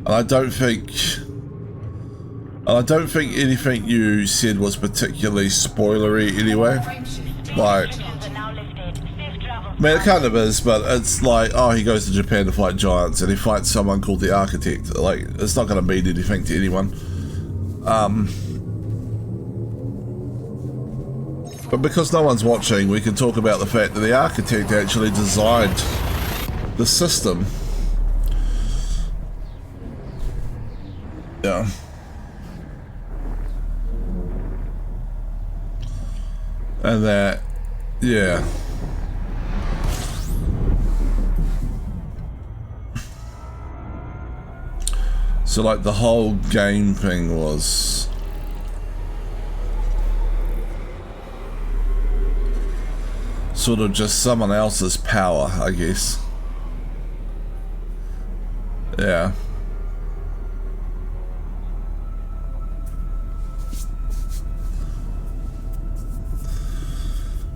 And I don't think anything you said was particularly spoilery anyway. Like, I mean, it kind of is, but it's like, oh, he goes to Japan to fight giants and he fights someone called the Architect. Like, it's not going to mean anything to anyone. But because no one's watching, we can talk about the fact that the Architect actually designed the system. Yeah. And that, yeah. So like the whole game thing was sort of just someone else's power, I guess. Yeah.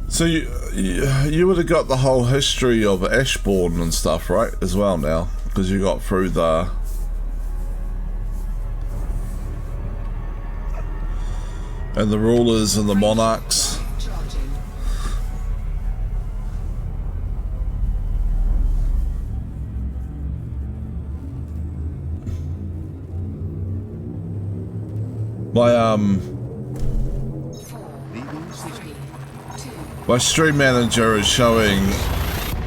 So you would have got the whole history of Ashbourne and stuff, right, as well now, because you got through the and the rulers and the monarchs. My stream manager is showing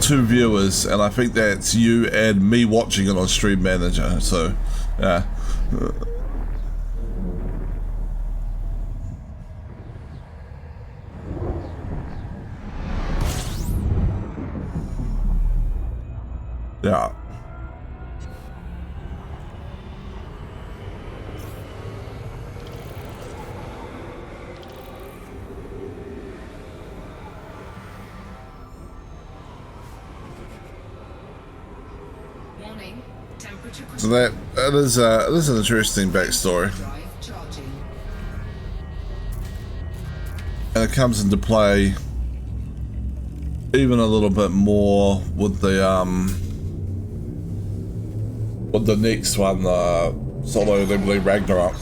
2 viewers, and I think that's you and me watching it on stream manager. So, yeah. Yeah. So that is an interesting backstory, and it comes into play even a little bit more with the next one, Solo Leveling Ragnarok.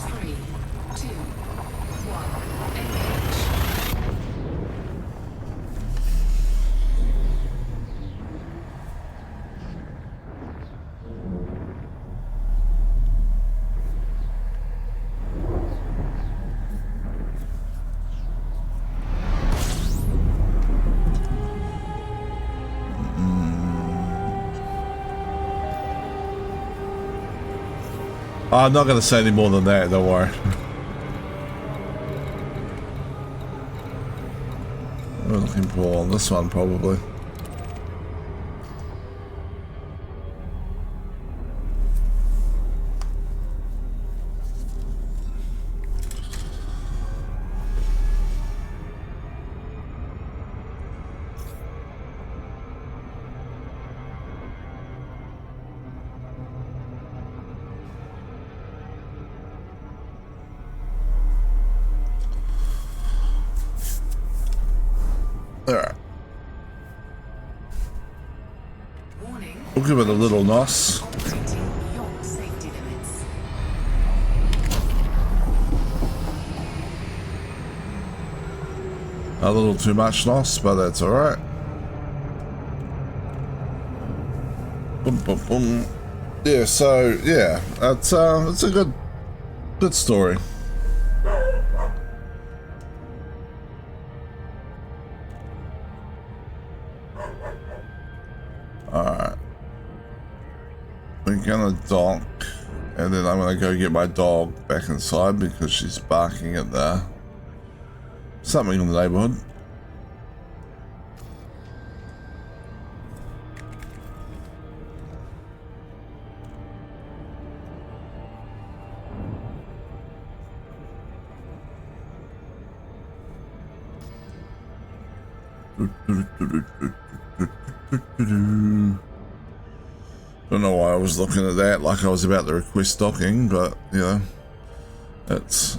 I'm not going to say any more than that, don't worry. We're looking for on this one, probably. We'll give it a little NOS. A little too much NOS, but that's alright. Boom, boom, boom. Yeah, so, yeah, it's a good story. Alright. We're gonna dock, and then I'm gonna go get my dog back inside because she's barking at something in the neighborhood. Don't know why I was looking at that like I was about to request docking, but you know, it's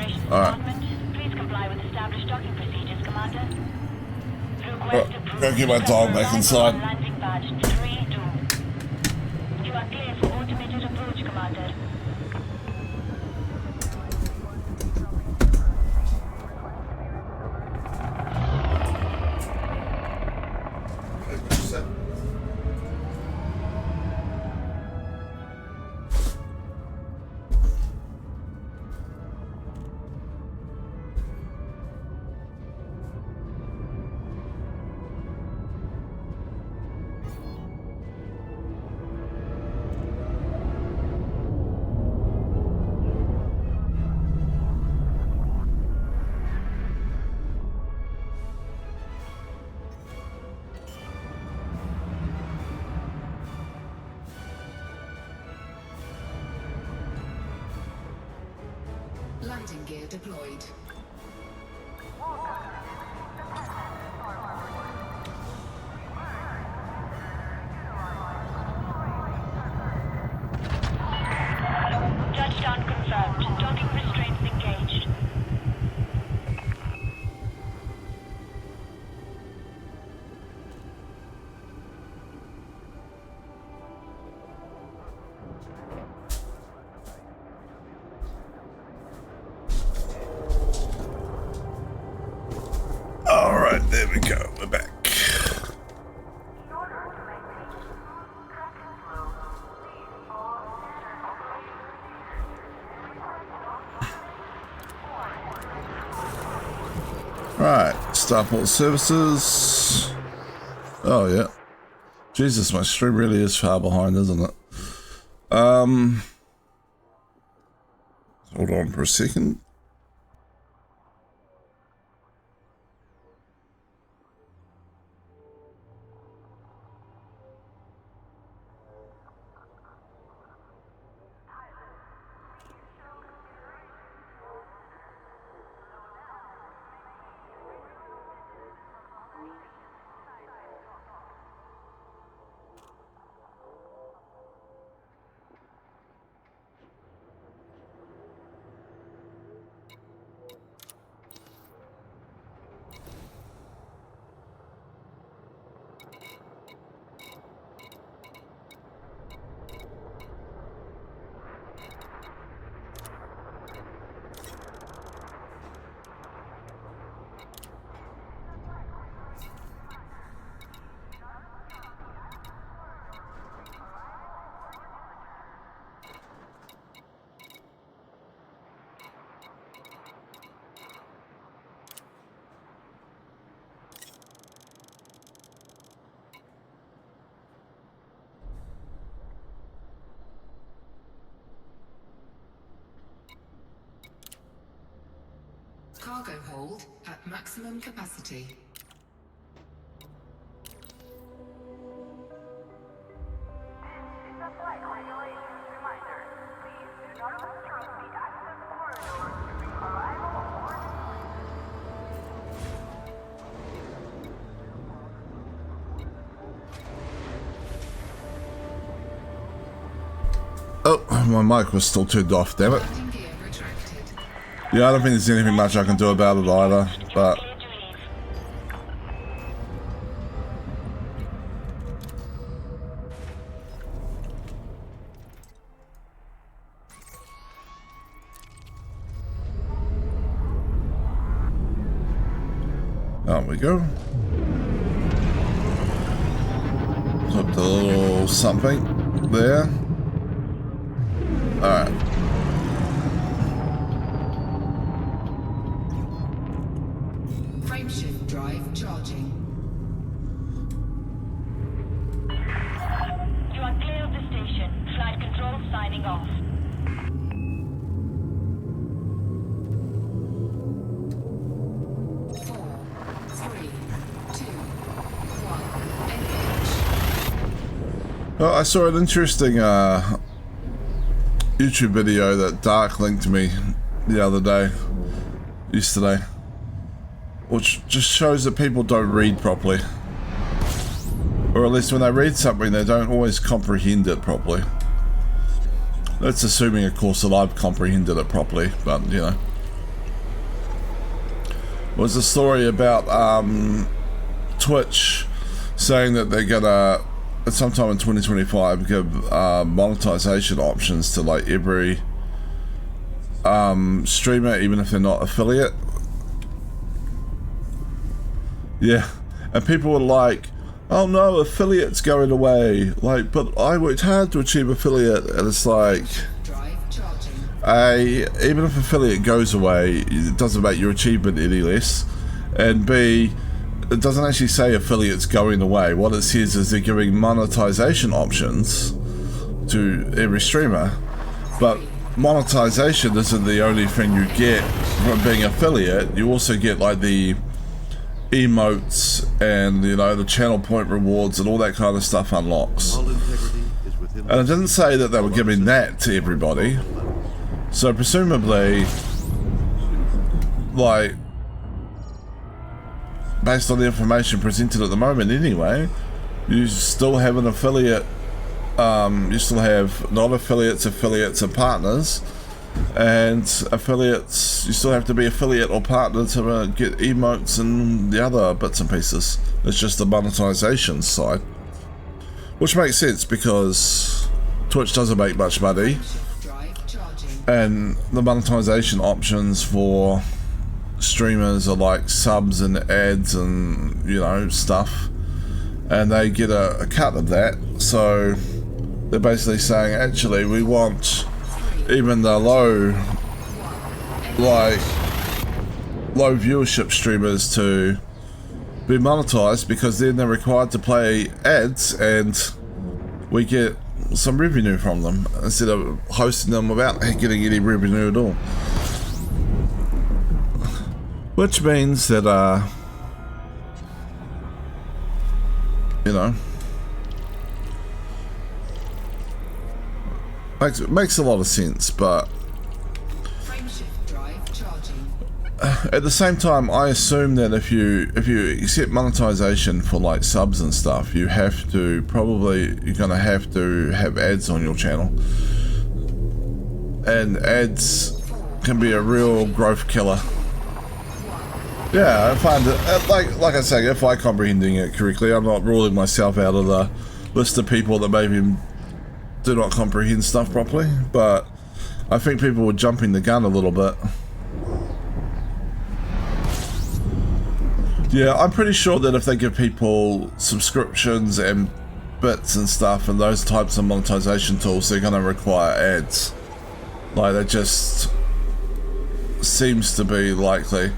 Operations Alright. Department. Please comply with established docking procedures, Commander. Well, go get my dog back inside. Landing pad 3-2. You are clear for automated approach, Commander. Landing gear deployed. Touchdown confirmed. Docking restraints engaged. Alright, there we go. We're back. Right, Starport Services. Oh, yeah. Jesus, my stream really is far behind, isn't it? Hold on for a second. Cargo hold at maximum capacity. Oh, my mic was still turned off, damn it. Landing gear retracted. Yeah, I don't think there's anything much I can do about it either, but... There we go. Put the little something there. Alright. Frameshift drive charging. You are clear of the station. Flight control signing off. Well, I saw an interesting YouTube video that Dark linked to me the other day, yesterday, which just shows that people don't read properly. Or at least when they read something, they don't always comprehend it properly. That's assuming, of course, that I've comprehended it properly, but, you know. was a story about Twitch saying that they're gonna, at some time in 2025, give monetization options to like every streamer, even if they're not affiliate. Yeah, and people were like, oh no, affiliate's going away. Like, but I worked hard to achieve affiliate, and it's like, even if affiliate goes away, it doesn't make your achievement any less. And B, it doesn't actually say affiliates going away. What it says is they're giving monetization options to every streamer. But monetization isn't the only thing you get from being affiliate. You also get like the emotes and, you know, the channel point rewards and all that kind of stuff unlocks. And it didn't say that they were giving that to everybody. So presumably, like, based on the information presented at the moment anyway, you still have an affiliate, you still have non-affiliates, affiliates and partners, and affiliates, you still have to be affiliate or partner to get emotes and the other bits and pieces. It's just the monetization side, which makes sense because Twitch doesn't make much money, and the monetization options for streamers are like subs and ads and, you know, stuff, and they get a cut of that. So they're basically saying, actually, we want even the low viewership streamers to be monetized, because then they're required to play ads and we get some revenue from them instead of hosting them without getting any revenue at all. Which means that, you know, makes a lot of sense, but at the same time, I assume that if you accept monetization for like subs and stuff, you have to you're gonna have to have ads on your channel, and ads can be a real growth killer. Yeah, I find it, like I say, if I'm comprehending it correctly, I'm not ruling myself out of the list of people that maybe do not comprehend stuff properly, but I think people were jumping the gun a little bit. Yeah, I'm pretty sure that if they give people subscriptions and bits and stuff and those types of monetization tools, they're going to require ads. Like, that just seems to be likely.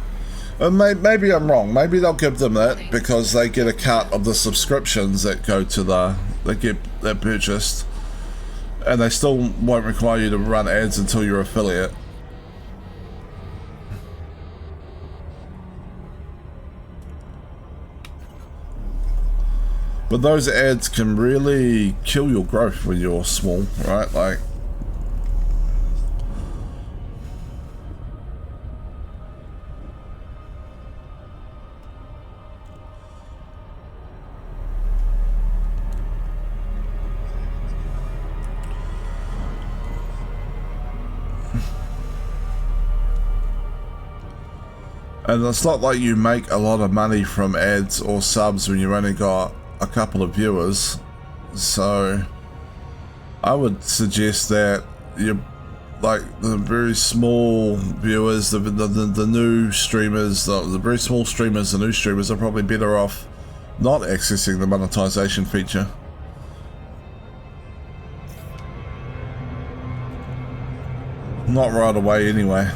And maybe I'm wrong. Maybe they'll give them that because they get a cut of the subscriptions that go to they're purchased, and they still won't require you to run ads until you're affiliate. But those ads can really kill your growth when you're small, right? Like, and it's not like you make a lot of money from ads or subs when you've only got a couple of viewers. So I would suggest that you, like, the very small viewers, the new streamers, the very small streamers, the new streamers are probably better off not accessing the monetization feature. Not right away anyway.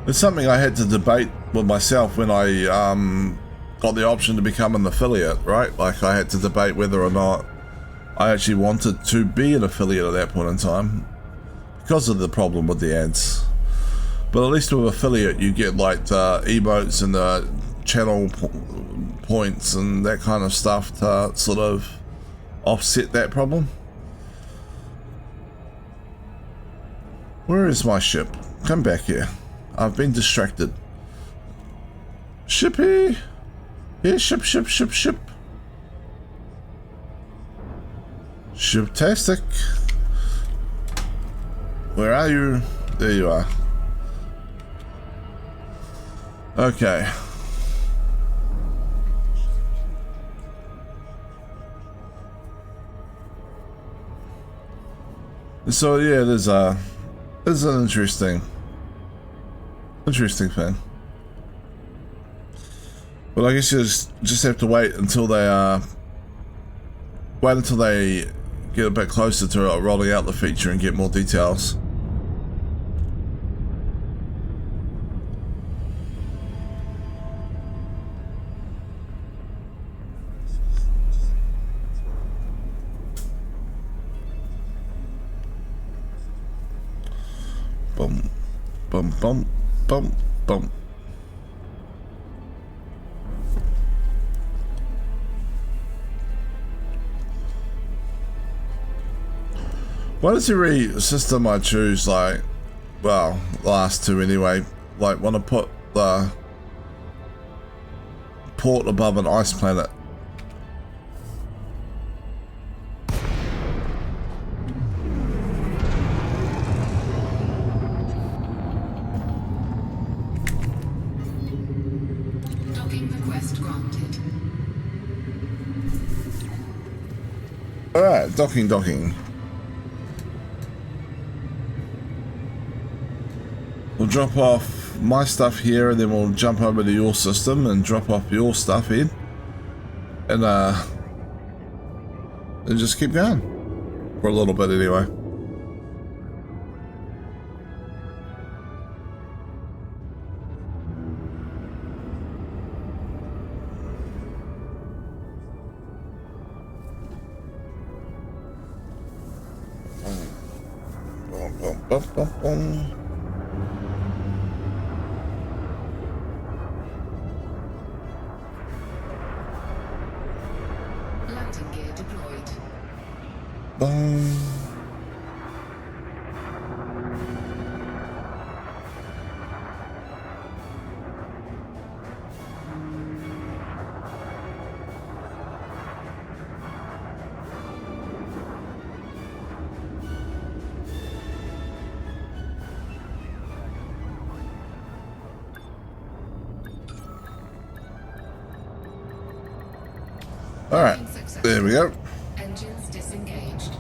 It's something I had to debate with myself when I got the option to become an affiliate, right? Like, I had to debate whether or not I actually wanted to be an affiliate at that point in time because of the problem with the ads. But at least with affiliate, you get like the emotes and the channel points and that kind of stuff to sort of offset that problem. Where is my ship? Come back here. I've been distracted. Shippy! Here, ship. Shiptastic. Where are you? There you are. Okay. So yeah, there's an interesting thing. But I guess you just have to wait until they get a bit closer to rolling out the feature and get more details. Bum, bum, bum, bum, bum. Why does every system I choose, like, well, the last two anyway, like want to put the port above an ice planet? Docking request granted. Alright, docking. We'll drop off my stuff here and then we'll jump over to your system and drop off your stuff in. And just keep going. For a little bit anyway. Landing gear deployed. Boom. All right, there we go. Engines disengaged.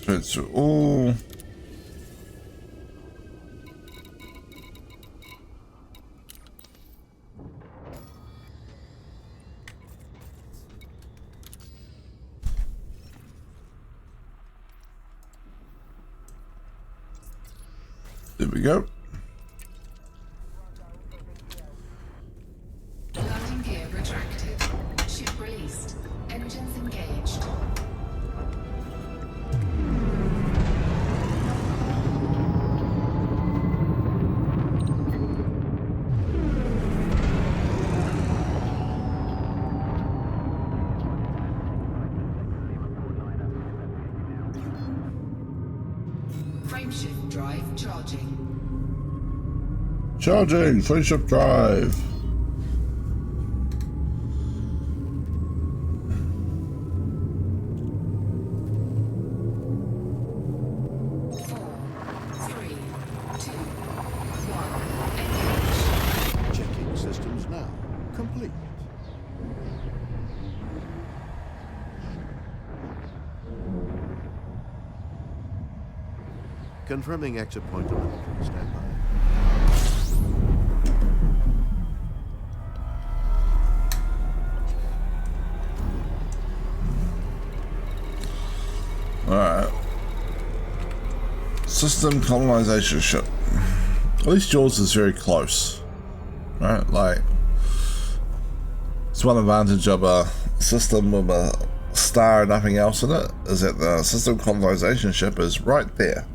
It's all. There we go. Landing gear retracted. Ship released. Engines engaged. Frameshift drive charging. Charging, friendship drive. Checking systems now. Complete. Confirming exit point telemetry. Stand by. Alright. System colonization ship. At least yours is very close. Right? Like, it's one advantage of a system with a star and nothing else in it, is that the system colonization ship is right there.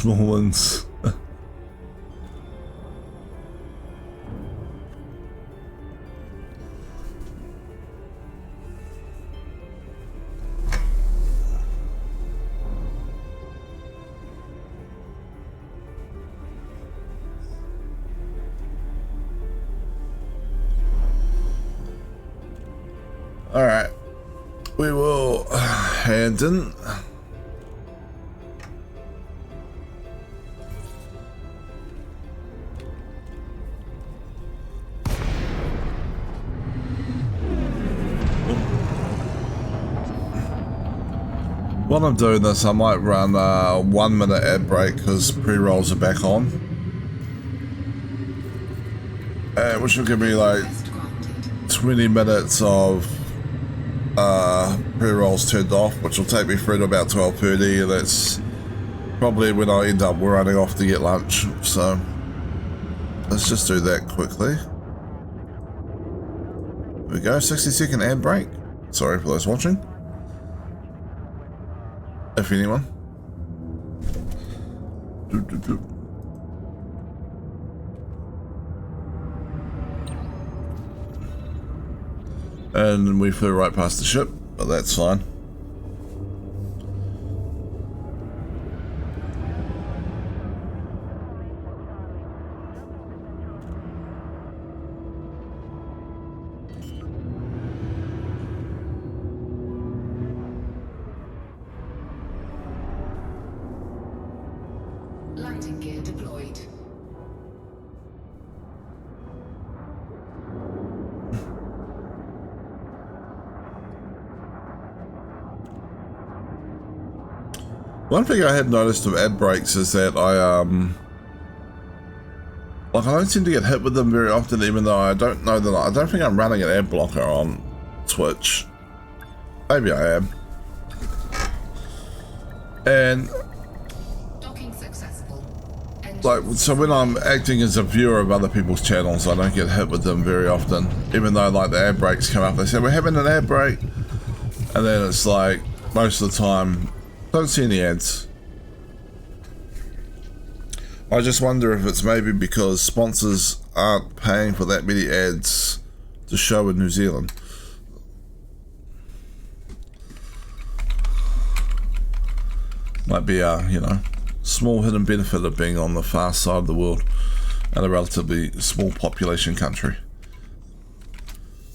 small ones. Alright, we will hand in. While I'm doing this, I might run a 1 minute ad break because pre-rolls are back on. Which will give me like 20 minutes of pre-rolls turned off, which will take me through to about 12:30, and that's probably when I end up running off to get lunch. So let's just do that quickly. There we go, 60-second ad break. Sorry for those watching, if anyone. And we flew right past the ship, but that's fine. Landing gear deployed. One thing I had noticed of ad breaks is that I don't seem to get hit with them very often, even though I don't know that I don't think I'm running an ad blocker on Twitch. Maybe I am. And Docking successful. like, so when I'm acting as a viewer of other people's channels, I don't get hit with them very often, even though like the ad breaks come up. They say we're having an ad break, and then it's like most of the time don't see any ads. I just wonder if it's maybe because sponsors aren't paying for that many ads to show in New Zealand. Might be a, you know, small hidden benefit of being on the far side of the world and a relatively small population country.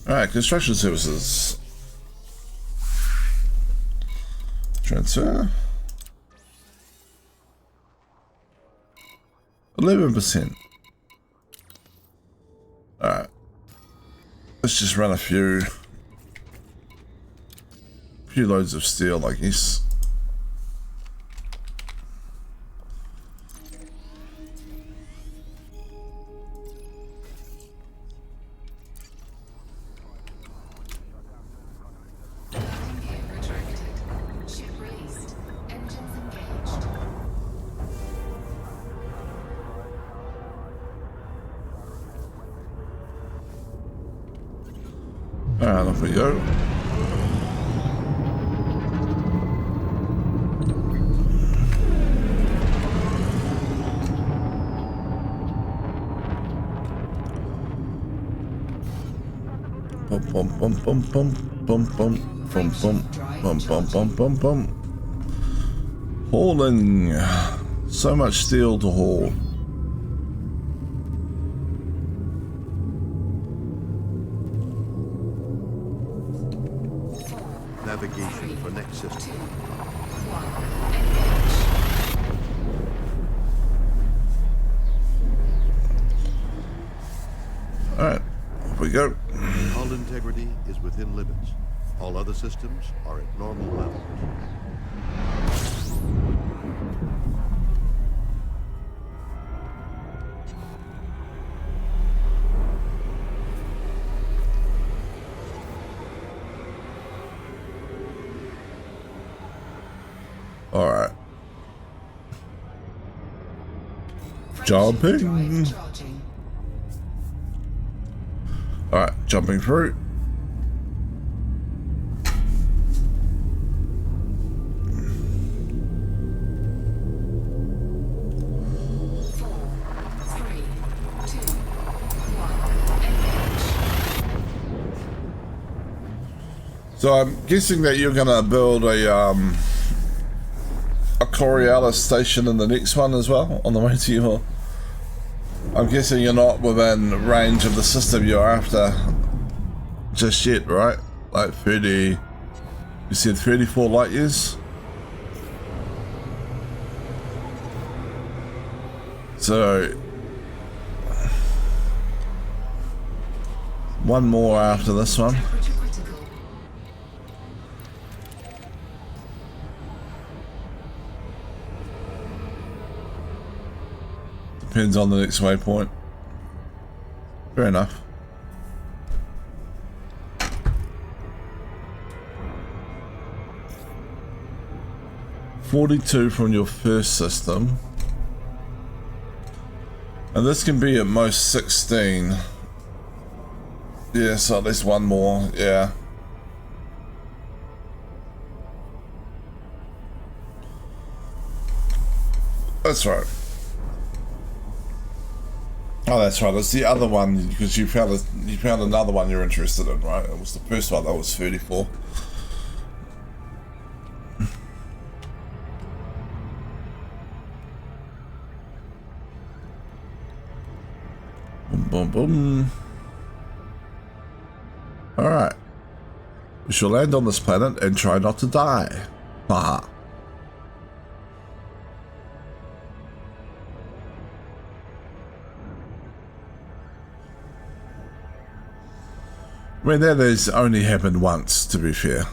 Alright, construction services. Transfer. 11%. Alright. Let's just run a few loads of steel, I guess. Alright, off we go. Bum bum bum bum bum bum bum bum bum bum bum bum bum. Hauling. So much steel to haul. Navigation for next system. Alright, off we go. Hull integrity is within limits. All other systems are at normal levels. Alright. Jumping. Alright, jumping through. So I'm guessing that you're gonna build a Coriolis station in the next one as well, on the way to your... I'm guessing you're not within range of the system you're after just yet, right? Like 30... You said 34 light years? So... one more after this one. Temperature critical. Depends on the next waypoint. Fair enough. $42 from your first system. And this can be at most 16. Yeah, so at least one more, yeah. That's right. Oh, that's right. It's the other one because you found another one you're interested in, right? It was the first one that was 34. Boom, boom, boom. All right. We shall land on this planet and try not to die. Haha. I mean, that has only happened once, to be fair.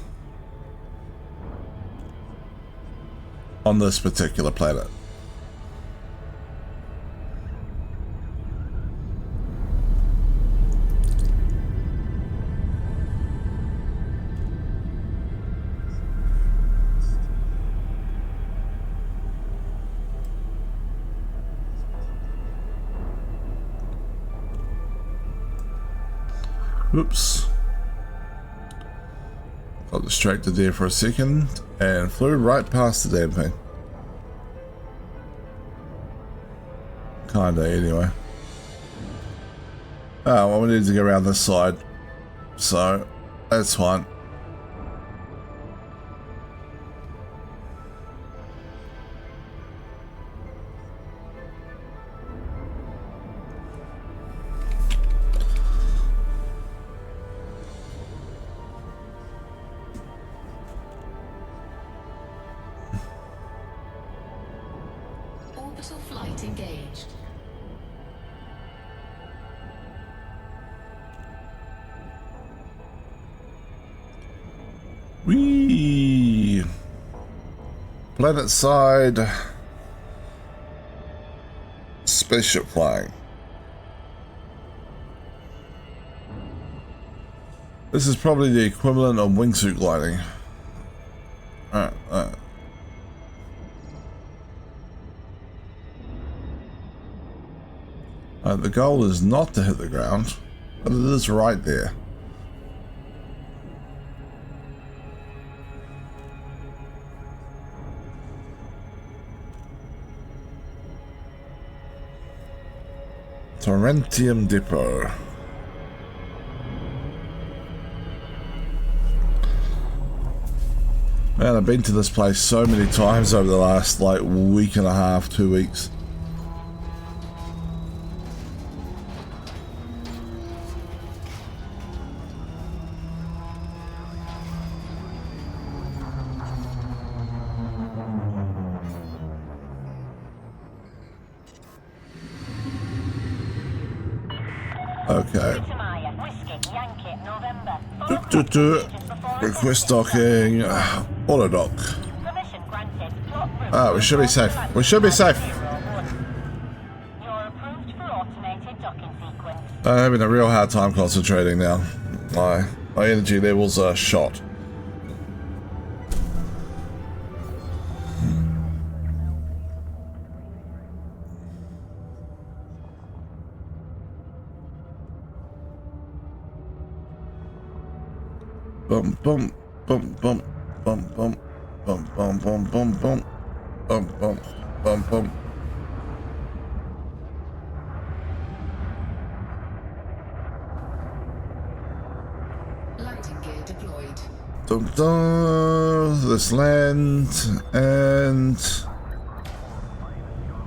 On this particular planet. Oops. Got distracted there for a second and flew right past the damn thing. Kinda, anyway. Oh, well, we need to go around this side. So, that's fine. Orbital flight engaged. Whee! Planet side spaceship flying. This is probably the equivalent of wingsuit gliding. The goal is not to hit the ground, but it is right there. Torrentium Depot. Man, I've been to this place so many times over the last like week and a half, 2 weeks. Okay. Request docking. Auto dock. Ah, we should be safe. We should be safe. I'm having a real hard time concentrating now. My energy levels are shot. Bum bum bum bum bum bum bum bum bum bum bum bum bum bum bum. Landing gear deployed. Dun, dun, let's land and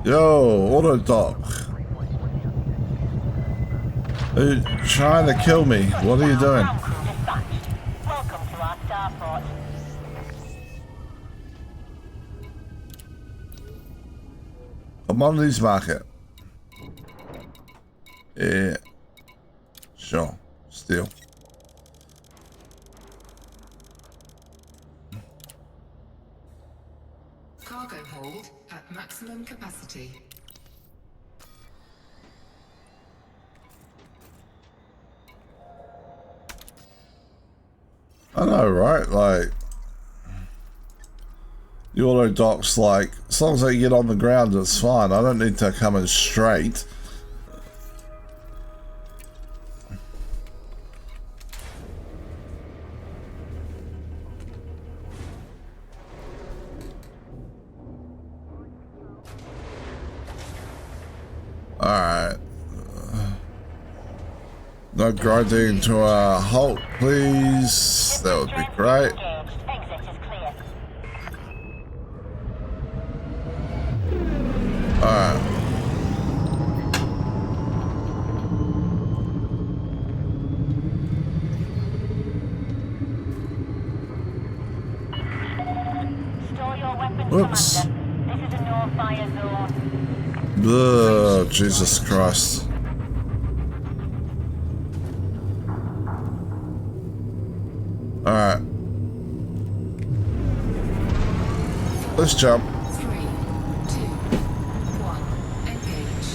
yo, auto dock. You're trying to kill me. What are you doing? Ground crew dispatched. Welcome to our starport. Commodities market. Yeah. Sure. Still. Cargo hold at maximum capacity. I know, right? Like, the auto dock's like, as long as I get on the ground, it's fine. I don't need to come in straight. Alright. No grinding to a halt, please. That would be great. Engaged. Exit is clear. Alright. Store your weapons, Whoops. Commander. This is a no-fire zone. Ugh, Jesus Christ. Alright. Let's jump. 3, 2, 1, engage.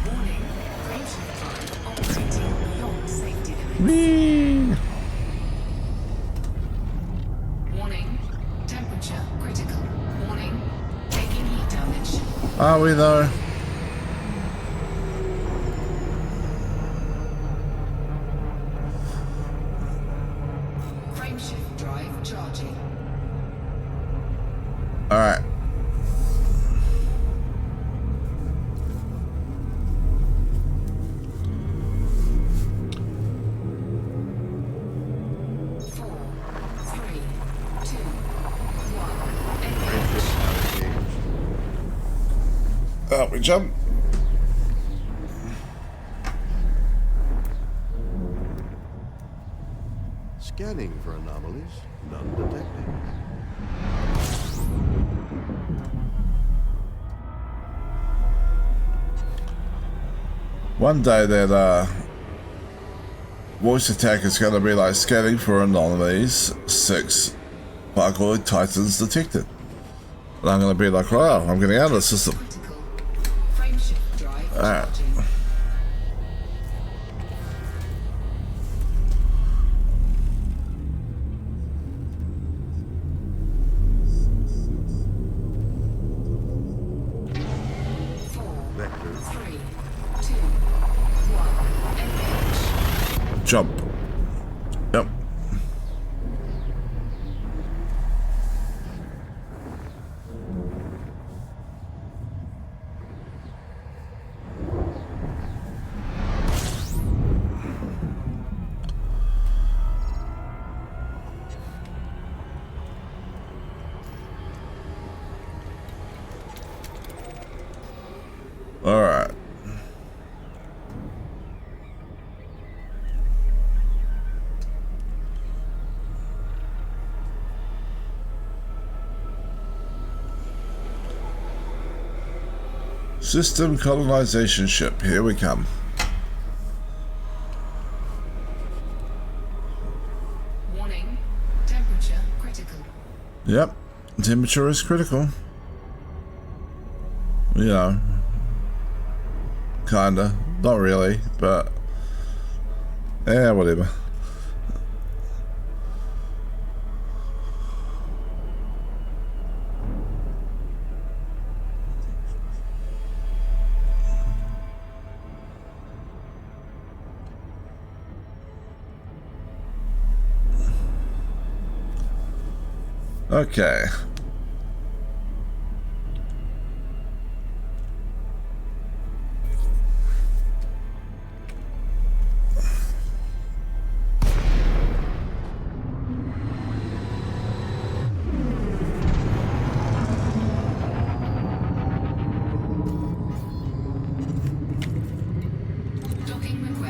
Warning, frameshift drive operating beyond safety limits. Whee! Warning, temperature critical. Warning, taking heat damage. Are we though? Frameshift drive charging. Alright. Four, three, two, one, engage. Up we jump. Scanning for anomalies. None detected. One day that voice attack is going to be like scanning for anomalies. 6 Parkoid Titans detected. And I'm going to be like, wow, I'm getting out of the system. Critical. Frameshift drive Alright. charging. Vector. 3, 2, 1, engage. Jump. Yep. All right. System colonization ship. Here we come. Warning, temperature critical. Yep. Temperature is critical. You know. Kinda. Not really, but yeah, whatever. Okay.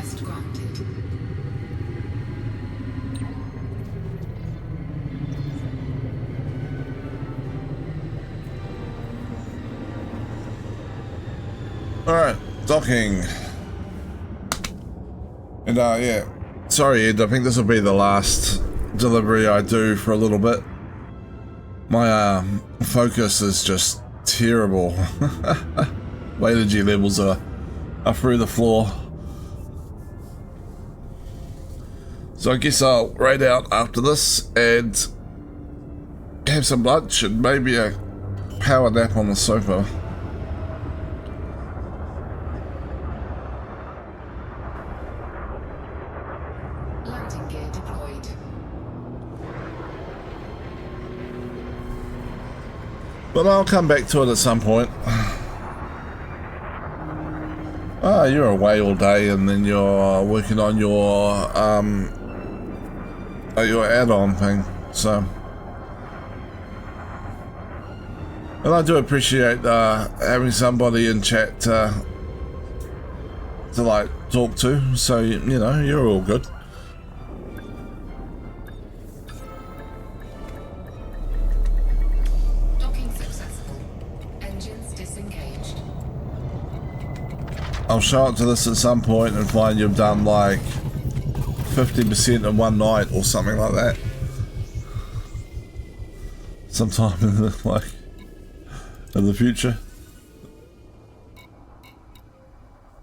Request granted. Alright, docking. And yeah. Sorry Ed, I think this will be the last delivery I do for a little bit. My focus is just terrible. My energy levels are through the floor. So I guess I'll raid out after this and have some lunch and maybe a power nap on the sofa. Landing gear deployed. But I'll come back to it at some point. Ah, you're away all day and then you're working on your add-on thing, so. And I do appreciate having somebody in chat to like talk to, so you know, you're all good. Docking successful. Engines disengaged. I'll show up to this at some point and find you've done like 50% in one night or something like that. Sometime in the future.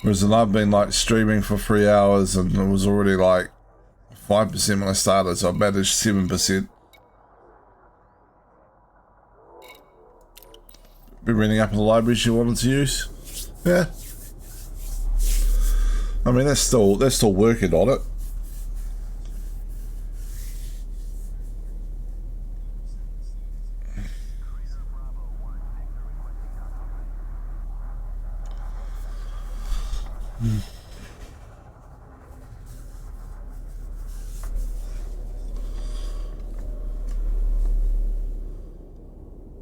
Whereas then I've been like streaming for 3 hours and it was already like 5% when I started, so I managed 7%. Been reading up in the libraries you wanted to use? Yeah. I mean, they're still working on it.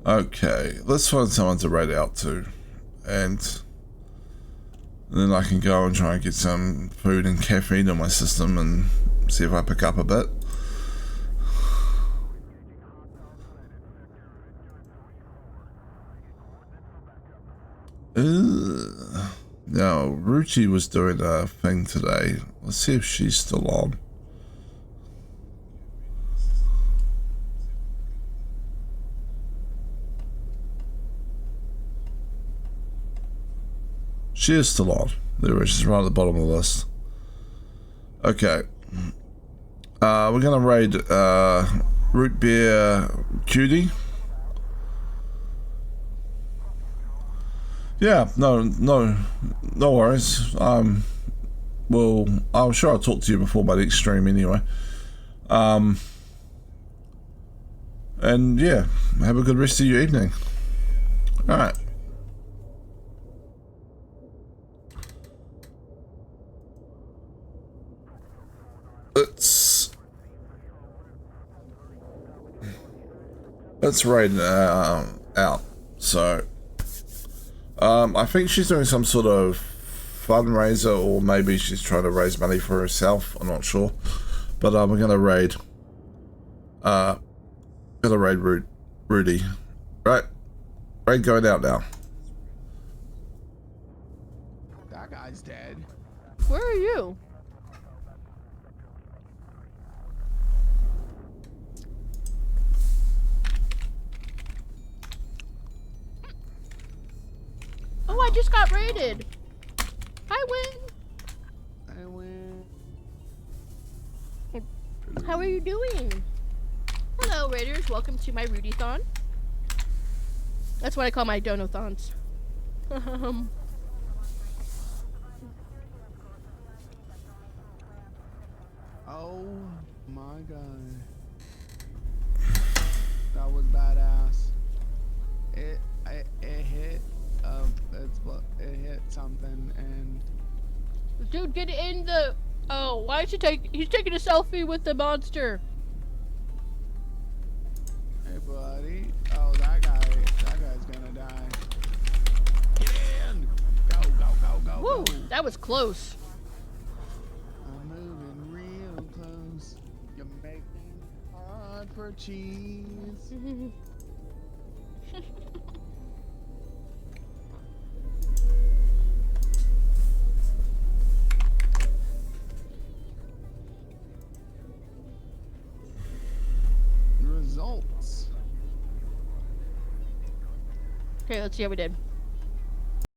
Okay, let's find someone to raid out to, and then I can go and try and get some food and caffeine in my system and see if I pick up a bit. Now, Ruchi was doing a thing today. Let's see if she's still on. She is still on. There she's right at the bottom of the list. Okay. We're gonna raid Root Beer Cutie. Yeah, no worries. I'm sure I'll talk to you before my next stream anyway. And yeah, have a good rest of your evening. Alright. Let's raid out. So I think she's doing some sort of fundraiser, or maybe she's trying to raise money for herself. I'm not sure, but we're gonna raid. Rudy. Right, raid going out now. That guy's dead. Where are you? Oh, I just got raided. I win. How are you doing? Hello, raiders. Welcome to my Rudy-thon. That's what I call my dono-thons. Oh my god. That was badass. It hit it hit something and Dude, get in the... Oh, why is he's taking a selfie with the monster. hey buddy. Oh that guy's gonna die. Get in! Go. Woo, that was close. for cheese. Results. Okay, let's see how we did.